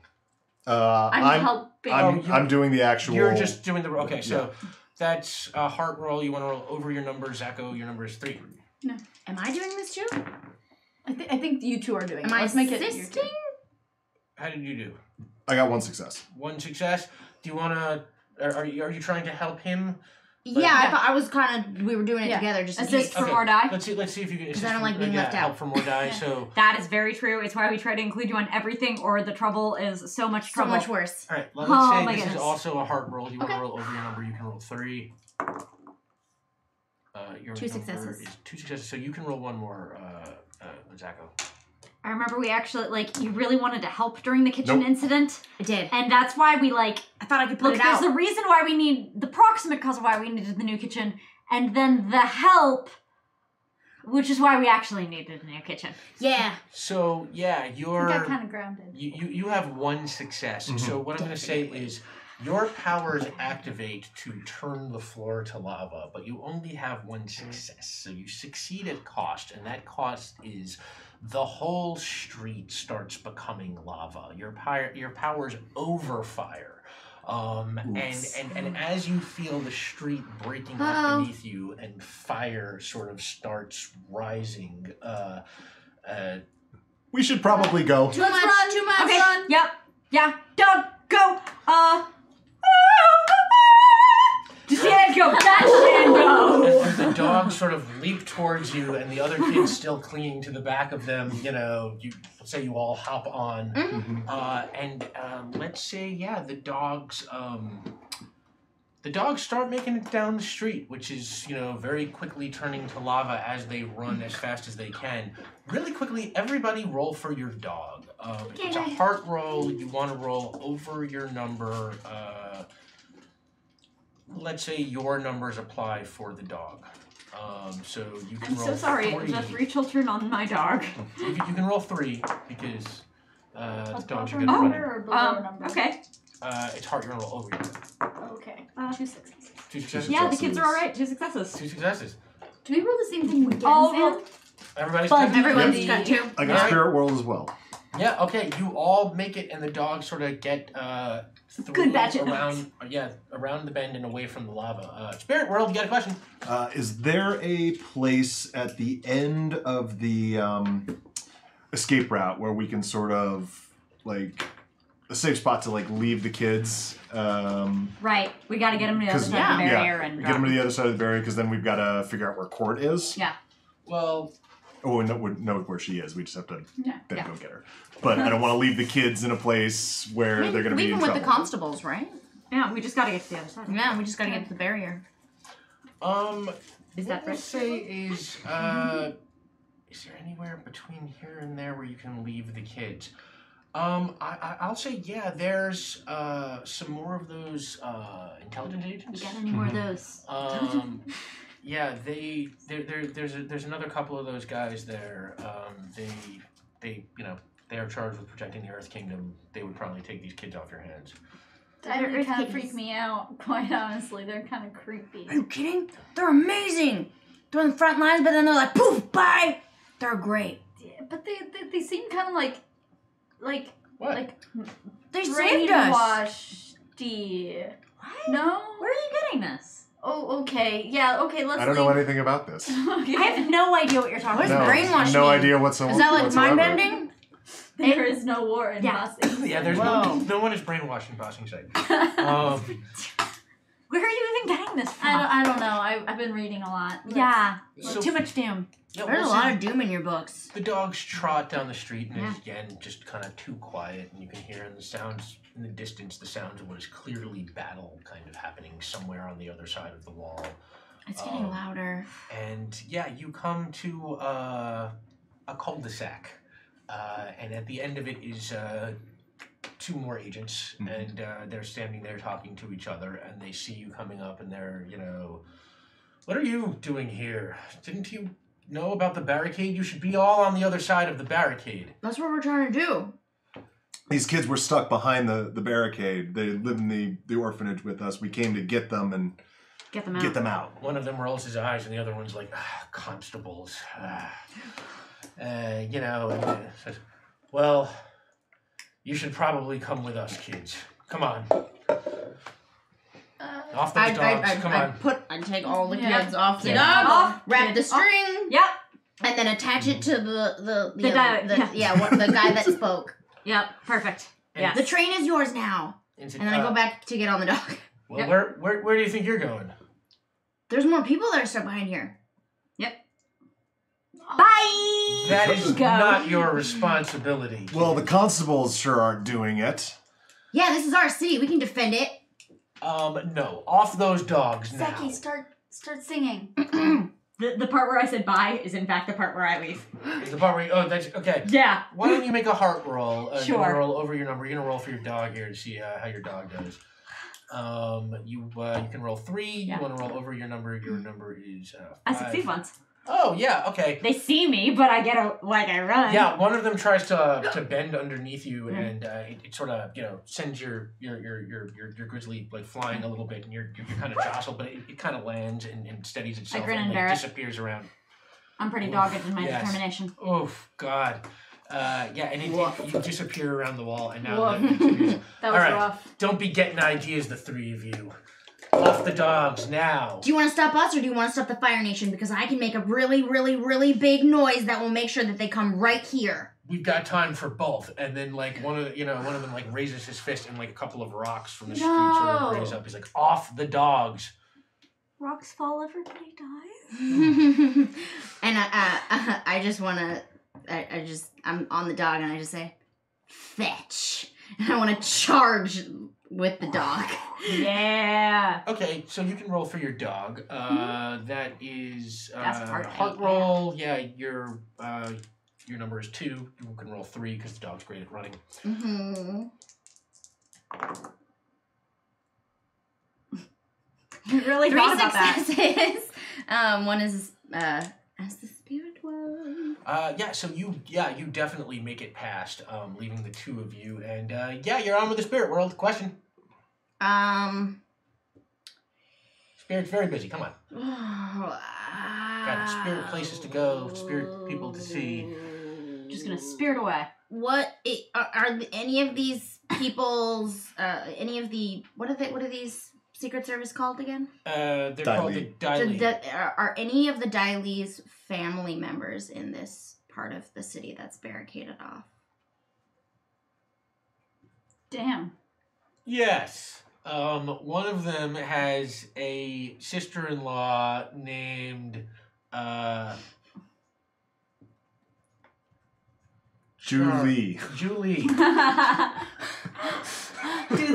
I'm helping. I'm doing the actual. You're just doing the... Okay, so that's a heart roll. You want to roll over your number. Zacho, your number is 3. Am I doing this too? I think you two are doing Am it. I Let's make it. assisting? How did you do? I got 1 success. 1 success. Do you want to... Are you trying to help him? Yeah, I thought I was kind of. We were doing it Yeah. together, just in Assist case. for more die. Let's see if you can... Because I don't like being left out. Help for more die, so... That is very true. It's why we try to include you on everything, or the trouble is so much So trouble. much worse. All right, let's Oh say my this goodness. is also a heart roll. You want to Okay. roll over your number, you can roll 3. Your 2 number successes. is 2 successes, so you can roll 1 more, Zacho. I remember we actually, like, you really wanted to help during the kitchen Nope. incident. I did. And that's why we, like, I thought I could put look, it there's out. the reason why we need, the proximate cause of why we needed the new kitchen, and then the help, which is why we actually needed a new kitchen. Yeah. So, yeah, I you're... got kind of grounded. You have 1 success. Mhm. So what I'm going to say is your powers activate to turn the floor to lava, but you only have 1 success. So you succeed at cost, and that cost is the whole street starts becoming lava. Your powers overfire. And as you feel the street breaking up beneath you and fire sort of starts rising, We should probably go. Too much. Too much. Okay, yep, yeah, dog, go, Django, that's Django! as the dogs sort of leap towards you and the other kids still clinging to the back of them, you know, let's say you all hop on. Mhm. And let's say, yeah, the dogs the dogs start making it down the street, which is, very quickly turning to lava as they run as fast as they can. Really quickly, everybody roll for your dog. If it's a heart roll, you want to roll over your number. Let's say your numbers apply for the dog. So you can I'm roll so sorry. 3. It was free children on my dog. You can roll 3 because the dogs are Above going to run. number or below number? Okay. It's heart, you're going to roll over your number. Okay. 2 successes. 2 successes? Yeah, the kids are all right. 2 successes. 2 successes. Do we roll the same thing again, All Sam? roll- Everybody's But taking- Everyone's Yep. got 2. I got Alright. Spirit World as well. Yeah, okay. You all make it, and the dogs sort of get through Good batch of around, around the bend and away from the lava. Spirit World, you got a question? Is there a place at the end of the escape route where we can sort of, like, a safe spot to, like, leave the kids? Right. We got to get them to the other 'Cause- side of the yeah, barrier and get them to the other side of the barrier, because then we've got to figure out where Court is. Yeah. Well, Oh, and we know where she is. We just have to Yeah. then Yeah. go get her. But I don't want to leave the kids in a place where they're going to be in Leaving trouble. with the constables, right? Yeah, we just got to get to the other side. Yeah, we just gotta get to the barrier. Is that what we'll right? say is there anywhere between here and there where you can leave the kids? I'll say, yeah, there's some more of those intelligence We agents. got any more of those? Yeah, there's another couple of those guys there. They are charged with protecting the Earth Kingdom. They would probably take these kids off your hands. That They're kind of kids. freak me out, quite honestly. They're kind of creepy. Are you kidding? They're amazing. They're on the front lines, but then they're like, poof, bye. They're great. Yeah, but they seem kind of like What? They saved us. brainwashed-y. What? No? Where are you getting this? Oh, okay. Yeah, okay, let's I don't leave. know anything about this. Okay. I have no idea what you're talking What is about. brainwashing no mean? idea whatsoever. Is that like whatsoever. mind bending? There is no war in Yeah. Bossing. Yeah, there's Whoa. no one is brainwashing Bossing Site. Where are you even getting this from? I don't know. I've been reading a lot. Yeah. So- Too much doom. Yeah, There's a well, lot of doom in your books. the dogs trot down the street, and Yeah. it's, again, just kind of too quiet, and you can hear in the sounds in the distance the sounds of what is clearly battle kind of happening somewhere on the other side of the wall. It's getting Oh. louder. And yeah, you come to a cul-de-sac, and at the end of it is 2 more agents, and they're standing there talking to each other, and they see you coming up, and they're, what are you doing here? Didn't you know about the barricade? You should be all on the other side of the barricade. That's what we're trying to do. These kids were stuck behind the barricade. They live in the orphanage with us. We came to get them and Get them out. get them out. One of them rolls his eyes, and the other one's like, constables. And says, well, you should probably come with us, kids. Come on. Off those dogs, come on. I'd take all the Yeah. kids off the Yeah. dog, Off, wrap the kids, off. string, Yep. and then attach it to the guy that spoke. Yep. Perfect. And- Yes. The train is yours now. And And then I go back to get on the dog. Well, Yep. where do you think you're going? There's more people that are stuck behind here. Bye. That is Go. not your responsibility. Well, the constables sure aren't doing it. Yeah, this is our city. We can defend it. No. Off those dogs now. Zeki, start singing. The part where I said bye is in fact the part where I leave. The part where that's okay. Yeah. Why don't you make a heart roll? You're Sure. gonna roll over your number. You're gonna roll for your dog here to see how your dog does. You can roll 3. Yeah. You want to roll over your number. Your number is 5. I succeed once. Oh yeah, okay. They see me, but I get I run. Yeah, one of them tries to bend underneath you, and it sort of sends your grizzly like flying a little bit, and you're kind of jostled, but it kind of lands and steadies itself grin and and bear it. disappears around. I'm pretty dogged in my Yes. determination. Oh God. And you disappear around the wall, and now Woof. the continues. That was All right. rough. Don't be getting ideas, the 3 of you. Off the dogs now. Do you want to stop us or do you want to stop the Fire Nation? Because I can make a really, really, really big noise that will make sure that they come right here. We've got time for both. And then like one of them like raises his fist, and like a couple of rocks from the street sort of No. raise up. He's like, off the dogs. Rocks fall, everybody dies. And I just want to, I'm on the dog and I just say, fetch. And I want to charge with the dog. Yeah. Okay, so you can roll for your dog. That is That's part heart eight, roll. Yeah, your number is 2. You can roll 3 because the dog's great at running. Mm-hmm. You really 3 thought about that. successes. One is as the spirit was. Yeah, so you definitely make it past, leaving the 2 of you, and you're on with the spirit world. Question. Spirit's very busy. Come on. Got spirit places to go, spirit people to see. Just gonna spirit away. What are any of these people's? Any of the what are these Secret Service called again? They're called the Daily. Are any of the Daili's family members in this part of the city that's barricaded off? Damn. Yes. One of them has a sister-in-law named Julie. Julie. Do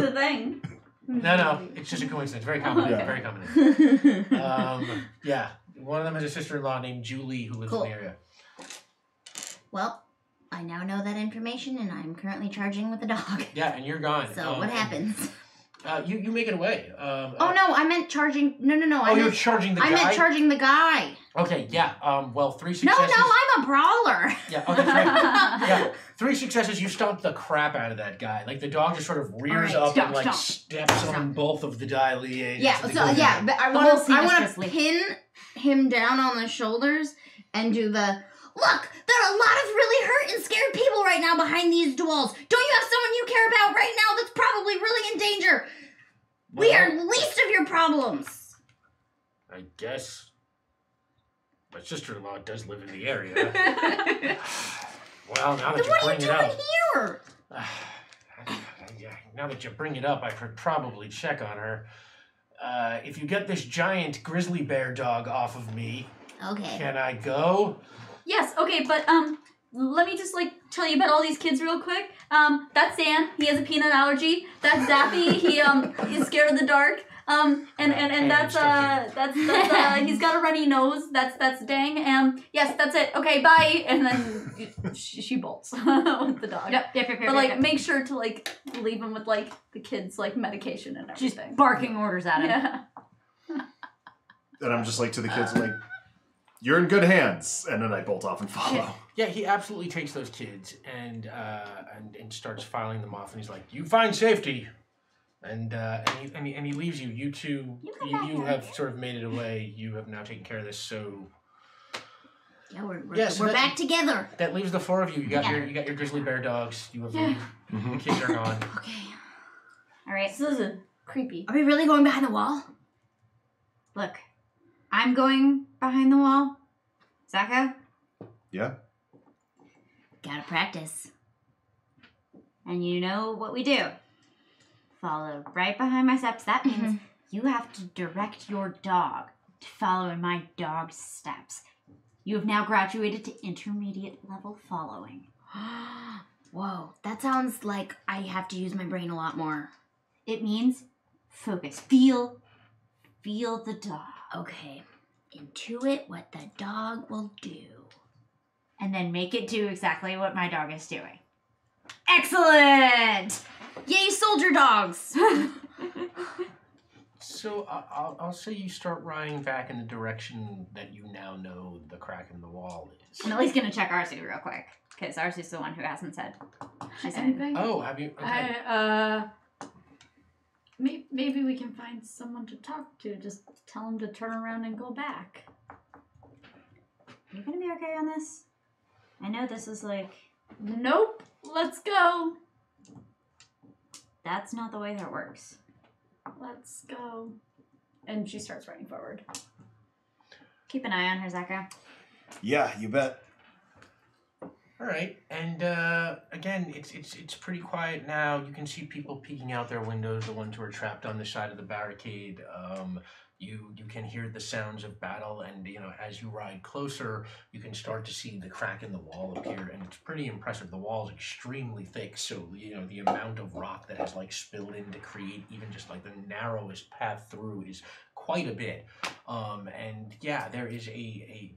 the thing. No, it's just a coincidence. Very common. Yeah. Very common. One of them has a sister-in-law named Julie who lives Cool. in the area. Well, I now know that information, and I'm currently charging with the dog. Yeah, and you're gone. So what happens? You make it away. Oh no, I meant charging. No. You're charging the guy? I meant charging the guy. Okay, yeah. 3 No, successes. I'm a brawler. Yeah, okay, right. Yeah, 3 successes, you stomp the crap out of that guy. Like, the dog just sort of rears All right, up and, stop. steps on both of the Daily. Yeah, but I The whole scene is want just to like- pin him down on the shoulders and do the look. There are a lot of really hurt and scared people right now behind these walls. Don't you have someone you care about right now that's probably really in danger? We are least of your problems. I guess my sister-in-law does live in the area. Well, now that Then you what are bring you it doing up, here? now that you bring it up, I could probably check on her. If you get this giant grizzly bear dog off of me, Okay. can I go? Yes, okay, but let me just tell you about all these kids real quick. That's Dan. He has a peanut allergy. That's Zappy. He is scared of the dark. And that's he's got a runny nose. That's Dang. Yes, that's it. Okay, bye. And then she bolts with the dog. Yep. But make sure to leave him with the kids medication and She's everything. barking orders at him. Yeah. And I'm just to the kids, you're in good hands. And then I bolt off and follow. Yeah, he absolutely takes those kids and starts filing them off, and he's like, "You find safety," and he leaves you. You two, you have sort of made it away. You have now taken care of this. So Yeah, we're so that- back together. that leaves the 4 of you. You got your grizzly bear dogs. You have the kids are gone. Okay. All right. This is creepy. Are we really going behind the wall? Look, I'm going behind the wall. Zacco, Yeah. Gotta practice. and you know what we do. Follow right behind my steps. That means you have to direct your dog to follow in my dog's steps. You have now graduated to intermediate level following. Whoa, that sounds like I have to use my brain a lot more. It means focus. Feel the dog. Okay. Intuit what the dog will do. And then make it do exactly what my dog is doing. Excellent! Yay, soldier dogs! So I'll say you start riding back in the direction that you now know the crack in the wall is. I'm at least gonna check Arzu real quick. Because Arzu's the one who hasn't said. She said. Anything? Oh, have you? Okay. Maybe we can find someone to talk to. Just tell him to turn around and go back. Are you gonna be okay on this? I know this is Nope. Let's go. that's not the way that works. Let's go. And she starts running forward. Keep an eye on her, Zacco. Yeah, you bet. All right, and again, it's pretty quiet now. You can see people peeking out their windows, the ones who are trapped on the side of the barricade. You can hear the sounds of battle, and as you ride closer, you can start to see the crack in the wall appear, and it's pretty impressive. The wall is extremely thick, so the amount of rock that has spilled in to create even just the narrowest path through is quite a bit. And yeah, there is a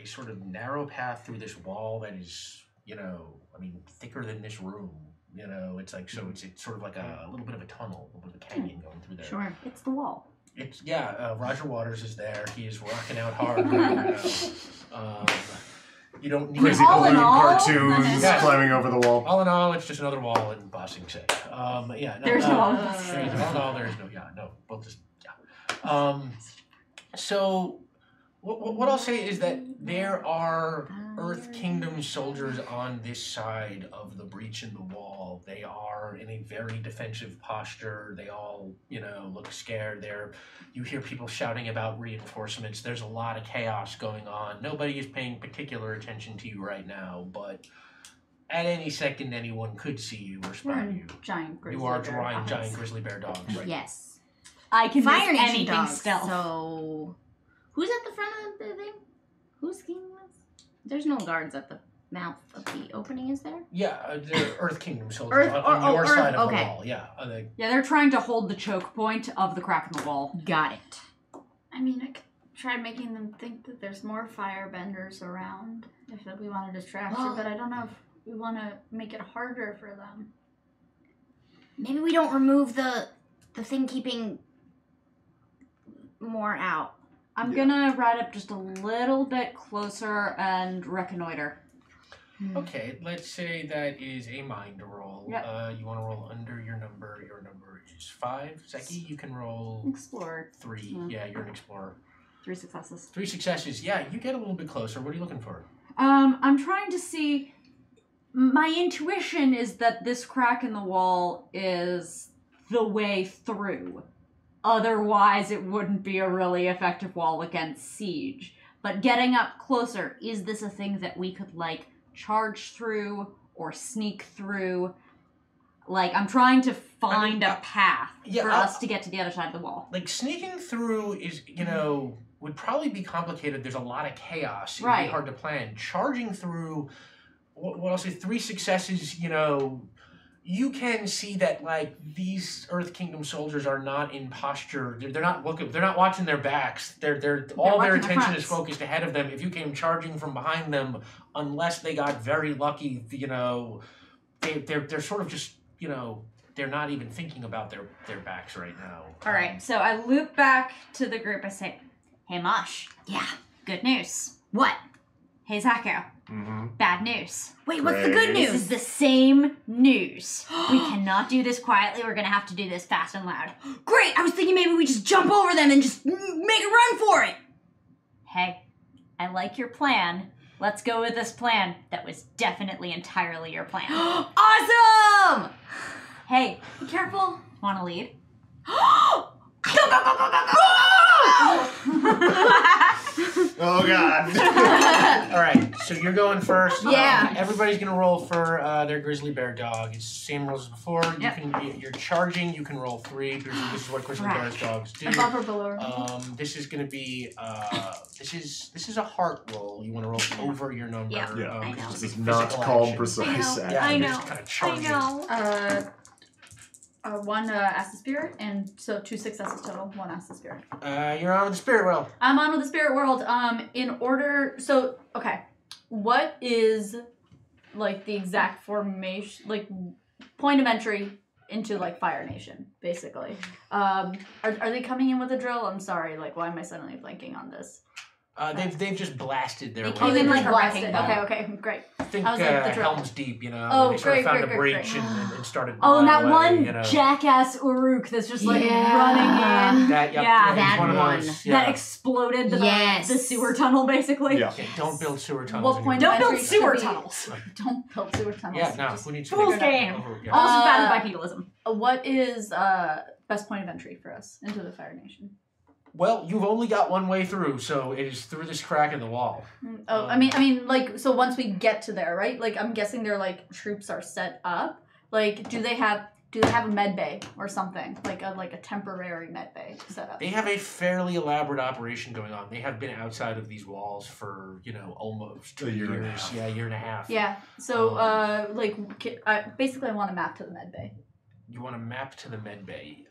sort of narrow path through this wall that is thicker than this room. It's it's sort of like a little bit of a tunnel, a little bit of a canyon going through there. Sure. It's the wall. It's Roger Waters is there. He is rocking out hard right now. You don't need Crazy all in balloon all- cartoons Yeah. climbing over the wall. all in all, it's just another wall in Bossing Set. There's no all in All in all, there's no. Both just So what I'll say is that there are Earth Kingdom soldiers on this side of the breach in the wall. They are in a very defensive posture. They all, look scared. You hear people shouting about reinforcements. There's a lot of chaos going on. Nobody is paying particular attention to you right now, but at any second, anyone could see you or spot you. Giant grizzly You are bear giant dogs. grizzly bear dogs. Right? Yes. I can Fire make Nation anything dogs. stealth. So, who's at the front of the thing? Who's scheming this? There's no guards at the mouth of the opening, is there? Yeah, the Earth Kingdom soldiers Earth- on your Earth, side of okay. the wall. Yeah, Yeah, they're trying to hold the choke point of the crack in the wall. Got it. I mean, I could try making them think that there's more firebenders around if we want to distract her, but I don't know if we want to make it harder for them. Maybe we don't remove the thing keeping more out. I'm gonna ride up just a little bit closer and reconnoiter. Okay, let's say that is a mind roll. Yeah. You want to roll under your number. Your number is 5. Zeki, you can roll Explore. 3. Yeah, you're an explorer. 3 successes. 3 successes. Yeah, you get a little bit closer. What are you looking for? I'm trying to see. My intuition is that this crack in the wall is the way through. Otherwise, it wouldn't be a really effective wall against siege. But getting up closer, is this a thing that we could, charge through or sneak through? I'm trying to find a path for us to get to the other side of the wall. Sneaking through is, would probably be complicated. There's a lot of chaos. It would Right. be hard to plan. Charging through, what I'll say, 3 successes, you can see that these Earth Kingdom soldiers are not in posture. They're not looking. They're not watching their backs. They're all their watching their attention is fronts. focused ahead of them. If you came charging from behind them, unless they got very lucky, they're sort of just they're not even thinking about their backs right now. All right, so I loop back to the group. I say, "Hey, Mosh. Yeah. Good news. What? Hey, Zacho. Mm-hmm. Bad news. Wait, what's the good Great. This is news? the same news. We cannot do this quietly. We're gonna have to do this fast and loud. Great! I was thinking maybe we just jump over them and just make a run for it! Hey, I like your plan. Let's go with this plan that was definitely entirely your plan. Awesome! Hey, be careful. Want to lead? Go, go, go, go, go, go! Oh god. All right, so you're going first. Yeah. Everybody's gonna roll for their grizzly bear dog. It's the same rules as before. Yep. You're charging. You can roll 3. This is what grizzly Right. bears dogs do. Above or below? This is gonna be this is a heart roll. You want to roll over your number. Yeah. Yeah. I know. It's This a is big not physical called action. precise act. Yeah, I you're know. just kind of charging. One acid spirit, and so 2 successes total. 1 acid spirit. You're on with the spirit world. I'm on with the spirit world. In order, so okay, what is the exact formation, point of entry into Fire Nation, basically? Are they coming in with a drill? I'm sorry. Why am I suddenly blanking on this? They've just blasted their They way. came in they like just a blasted. wrecking ball. Okay, great. Think I was like, the drill. Helm's Deep, Oh, they sort of great, found great, a great, breach great. and started. Oh, and that blowing one away, jackass Uruk that's just Yeah. running in. That, yep, Yeah, it's that one of one. those. That Yeah. exploded Yes. the sewer tunnel, basically. Yeah. Yeah, don't build sewer tunnels. What in point your Don't of build entry sewer should be- tunnels. Don't build sewer tunnels. Yeah, no. Just- Who needs Fool's to game. Yeah. Also Uh, founded by bipedalism. What is best point of entry for us into the Fire Nation? Well, you've only got one way through, so it is through this crack in the wall. Oh, I mean, so once we get to there, right? I'm guessing their troops are set up. Do do they have a med bay or something like a temporary med bay set up? They have a fairly elaborate operation going on. They have been outside of these walls for almost 2 years. A year and a half. Yeah, a year and a half. Yeah. So basically, I want a map to the med bay. You want a map to the med bay?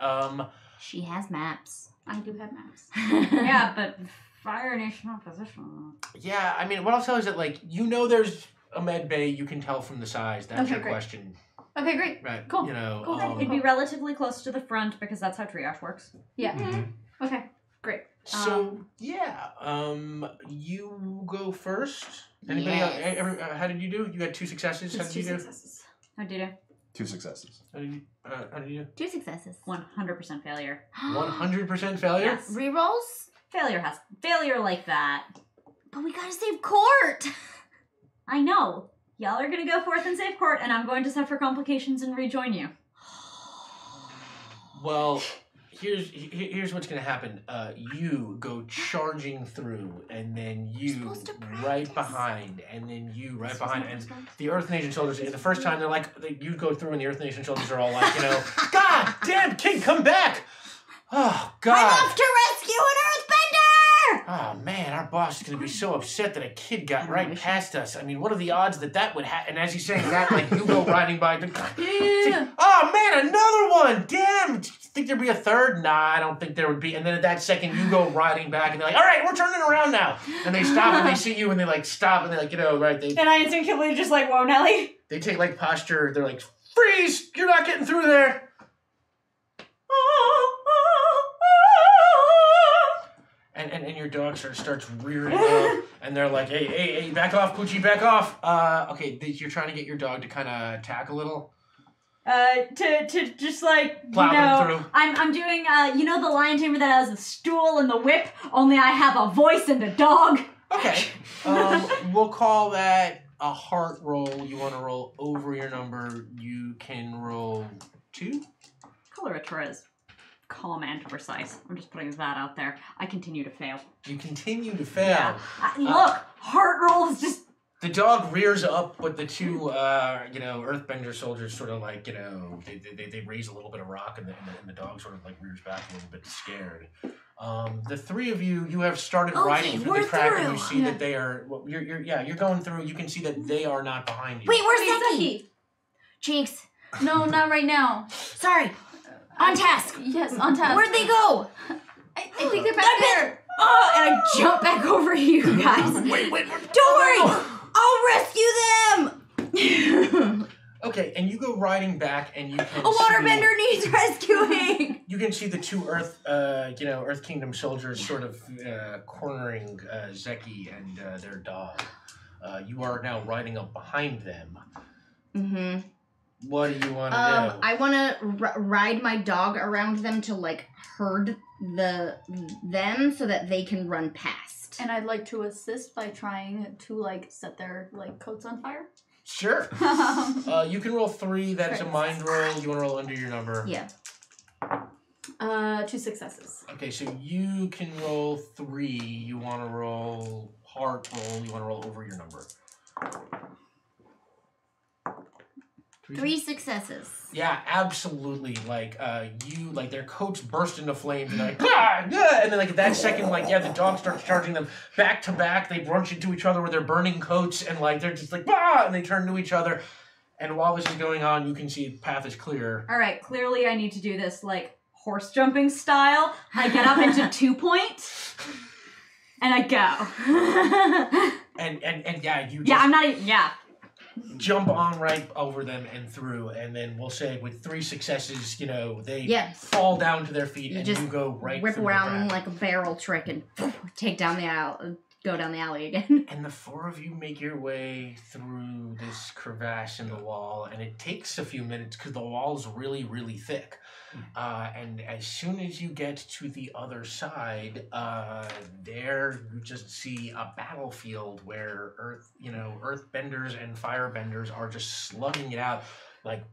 She has maps. I do have maps. Yeah, but Fire Nation opposition. Yeah, I mean, what I'll tell is that there's a med bay. You can tell from the size. That's Okay, your great. question, Okay, great. right? Cool. Cool. It'd be relatively close to the front because that's how triage works. Yeah. Mm-hmm. Okay, great. So you go first. Anybody Yes. else? How did you do? You had 2 successes. How did you do? How did you do? 2 successes. How did you do? 2 successes. 100% failure. 100% failure. Yes. Rerolls? Failure like that. But we gotta save Court. I know. Y'all are gonna go forth and save Court, and I'm going to suffer complications and rejoin you. Well, here's what's gonna happen. You go charging through, and then you supposed to right practice. behind, and then you right behind, and the Earth Nation soldiers. The first time you go through, and the Earth Nation soldiers are all like, God damn, kid, come back! Oh God! I'm off to rescue an Earthbender! Oh man, our boss is gonna be so upset that a kid got right past us. I mean, what are the odds that would happen? And as he's saying that, you go riding by. Oh man, another one! Damn! Think there'd be a third? Nah, I don't think there would be. And then at that second, you go riding back, and they're like, "All right, we're turning around now." And they stop, and they see you, and they stop, and they're right. And I instinctively just whoa, Nelly. They take posture. They're like, "Freeze! You're not getting through there." And your dog starts rearing up, and they're like, hey, back off, Poochie, back off. Okay, you're trying to get your dog to kind of attack a little. To just Plow them through. I'm doing the lion tamer that has the stool and the whip, only I have a voice and a dog. Okay. We'll call that a heart roll. You want to roll over your number. You can roll 2. Coloratura is calm and precise. I'm just putting that out there. I continue to fail. You continue to fail. Yeah. Look, heart roll is just... The dog rears up, but the 2, Earthbender soldiers sort of they raise a little bit of rock, and the dog sort of rears back a little bit scared. The 3 of you have started riding through the crack, and you see that they are. Well, you're going through. You can see that they are not behind you. Wait, where's Zeki? Cheeks. No, not right now. Sorry. On task. Yes, on task. Where'd they go? I think they're back there. Oh, and I jump back over to you guys. Wait. Don't worry. I'll rescue them. Okay, and you go riding back, and you can A waterbender needs rescuing. You can see the 2 Earth Kingdom soldiers sort of cornering Zeki and their dog. You are now riding up behind them. Mm-hmm. What do you want to do? I want to ride my dog around them to herd them so that they can run past. And I'd like to assist by trying to set their coats on fire. Sure. You can roll 3. That is a mind roll. You want to roll under your number. Yeah. 2 successes. Okay, so you can roll 3. You want to roll heart roll. You want to roll over your number. 3 successes. Yeah, absolutely. Their coats burst into flames, and they're and then at that second, the dog starts charging them back to back. They brunch into each other with their burning coats, and they're just and they turn to each other. And while this is going on, you can see the path is clear. All right, clearly I need to do this horse jumping style. I get up into 2 point, and I go. and yeah, you just Yeah, I'm not even. Yeah. jump on right over them and through, and then we'll say with 3 successes, they fall down to their feet, and you go right whip through around the crack. like a barrel trick and take down the alley, go down the alley again. And the 4 of you make your way through this crevasse in the wall, and it takes a few minutes because the wall is really, really thick. And as soon as you get to the other side, there you just see a battlefield where Earthbenders and Firebenders are just slugging it out, like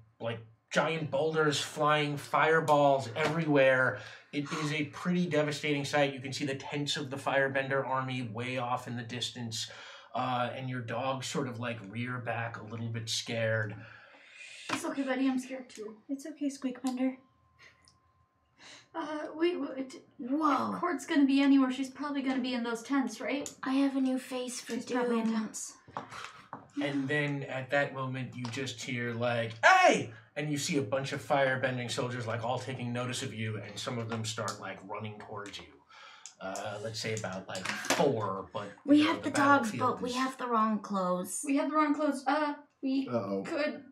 giant boulders flying, fireballs everywhere. It is a pretty devastating sight. You can see the tents of the Firebender army way off in the distance, and your dog sort of rear back a little bit scared. It's okay, buddy. I'm scared too. It's okay, Squeakbender. Whoa. Court's gonna be anywhere. She's probably gonna be in those tents, right? I have a new face for She's probably Doom. intense. And then at that moment, you just hear like, "Hey!" And you see a bunch of firebending soldiers like all taking notice of you, and some of them start like running towards you. Let's say about like 4, but We you know, have the dogs, battlefield but we is- have the wrong clothes. We have the wrong clothes. We Uh-oh. could.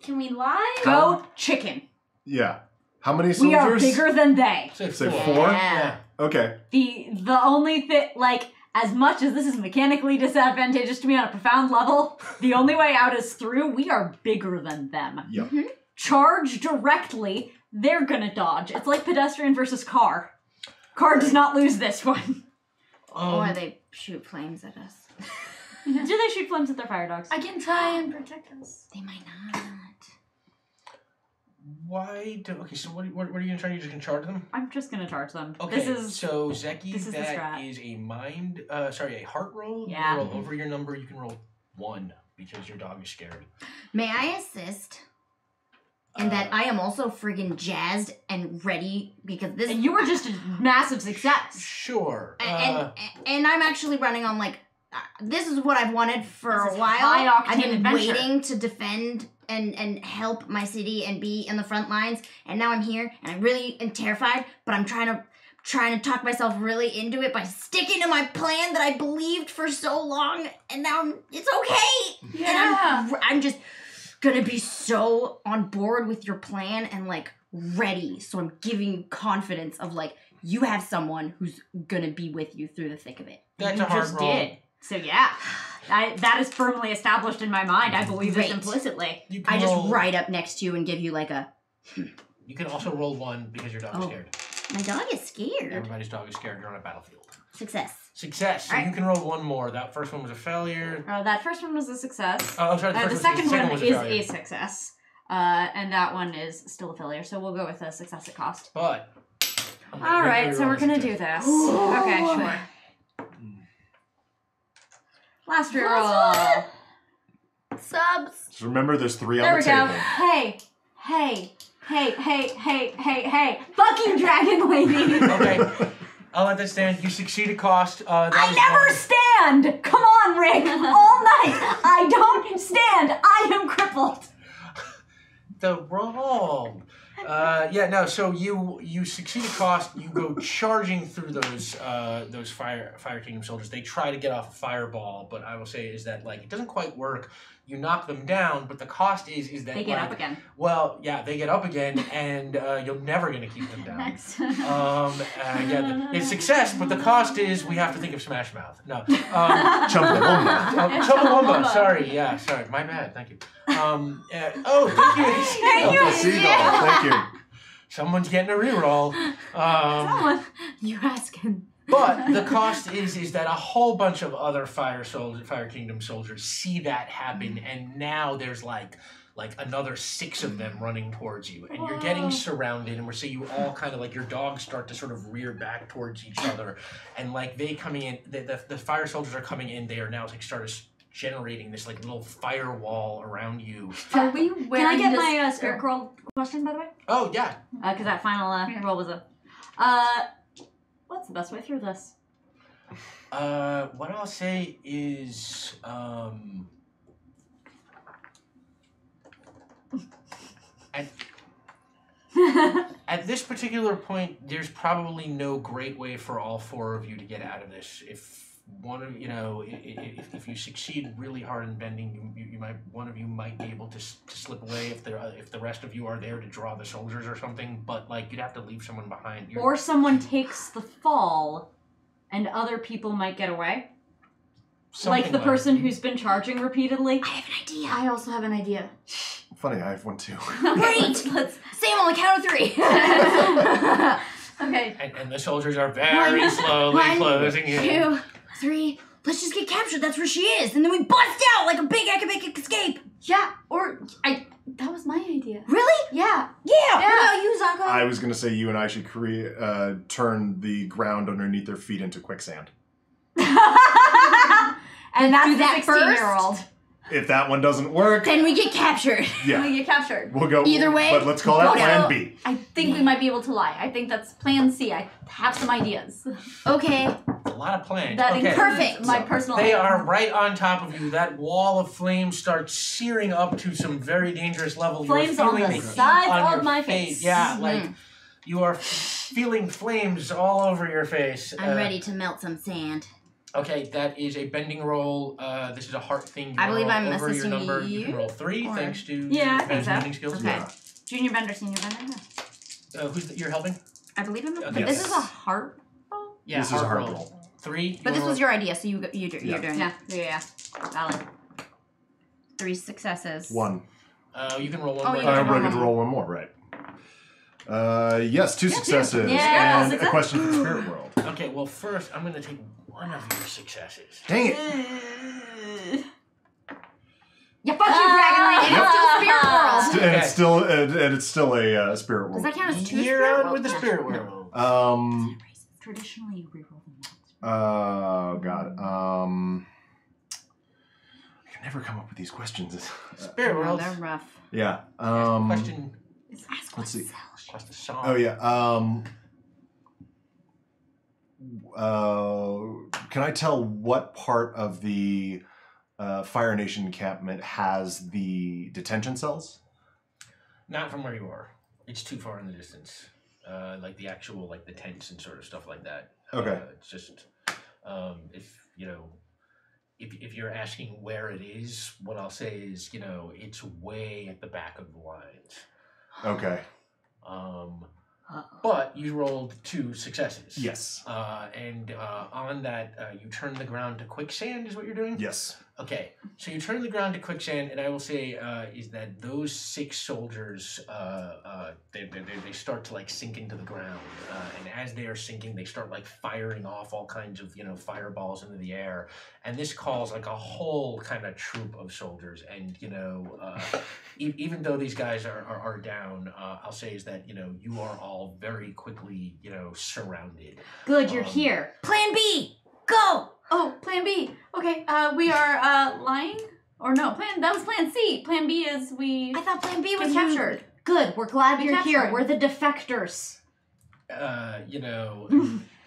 Can we lie? Go chicken. Yeah. How many We are soldiers? bigger than they. Say Say 4. 4? Yeah. Okay. The only thing, like, as much as this is mechanically disadvantageous to me on a profound level, the only way out is through. We are bigger than them. Yep. Charge directly, they're gonna dodge. It's like pedestrian versus car. Car does not lose this one. Or they shoot flames at us. Do they shoot flames at their fire dogs? I can try and protect us. They might not. Why do? Okay, so what are you gonna try to do? You can charge them. I'm just gonna charge them. Okay, This is so Zeki, this is the that strat. is a a heart roll. Yeah. You roll over your number. You can roll 1 because your dog is scared. May I assist? And that I am also friggin' jazzed and ready because this. and you were just a massive success. Sure. And I'm actually running on like this is what I've wanted for This a is while. high-octane I've been adventure. waiting to defend and help my city and be in the front lines, and now I'm here and I really am terrified, but I'm trying to talk myself really into it by sticking to my plan that I believed for so long, and now it's okay. Yeah. And I'm just gonna be so on board with your plan and like ready. So I'm giving you confidence of like you have someone who's gonna be with you through the thick of it. That's You a hard just roll. did. So yeah, that is firmly established in my mind. I believe this Great. implicitly. You can I just roll- ride up next to you and give you like a. You can also roll 1 because your dog is Oh. scared. My dog is scared. Everybody's dog is scared. You're on a battlefield. Success. Success. So Alright. you can roll 1 more. That first one was a failure. That first one was a success. Oh, I'm sorry. The first second one was is a failure. a success. And that one is still a failure. So we'll go with a success at cost. But. I'm gonna All make right, you so roll we're a gonna success. do this. Okay, sure. Last reroll. Subs. Just remember, there's 3 There on we the go. table. Hey. Fucking dragon lady. Okay. I'll let that stand. You succeed at cost. That I was never one. stand. Come on, Rick. All night. I don't stand. I am crippled. The roll. So you succeed at cost. You go charging through those Fire Kingdom soldiers. They try to get off a fireball, but I will say is that like it doesn't quite work. You knock them down, but the cost is that They get like, up again. Well, yeah, they get up again, and you're never gonna keep them down. Next. It's success, but the cost is we have to think of Smash Mouth. No, Chumbawamba. Chumbawamba. Sorry, my bad. Thank you. Thank you. Thank you. Uncle Seagull, thank you. Someone's getting a reroll. You're asking. But the cost is that a whole bunch of other Fire Kingdom soldiers see that happen, and now there's like another 6 of them running towards you, and you're getting surrounded, and we're seeing you all kind of like your dogs start to sort of rear back towards each other, and like they coming in, the fire soldiers are coming in. They are now like started generating this like little firewall around you. Are we Can I wearing get this- my spirit roll question, by the way? Oh yeah, Because that final roll was a. What's the best way through this? what I'll say is at this particular point, there's probably no great way for all 4 of you to get out of this. If one of if you succeed really hard in bending, one of you might be able to slip away if the rest of you are there to draw the soldiers or something. But like you'd have to leave someone behind. Or someone takes the fall, and other people might get away. Something Like the person who's been charging repeatedly. I have an idea. I also have an idea. Funny, I have one too. Great. Let's say them on the count of 3. Okay. And the soldiers are very slowly One, closing in. 2, 3. Let's just get captured. That's where she is, and then we bust out like a big epic escape. Yeah. That was my idea. Really? Yeah. Yeah. What about you, Zako? I was going to say you and I should turn the ground underneath their feet into quicksand. And that's do the that 16-year-old. If that one doesn't work, Then we get captured. yeah, We get captured. we'll go. Either way, but let's call that go Plan down. B. I think we might be able to lie. I think that's plan C. I have some ideas. Okay. A lot of plans. That okay. includes Perfect. my personal. They item. are right on top of you. That wall of flames starts searing up to some very dangerous level. You are Flames on feeling the heat sides on of your my face. Yeah, like you are feeling flames all over your face. I'm ready to melt some sand. Okay, that is a bending roll. This is a heart thing. You I wanna believe roll I'm over your assisting number. You you, can roll 3 or- thanks to Yeah, your I think so. bending skills. Okay. Yeah. Junior bender, senior bender. Yeah. You're helping? I believe I'm. Okay. But this Yes. is a heart. Yeah, This is a heart roll. 3. But this was your idea, so you're Yeah. doing Yeah, it. yeah. Valid. 3 successes. 1. You can roll one Oh, more. you can I'm roll ready to one. roll one more, right? Yes, 2 successes Yeah, and a success. question for the spirit world. Okay, well first I'm gonna take one of your successes. Dang it! Yeah, fuck you, Dragon Lady. It's still spirit world. And it's still a spirit Does world. that count as 2 You're spirit on world? with the spirit world. Traditionally, you reroll the next. Oh god. I can never come up with these questions. Spirit No, world. they're rough. Yeah. Question. Let's see. Question song. Oh yeah. Can I tell what part of the Fire Nation encampment has the detention cells? Not from where you are. It's too far in the distance. Like the actual, like the tents and sort of stuff like that. Okay. It's just, if you're asking where it is, what I'll say is, it's way at the back of the lines. Okay. But you rolled 2 successes. Yes. And on that, you turn the ground to quicksand, is what you're doing? Yes. Okay, so you turn the ground to quicksand, and I will say is that those 6 soldiers, they start to like sink into the ground, and as they are sinking, they start like firing off all kinds of fireballs into the air, and this calls like a whole kind of troop of soldiers, and even though these guys are down, I'll say is that you are all very quickly surrounded. Good, you're here. Plan B! Go! Oh, plan B. Okay, we are lying? Or no, that was plan C. Plan B is we I thought plan B was get captured. Good, we're glad We you're here. captured. We're the defectors.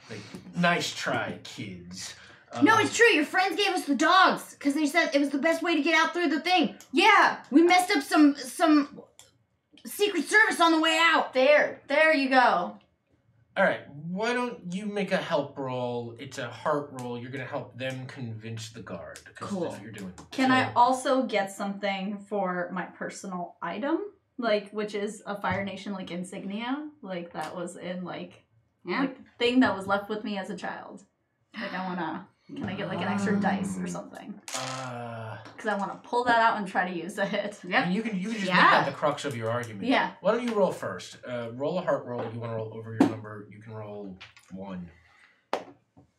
Like, nice try, kids. No, it's true. Your friends gave us the dogs because they said it was the best way to get out through the thing. Yeah, We messed up some Secret Service on the way out. there you go. All right, why don't you make a help roll? It's a heart roll. You're gonna help them convince the guard. 'Cause Cool. That's what you're doing. Can So- I also get something for my personal item? Like, which is a Fire Nation, like, insignia? Like, that was in, like, Yeah. like thing that was left with me as a child. Like, can I get, like, an extra dice or something? Because I want to pull that out and try to use it. I mean, you can just make Yeah. that the crux of your argument. Yeah. Why don't you roll first? Roll a heart roll. You want to roll over your number. You can roll 1.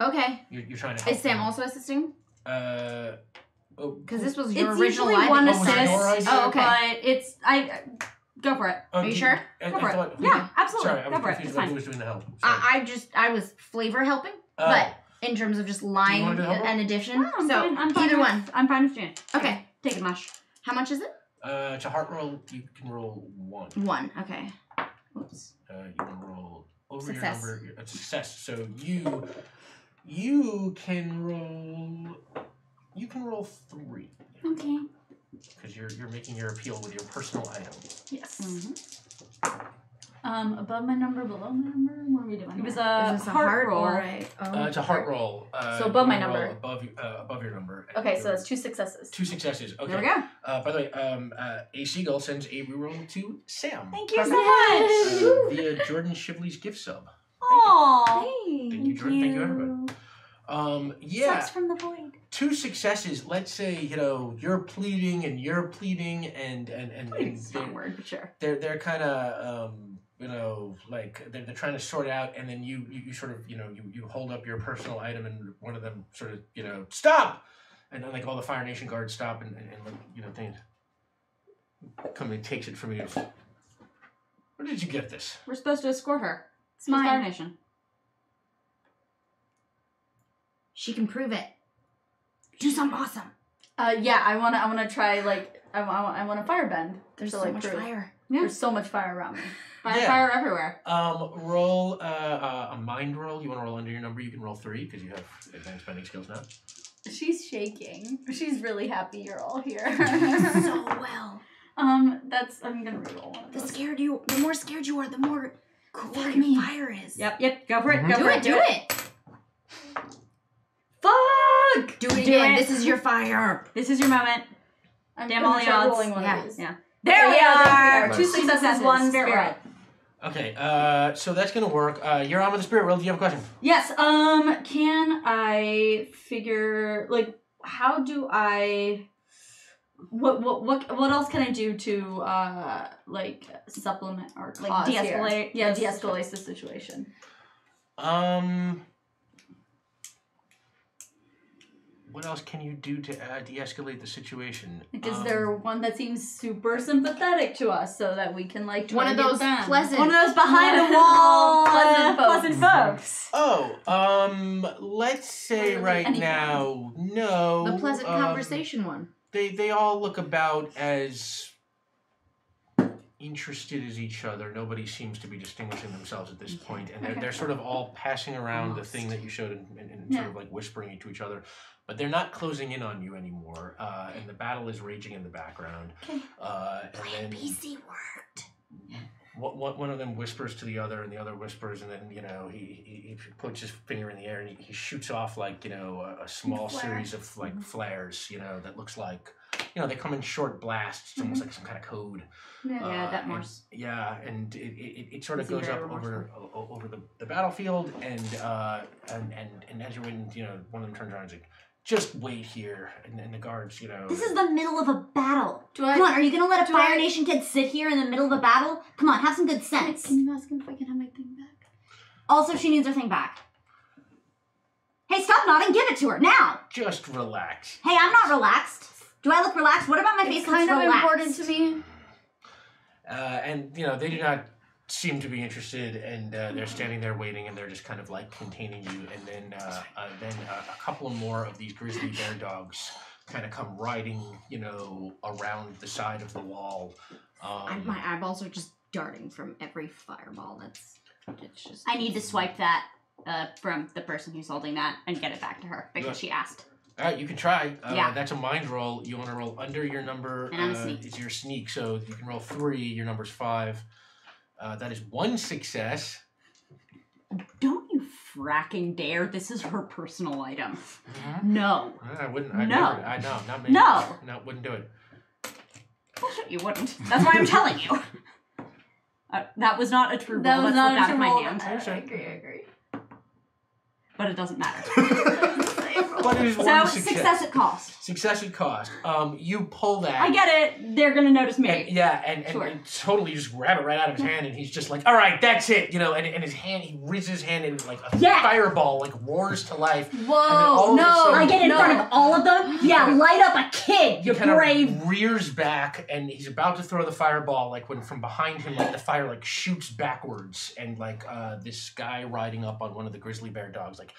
Okay. You're trying to help Is Sam them. also assisting? Because this was your It's original usually idea. one Oh, was it assist. your idea? Oh, okay. But it's go for it. Oh, Are you sure? I Go for it. thought, Yeah, absolutely. Sorry, I Go was for it. confused It's about who fine. was doing the help. Sorry. I was flavor helping, Uh, but in terms of just lying wanna do the help roll? an addition. No, I'm so fine. I'm fine either with, one. I'm fine with Jan. Okay. Take it, Mush. How much is it? It's a heart roll. You can roll 1. 1. Okay. Oops. You can roll over Success. your number. A success. So you can roll 3 Okay. because you're making your appeal with your personal item. Yes. Mm-hmm. Above my number, below my number? What are we doing? It was here? a Is this a heart roll. or a- It's a heart roll. So above my you wanna roll number. above your number. Okay, so it's 2 successes. 2 successes. Okay. There we go. By the way, A Seagull sends a reroll to Sam. Thank you so much. Via Jordan Shibley's gift sub. Aww. Thank you, Jordan. Thank you, everybody. Yeah. Sucks from the void. 2 successes. Let's say you're pleading and you're pleading and It's not a word, but sure. they're kind of like they're trying to sort out, and then you sort of you hold up your personal item, and one of them sort of stop, and then like all the Fire Nation guards stop and things come and takes it from you. Where did you get this? We're supposed to escort her. It's mine. Fire Nation. She can prove it. Do something awesome. Yeah, I wanna try like I want to firebend. There's to, so like, much prove. fire. There's so much fire around me. Yeah. Fire everywhere. Roll a mind roll. You want to roll under your number? You can roll 3 because you have advanced bending skills now. She's shaking. She's really happy you're all here. So well. I'm gonna reroll one of those. The more scared you are, the more cooler Fuck me. your fire is. Yep. Go for it. Go Mhm. for it. Do it. Fuck! Do it Do again. it. This is your fire. This is your moment. I'm Damn gonna all the try odds. rolling one Yeah. of these. Yeah. There we Yeah, are. there we are. 2 Nice. successes, 1 spirit roll. Okay, so that's gonna work. You're on with the spirit roll. Do you have a question? Yes. Can I figure like how do I? What else can I do to like supplement or Like cause here? de-escalate Yeah, this de-escalate the situation. What else can you do to de-escalate the situation? Like, is there one that seems super sympathetic to us so that we can like One of target those them? pleasant. One of those behind the wall Pleasant folks. folks. Let's say Or right anyone. now, no. The pleasant conversation one. They all look about as interested as each other. Nobody seems to be distinguishing themselves at this point, and they're sort of all passing around the thing that you showed and sort of like whispering it to each other. But they're not closing in on you anymore, and the battle is raging in the background. Okay. And then PC worked. one of them whispers to the other, and the other whispers, and then he puts his finger in the air and he shoots off like a small series of like flares, that looks like they come in short blasts. It's almost like some kind of code. Yeah. That Morse. And it sort of Seems goes very up over the battlefield, and as you're waiting, one of them turns around and is like, just wait here, and the guards, This is the middle of a battle. Do I? Come on, are you gonna let a do Fire I- Nation kid sit here in the middle of a battle? Come on, have some good sense. Can you ask him if I can have my thing back? Also, she needs her thing back. Hey, stop nodding. Give it to her now. just relax. Hey, I'm not relaxed. Do I look relaxed? What about my face It's looks kind of relaxed? important to me. And they do not seem to be interested, and they're standing there waiting, and they're just kind of like containing you. And then a couple more of these grizzly bear dogs kind of come riding, around the side of the wall. My eyeballs are just darting from every fireball. It's just. I need to swipe that from the person who's holding that and get it back to her because she asked. All right, you can try. Yeah. That's a mind roll. You want to roll under your number. And I'm a sneak. It's your sneak, so you can roll 3. Your number's 5. That is 1 success. Don't you fracking dare. This is her personal item. No. I wouldn't. No. No, not me. No. No, wouldn't do it. Bullshit, you wouldn't. That's why I'm telling you. That was not a true roll. That was That not slipped out a of my roll. hand. I agree. But it doesn't matter. But it is So, 1 success. success at cost. Success at cost. You pull that. I get it. They're gonna notice me. And Sure. and totally just grab it right out of his hand, and he's just like, all right, that's it, and his hand, he raises his hand, and like a Yeah. fireball like roars to life. Whoa! all of a No! sudden- I get in front of all of them? Yeah, light up a kid, He you kind brave. of rears back, and he's about to throw the fireball, like when from behind him, like the fire like shoots backwards, and like this guy riding up on one of the grizzly bear dogs, like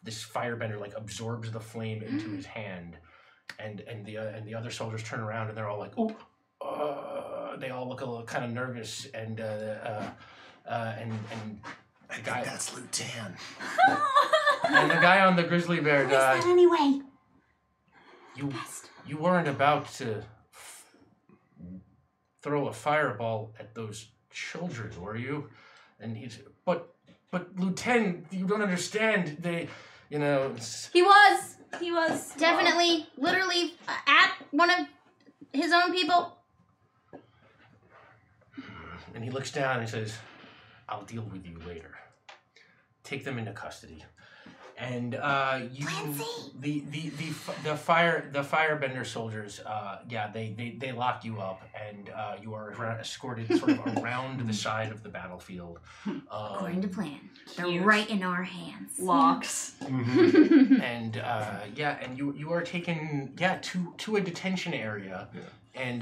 this firebender like absorbs the flame into his hand, and the other soldiers turn around and they're all like, ooh, they all look a little kind of nervous, and the guy, That's Lutan. and the guy on the grizzly bear What is that dog, anyway? you weren't about to throw a fireball at those children, were you? And he's, but Lieutenant, you don't understand. They, He was Definitely, literally, at one of his own people. and he looks down and he says, "I'll deal with you later. Take them into custody." And you, the firebender soldiers, they lock you up, and you are escorted sort of around the side of the battlefield. According to plan. They're Cute. right in our hands. Locks. And and you are taken to a detention area, and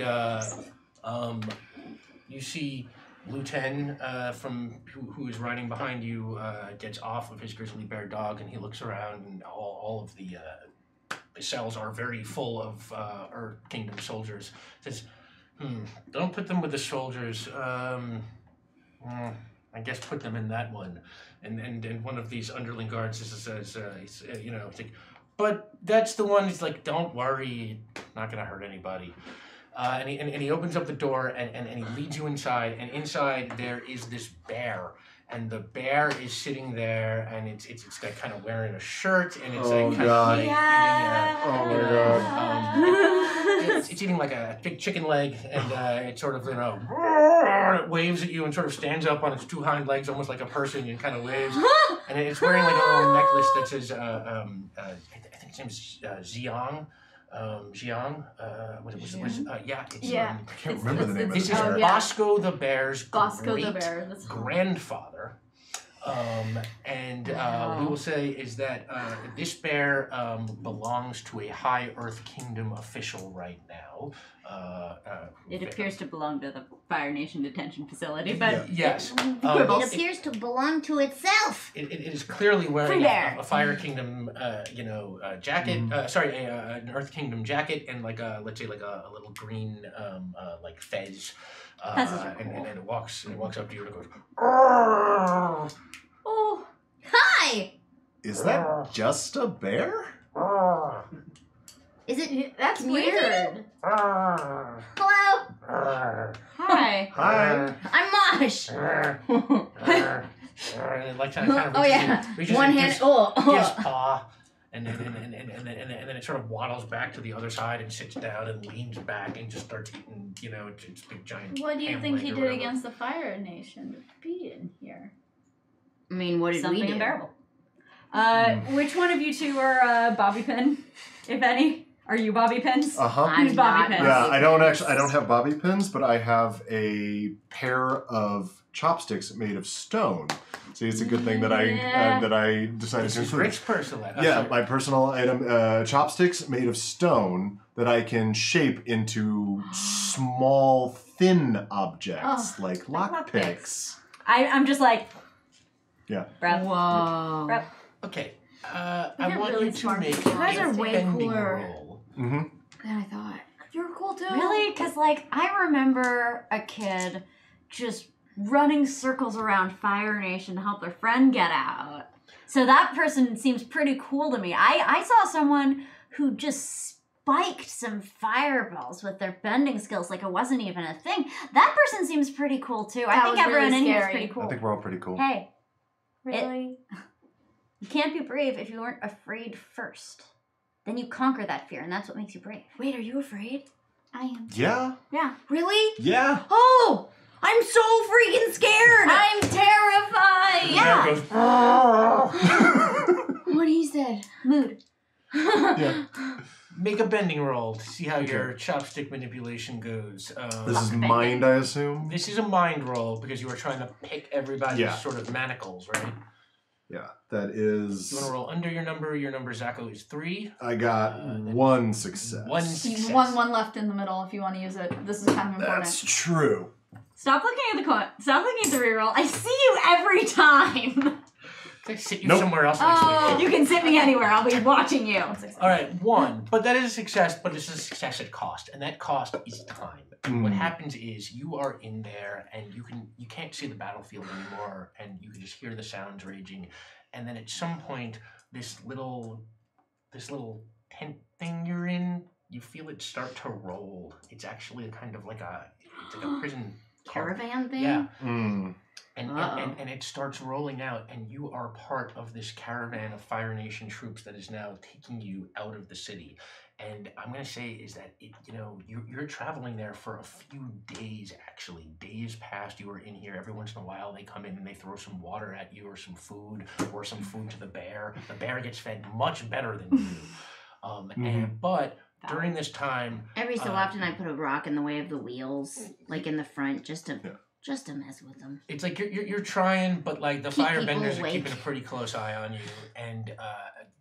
you see Lieutenant from who is riding behind you gets off of his grizzly bear dog, and he looks around, and all of the cells are very full of Earth Kingdom soldiers. Says, don't put them with the soldiers. I guess put them in that one. And one of these underling guards says, you know, it's like, but that's the one. He's like, don't worry, not gonna hurt anybody. And he opens up the door and he leads you inside. And inside there is this bear. And the bear is sitting there, and it's like kind of wearing a shirt, and it's like kind of like eating it's eating like a big chicken leg, and it sort of it waves at you and sort of stands up on its two hind legs, almost like a person, and kind of waves. And it's wearing like a little necklace that says I think his name is Xiang. Yeah. I can't remember the name of it. This is Bosco the Bear's grandfather. We will say is that this bear belongs to a high Earth Kingdom official right now. It appears to belong to the Fire Nation detention facility, but yes, It appears to belong to itself. It is clearly wearing a Fire Kingdom, jacket. An Earth Kingdom jacket and like a let's say like a little green like fez. And it walks up to you and goes. Oh, Hi. Is that just a bear? Is it? that's weird. Hello. hi. Hi. I'm Mosh. Like kind of Oh yeah. One hand. gives paw, and then it sort of waddles back to the other side and sits down and leans back and just starts eating. You know, it's big giant. What do you ham think leg he or did whatever. against the Fire Nation to be in here? I mean, what did Something we do? unbearable. Which one of you two are Bobby Pin, if any? Are you Bobby Pins? Uh-huh. Who's Bobby Pins? Yeah, I don't have bobby pins, but I have a pair of chopsticks made of stone. See, it's a good thing that I decided This to is include. Rick's personal item. Yeah, my personal item, chopsticks made of stone that I can shape into small, thin objects like lockpicks. I'm just like, Yeah. Brad. Whoa. Brad. Okay. You're I want really you to smart. make You guys a are way bending cooler. roll. Mm-hmm. Than I thought. You're cool too. Really? Because, like, I remember a kid just running circles around Fire Nation to help their friend get out. So that person seems pretty cool to me. I saw someone who just spiked some fireballs with their bending skills like it wasn't even a thing. That person seems pretty cool, too. I That think was everyone really in here is scary. pretty cool. I think we're all pretty cool. Hey, Really? you can't be brave if you weren't afraid first. Then you conquer that fear, and that's what makes you brave. Wait, are you afraid? I am. Yeah. Yeah. Really? Yeah. Oh, I'm so freaking scared. I'm terrified. Yeah. What he said. Mood. Yeah. Make a bending roll to see how your chopstick manipulation goes. This is mind, I assume. This is a mind roll because you are trying to pick everybody's Yeah. sort of manacles, right? Yeah, that is. You want to roll under your number. Your number, Zacho, is 3. I got one success. One You success. one left in the middle if you want to use it. This is kind of important. That's true. Stop looking at the Stop looking at the reroll. I see you every time. Can I sit you Nope. somewhere else Oh. next week? You can sit me anywhere. I'll be watching you. All right, 1. But that is a success, but it's a success at cost, and that cost is time. And what happens is you are in there, and you can't see the battlefield anymore, and you can just hear the sounds raging, and then at some point, this little tent thing you're in, you feel it start to roll. It's actually a kind of like a prison Caravan thing? Yeah. Mm. And it starts rolling out, and you are part of this caravan of Fire Nation troops that is now taking you out of the city. And I'm gonna say is that you're traveling there for a few days. Actually, days past you are in here. Every once in a while, they come in and they throw some water at you, or some food to the bear. The bear gets fed much better than you do. But during this time, Every so often I put a rock in the way of the wheels, like in the front, just to mess with them. it's like you're trying, but like the Keep people firebenders are awake. keeping a pretty close eye on you, and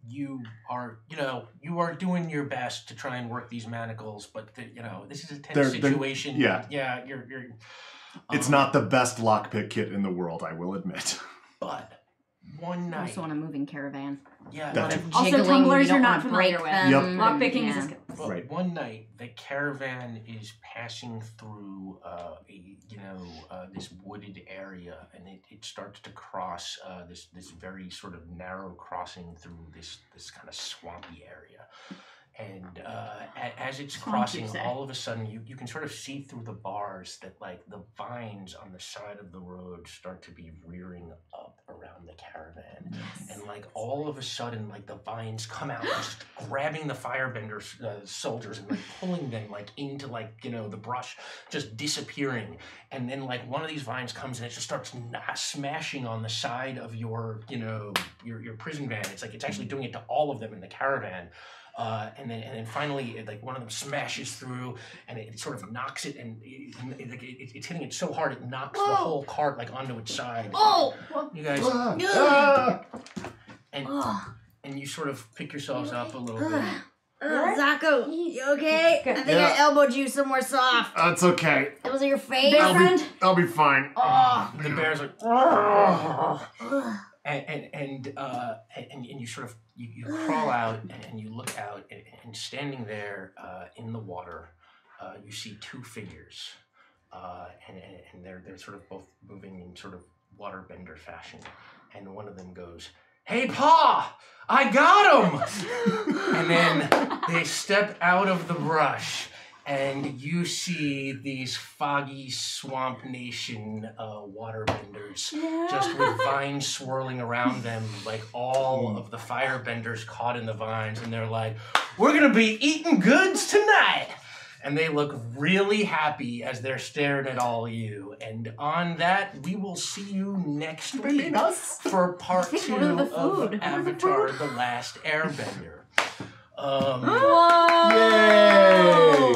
you are doing your best to try and work these manacles, but this is a tense situation. Yeah. You're It's not the best lockpick kit in the world, I will admit. but one night. Also on a moving caravan. Yeah. Gotcha. like, Also, Jiggling, tumblers you don't you're not wanna familiar break with. Yep. them. Lockpicking is a Yeah. skill. Well, Right. one night, the caravan is passing through, this wooded area, and it starts to cross this very sort of narrow crossing through this kind of swampy area. And as it's crossing, you say. all of a sudden, you can sort of see through the bars that like the vines on the side of the road start to be rearing up around the caravan. And like all of a sudden, like the vines come out, just grabbing the firebender soldiers and like pulling them like into like the brush, just disappearing. And then like one of these vines comes and it just starts smashing on the side of your your prison van. It's like it's actually doing it to all of them in the caravan. And then finally, like one of them smashes through, and it sort of knocks it, and it's hitting it so hard it knocks the whole cart like onto its side. Oh! You guys, Ah! and you sort of pick yourselves up a little bit. Zacho, you okay? I think Yeah. I elbowed you somewhere soft. That's okay. Was it your face? I'll be fine. Oh. The bear's like, Ugh. and you sort of you crawl out and you look out and standing there in the water, you see two figures, and they're sort of both moving in sort of waterbender fashion, and one of them goes, "Hey, Pa, I got him!" And then they step out of the brush. And you see these foggy swamp nation waterbenders, just with vines swirling around them, like all of the firebenders caught in the vines. And they're like, "We're gonna be eating goods tonight." And they look really happy as they're staring at all of you. And on that, we will see you next week for part 2 of Avatar: The Last Airbender. Yay!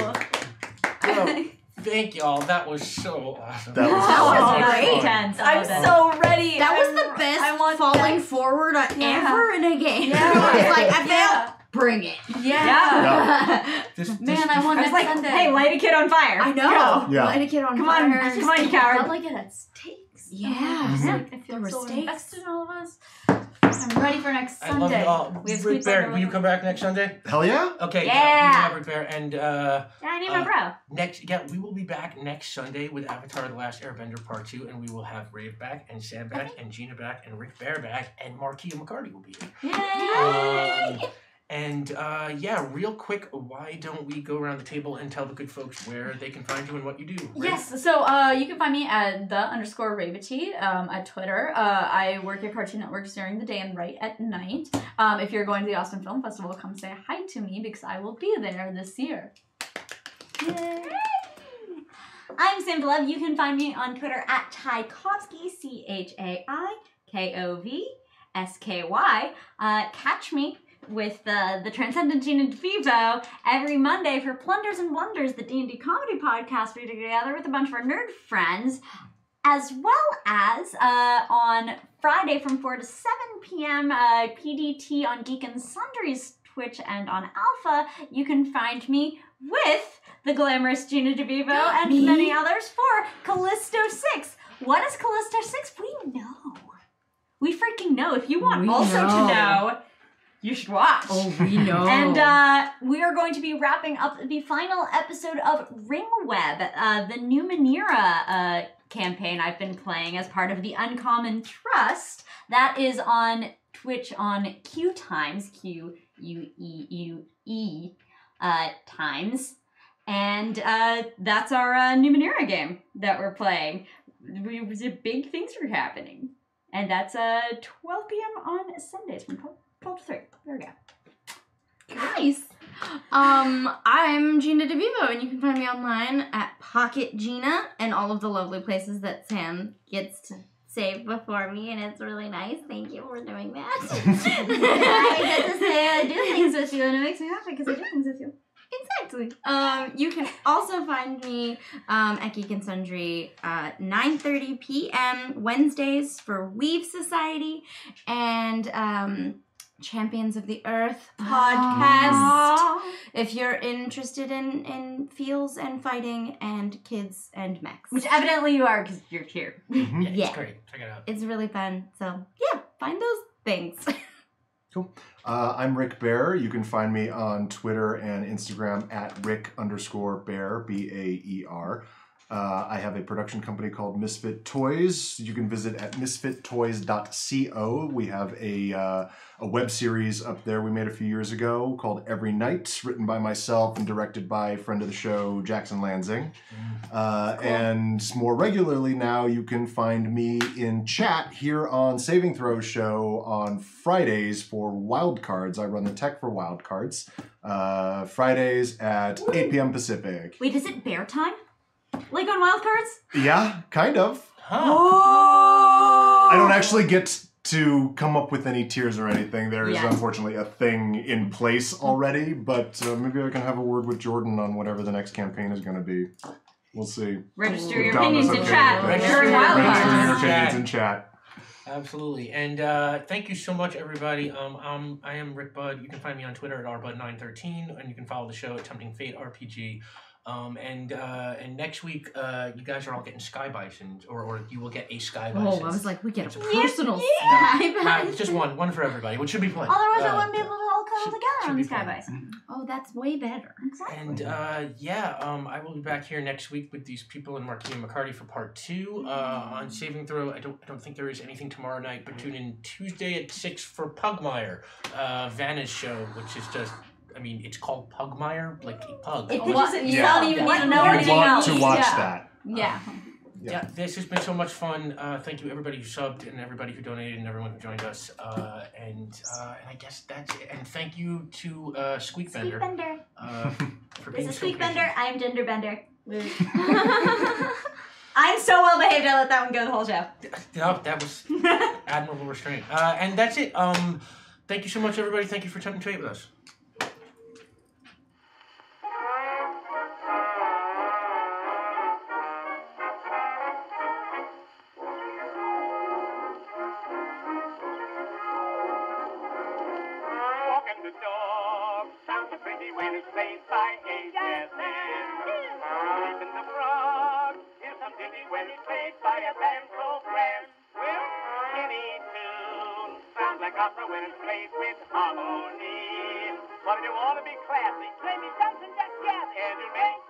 Well, thank y'all. That was so awesome. That was That was great. intense. I'm so ready. That was the best I want falling that. forward Yeah. ever in a game. Yeah. It was like, I failed. Yeah. Bring it. Yeah. This- I want I was next like, Sunday. hey, light a kid on fire. I know. Yeah. Light a kid on Come fire. on, come on, you coward. felt like it had stakes. Yeah. Mhm. Like, I There feel were so stakes. invested in all of us. I'm ready for next I Sunday. love you all. We have Rick sweet Bear, butter will you with- come back next Sunday? Hell yeah! Okay. Yeah. We have Rick Bear, and Yeah, I need my bro. we will be back next Sunday with Avatar: The Last Airbender Part 2, and we will have Rave back, and Sam back, and Gina back, and Rick Bear back, and Marquia McCarty will be here. Yay! Real quick, why don't we go around the table and tell the good folks where they can find you and what you do? Ray? Yes, so you can find me at _Ravity at Twitter. I work at Cartoon Networks during the day and write at night. If you're going to the Austin Film Festival, come say hi to me because I will be there this year. Yay. I'm Sam DeLove. You can find me on Twitter at Tchaikovsky, CHAIKOVSKY. Catch me with the Transcendent Gina DeVivo every Monday for Plunders and Blunders, the D&D comedy podcast we do together with a bunch of our nerd friends, as well as on Friday from 4 to 7 p.m. PDT on Geek and Sundry's Twitch and on Alpha. You can find me with the glamorous Gina DeVivo and Me? many others for Callisto 6. What is Callisto 6? We know. We freaking know. If you want We also know. to know, you should watch. Oh, we know. And we are going to be wrapping up the final episode of Ringweb, the new Numenera campaign I've been playing as part of the Uncommon Trust. That is on Twitch on Q Times, QUEUE times. And that's our Numenera game that we're playing. Big things are happening. And that's 12 p.m. on Sundays from 12 to 3. There we go. Nice. I'm Gina DeVivo, and you can find me online at Pocket Gina and all of the lovely places that Sam gets to say before me, and it's really nice. Thank you for doing that. I get to say I do things with you, and it makes me happy because I do things with you. Exactly. You can also find me at Geek and Sundry 9:30 p.m. Wednesdays for Weave Society, and Champions of the Earth podcast. If you're interested in feels and fighting and kids and mechs. Which evidently you are because you're here. Yeah, Yeah. it's great. Check it out. It's really fun. So, yeah, find those things. Cool. I'm Rick Bear. You can find me on Twitter and Instagram at Rick_Bear, BAER. I have a production company called Misfit Toys. You can visit at misfittoys.co. We have a web series up there we made a few years ago called Every Night, written by myself and directed by friend of the show, Jackson Lansing. And more regularly now, you can find me in chat here on Saving Throw Show on Fridays for Wildcards. I run the tech for Wildcards. Fridays at 8 p.m. Pacific. Wait, is it bear time? Like on wild cards? Yeah, kind of. Huh. Oh! I don't actually get to come up with any tiers or anything. There is Yeah. unfortunately a thing in place already, but maybe I can have a word with Jordan on whatever the next campaign is going to be. We'll see. Register If your Dom is opinions in okay chat with it. during wild Register your cards. opinions in chat. Absolutely. And thank you so much, everybody. I am Rick Budd. You can find me on Twitter at rbud913, and you can follow the show at Tempting Fate RPG. And next week, you guys are all getting Sky Bisons, or you will get a Sky Bison. Oh, I was like, we get a It's personal It's just one for everybody, which should be plenty. Otherwise, I wouldn't be able to all cuddle should- together should on be the Sky fun. Bison. Oh, that's way better. Exactly. And I will be back here next week with these people in Marquis and McCarty for part 2 on Saving Throw. I don't think there is anything tomorrow night, but tune in Tuesday at 6 for Pugmire, Vanna's show, which is just. I mean, it's called Pugmire, like a pug. It Oh, just, you Yeah. don't even need to know I anything want else. to watch Yeah. that. Yeah. Yeah, this has been so much fun. Thank you, everybody who subbed, and everybody who donated, and everyone who joined us. And I guess that's it. And thank you to Squeakbender Squeakbender. for This being is so Squeakbender. I am Genderbender. I'm so well behaved, I let that one go the whole show. No, that was admirable restraint. And that's it. Thank you so much, everybody. Thank you for attempting to fate with us. Walking the dog sounds so pretty when it's played by ASN. Sleeping the frog is some ditty when it's played by a band so grand. Well, any tune sounds like opera when it's played with harmony. But if you want to be classy, play me something just jazzy and you'll make